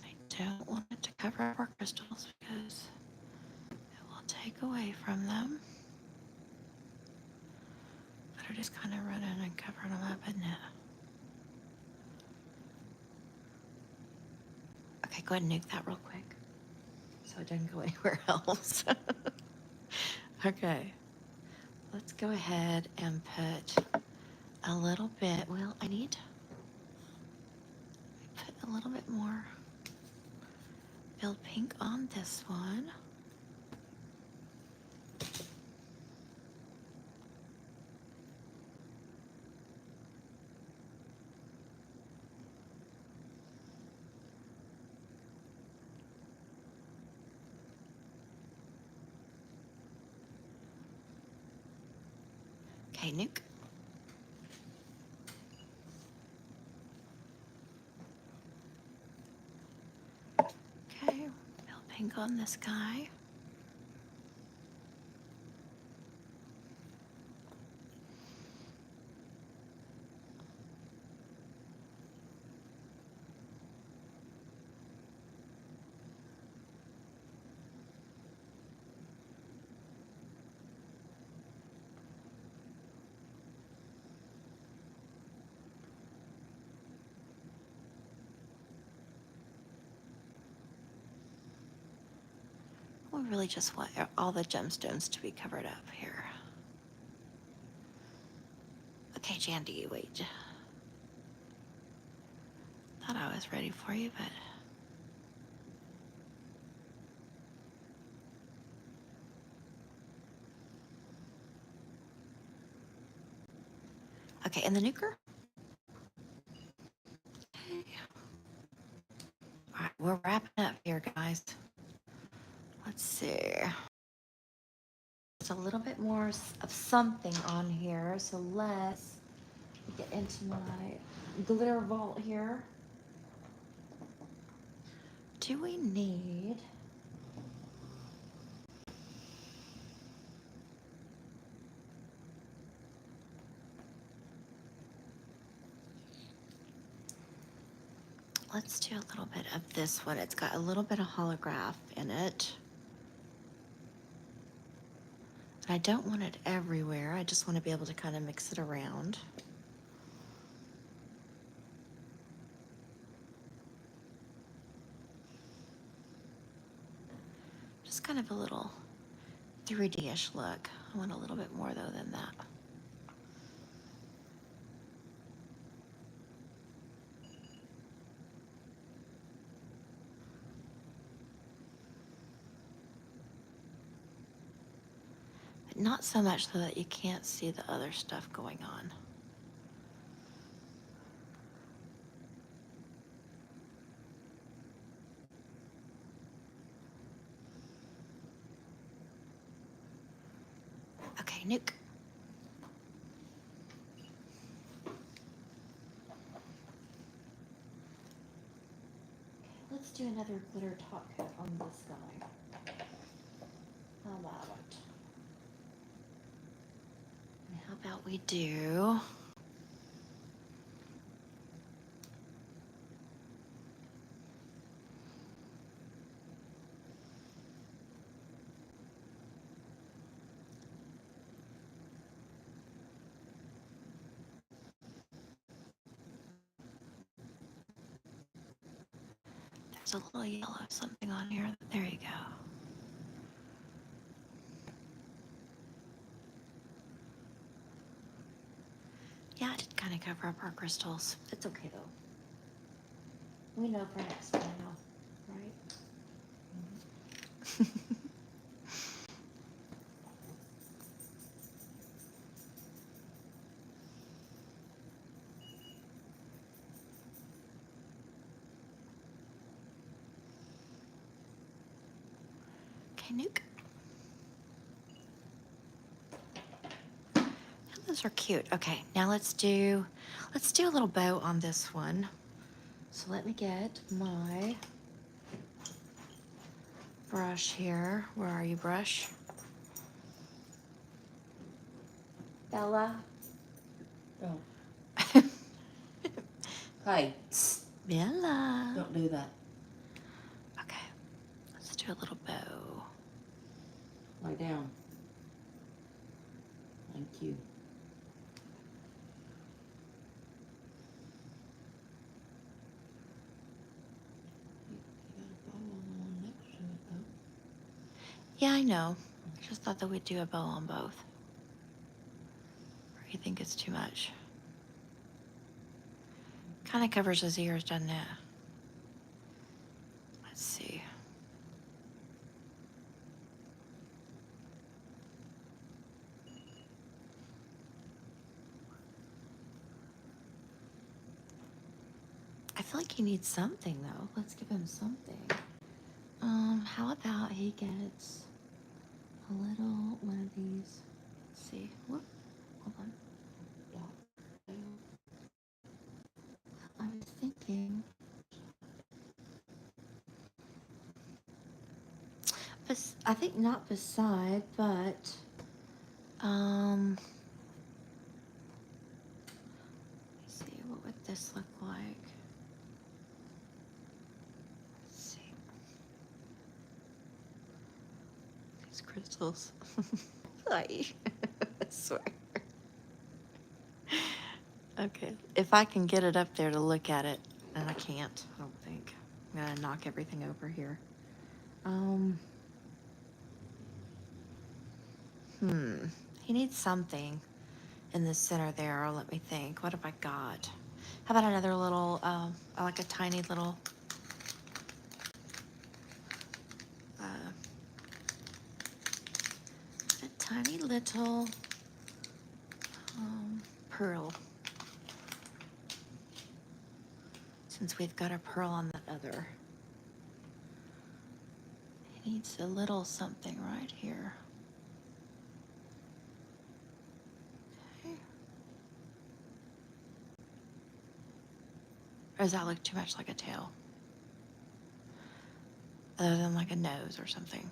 I don't want it to cover up our crystals because it will take away from them. Better just kind of run in and cover them up, isn't it? Okay, go ahead and nuke that real quick so it doesn't go anywhere else. Okay, let's go ahead and put a little bit, well, I need to put a little bit more Build Pink on this one. Okay, nuke. Okay, Build Pink on this guy. We really just want all the gemstones to be covered up here. Okay, Jandy, wait. Thought I was ready for you, but... Okay, and the nuker? Okay. All right, we're wrapping up here, guys. Let's see. There's a little bit more of something on here, so let's get into my glitter vault here. Do we need... Let's do a little bit of this one. It's got a little bit of holograph in it. And I don't want it everywhere. I just want to be able to kind of mix it around. Just kind of a little 3D-ish look. I want a little bit more though than that. But not so much so that you can't see the other stuff going on. Okay, nuke. Let's do another glitter top coat on this guy. How about it? And how about we do... There's a little yellow something on here. There you go. Yeah, I did kind of cover up our crystals. It's okay though. We know for next time now, right? Okay, Nuke. Those are cute. Okay, now let's do a little bow on this one. So let me get my brush here. Where are you, brush? Bella. Oh. Hey, Bella. don't do that. Okay, let's do a little bow. Lie down. Thank you. You got a bow on the one next to it, though. Yeah, I know. I just thought that we'd do a bow on both. Or you think it's too much? Kind of covers his ears, doesn't it? Let's see. I feel like he needs something though. Let's give him something. How about he gets a little one of these? Let's see. Whoop. Hold on. I was thinking. I think not beside, but let's see, what would this look like? Let's see. These crystals. I swear. Okay, if I can get it up there to look at it, and I can't, I don't think. I'm gonna knock everything over here. He needs something in the center there. Or let me think. What have I got? How about another little, like a tiny little, a tiny little pearl. Since we've got a pearl on the other. He needs a little something right here. Okay. Or does that look too much like a tail? Other than like a nose or something.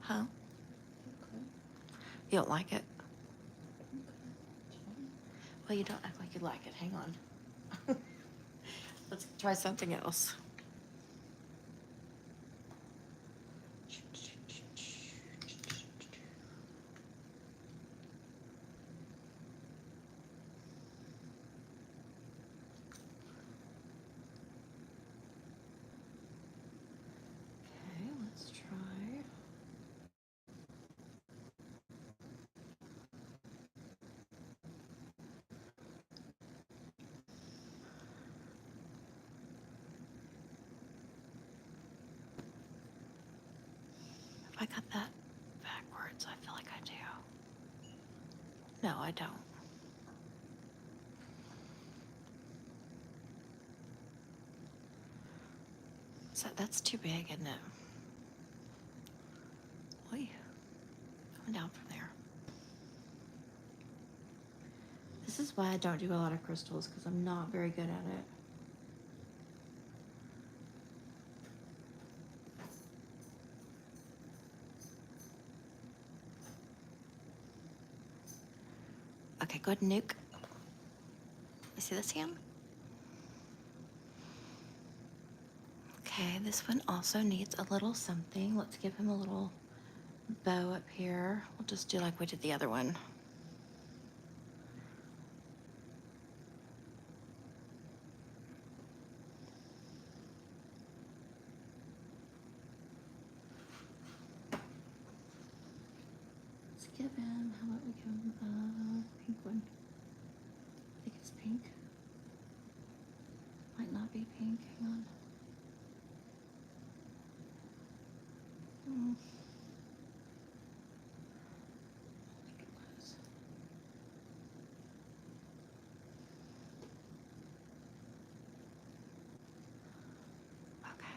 Huh? Okay. You don't like it? Okay. It's fine. Well, you don't act like you like it. Hang on. Let's try something else. Okay, let's try. Have I got that backwards? I feel like I do. No, I don't. So that's too big, isn't it? Oy. Coming down from there. This is why I don't do a lot of crystals, because I'm not very good at it. Okay, go ahead and nuke. You see this hand? Okay, this one also needs a little something. Let's give him a little bow up here. We'll just do like we did the other one. Let's give him, how about we give him a pink one? pink? Might not be pink. Hang on. Hmm. I think it was. Okay.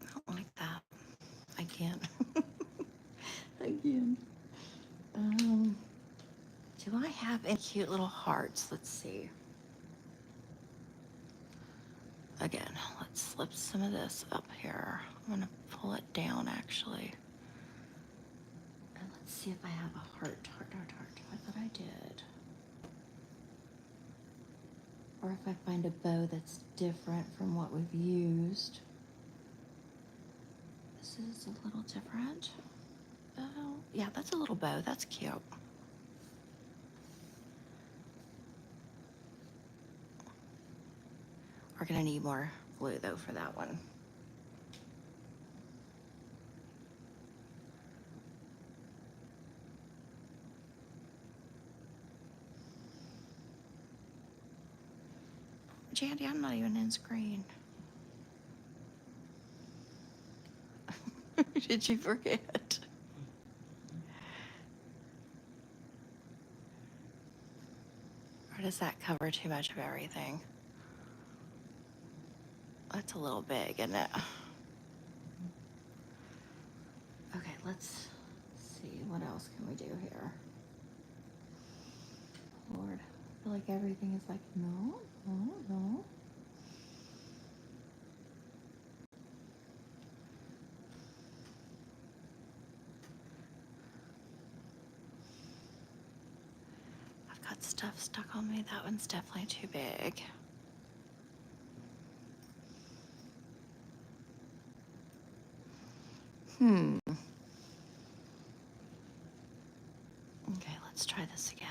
I don't like that. Again. Again. Do I have any cute little hearts? Let's see. Again, let's slip some of this up here. I'm gonna pull it down actually. And let's see if I have a heart. I thought I did. Or if I find a bow that's different from what we've used. This is a little different. Oh, yeah, that's a little bow. That's cute. We're gonna need more glue though for that one. Jandy, I'm not even in screen. Did you forget? Or does that cover too much of everything? That's a little big, isn't it? Okay, let's see. What else can we do here? Lord, I feel like everything is like, no, no, no. I've got stuff stuck on me. That one's definitely too big. Okay, let's try this again.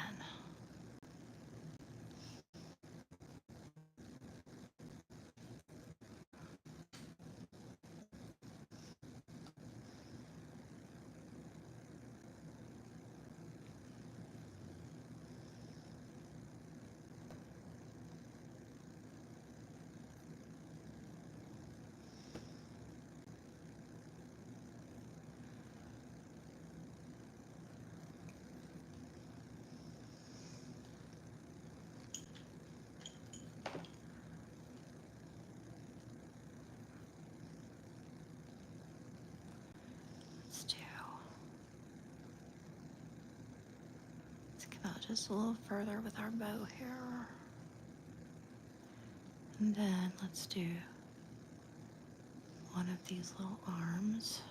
Let's come out just a little further with our bow here. And then let's do one of these little arms.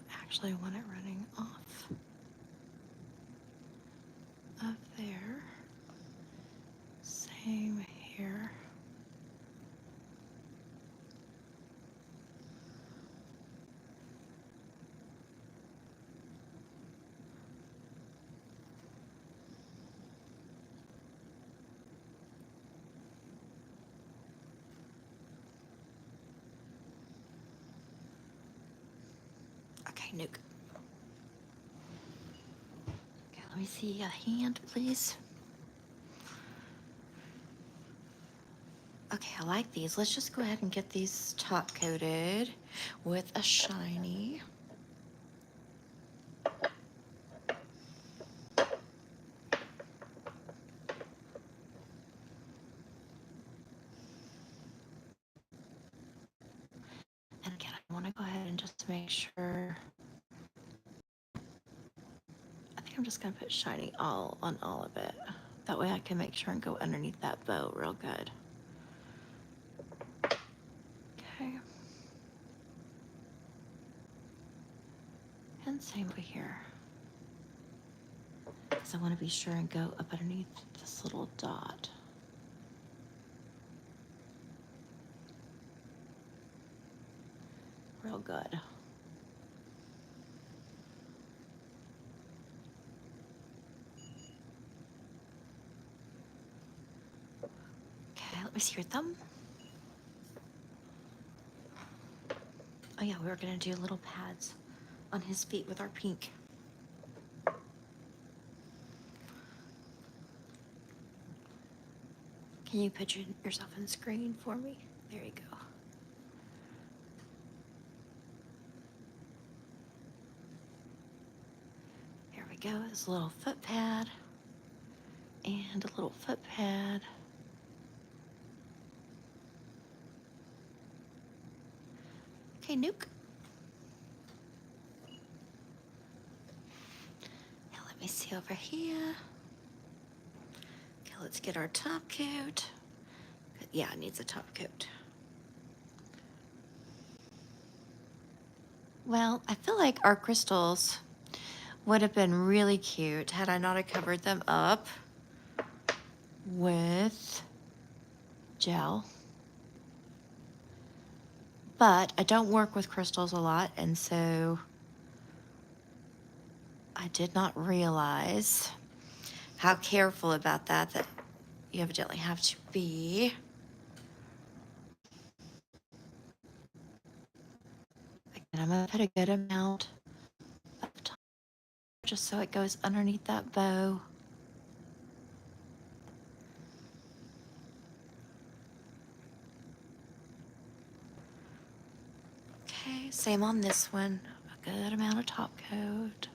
I actually want it running off of there. Same here. Okay, nuke. Okay, let me see a hand, please. Okay, I like these. Let's just go ahead and get these top coated with a shiny. And again, I want to go ahead and just make sure. I think I'm just going to put shiny all on all of it. That way I can make sure and go underneath that bow real good. Okay. And same over here. because I want to be sure and go up underneath this little dot. Real good. Okay, let me see your thumb. Oh yeah, we were gonna do little pads on his feet with our pink. Can you put yourself on the screen for me? There you go. There we go, this little foot pad and a little foot pad. Okay, Nuke. Now let me see over here. Okay, let's get our top coat. Yeah, it needs a top coat. Well, I feel like our crystals would have been really cute had I not have covered them up with gel. But I don't work with crystals a lot, and so I did not realize how careful about that you evidently have to be. And I'm gonna put a good amount of time just so it goes underneath that bow. Okay, same on this one. A good amount of top coat.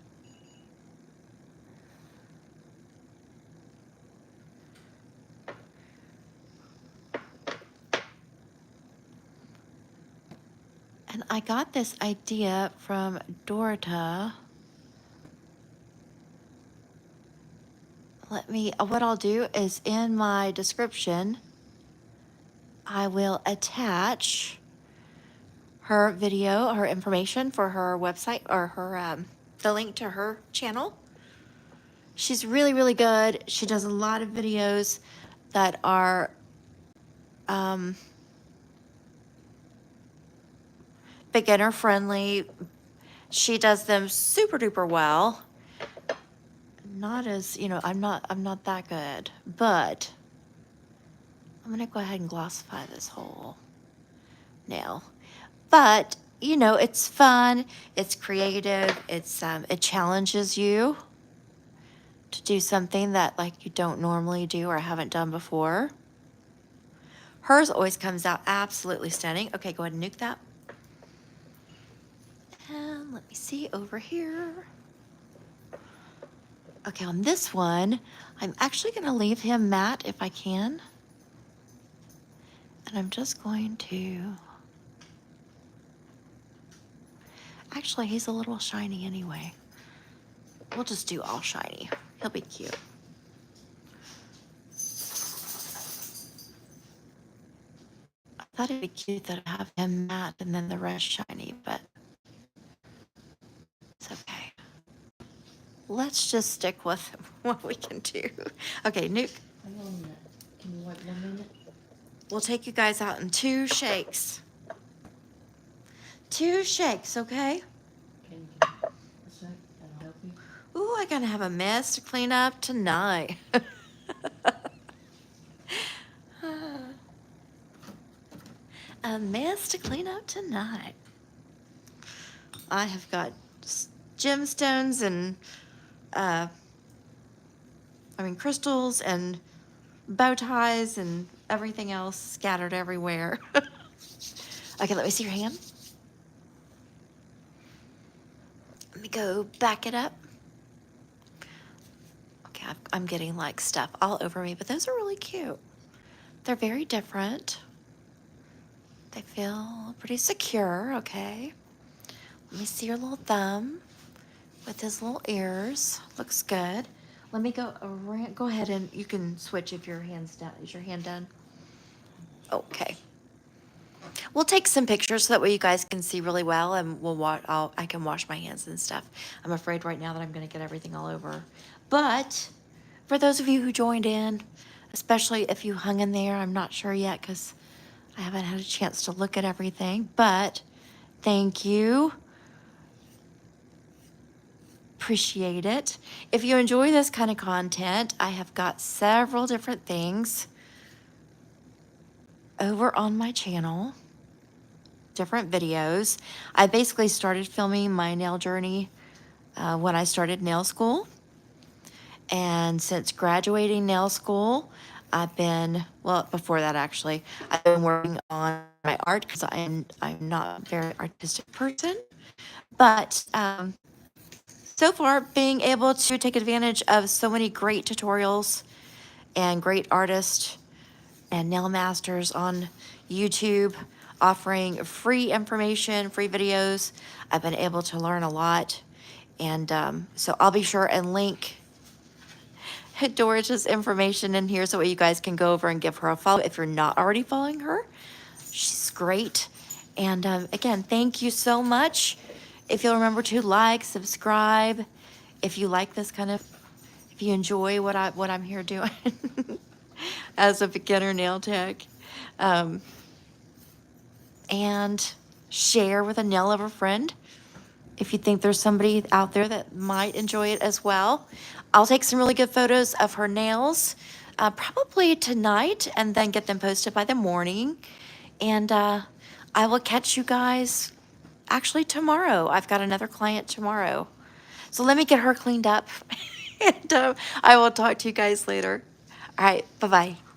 And I got this idea from Dorota. What I'll do is in my description, I will attach her video, her information for her website, or her, the link to her channel. She's really, really good. She does a lot of videos that are beginner friendly. She does them super duper well. Not as, I'm not that good, but I'm gonna go ahead and glossify this whole nail. But, it's fun, it's creative, it challenges you to do something that like you don't normally do or haven't done before. Hers always comes out absolutely stunning. Okay, go ahead and nuke that. And let me see over here. Okay, on this one, I'm actually gonna leave him matte if I can. And I'm just going to, actually he's a little shiny anyway. We'll just do all shiny. He'll be cute. I thought it'd be cute that I have him matte and then the rest shiny, but it's okay. Let's just stick with what we can do. Okay, Nuke. Hang on a minute. Can you wait 1 minute? We'll take you guys out in 2 shakes. 2 shakes, okay? Can you a sec? That'll help you. Ooh, I gotta have a mess to clean up tonight. A mess to clean up tonight. I have got gemstones and, crystals and bow ties and everything else scattered everywhere. Okay, let me see your hand. Let me go back it up. Okay, I'm getting like stuff all over me, but those are really cute. They're very different. They feel pretty secure, okay. Let me see your little thumb with his little ears. Looks good. Let me go around. Go ahead and you can switch if your hand's done. Is your hand done? Okay. We'll take some pictures so that way you guys can see really well, and I can wash my hands and stuff. I'm afraid right now that I'm going to get everything all over. But for those of you who joined in, especially if you hung in there, I'm not sure yet because I haven't had a chance to look at everything, but thank you. Appreciate it. If you enjoy this kind of content, I have got several different things over on my channel, different videos. I basically started filming my nail journey when I started nail school. And since graduating nail school, I've been, well, before that actually, I've been working on my art because I'm not a very artistic person. But so far, being able to take advantage of so many great tutorials and great artists and nail masters on YouTube offering free information, free videos, I've been able to learn a lot. And so I'll be sure and link Doris's information in here so you guys can go over and give her a follow if you're not already following her. She's great. And again, thank you so much. If you'll remember to like, subscribe, if you like this kind of, if you enjoy what I'm here doing as a beginner nail tech, and share with a nail lover friend if you think there's somebody out there that might enjoy it as well. I'll take some really good photos of her nails, probably tonight, and then get them posted by the morning. And I will catch you guys actually tomorrow. I've got another client tomorrow. So let me get her cleaned up, and I will talk to you guys later. All right, bye-bye.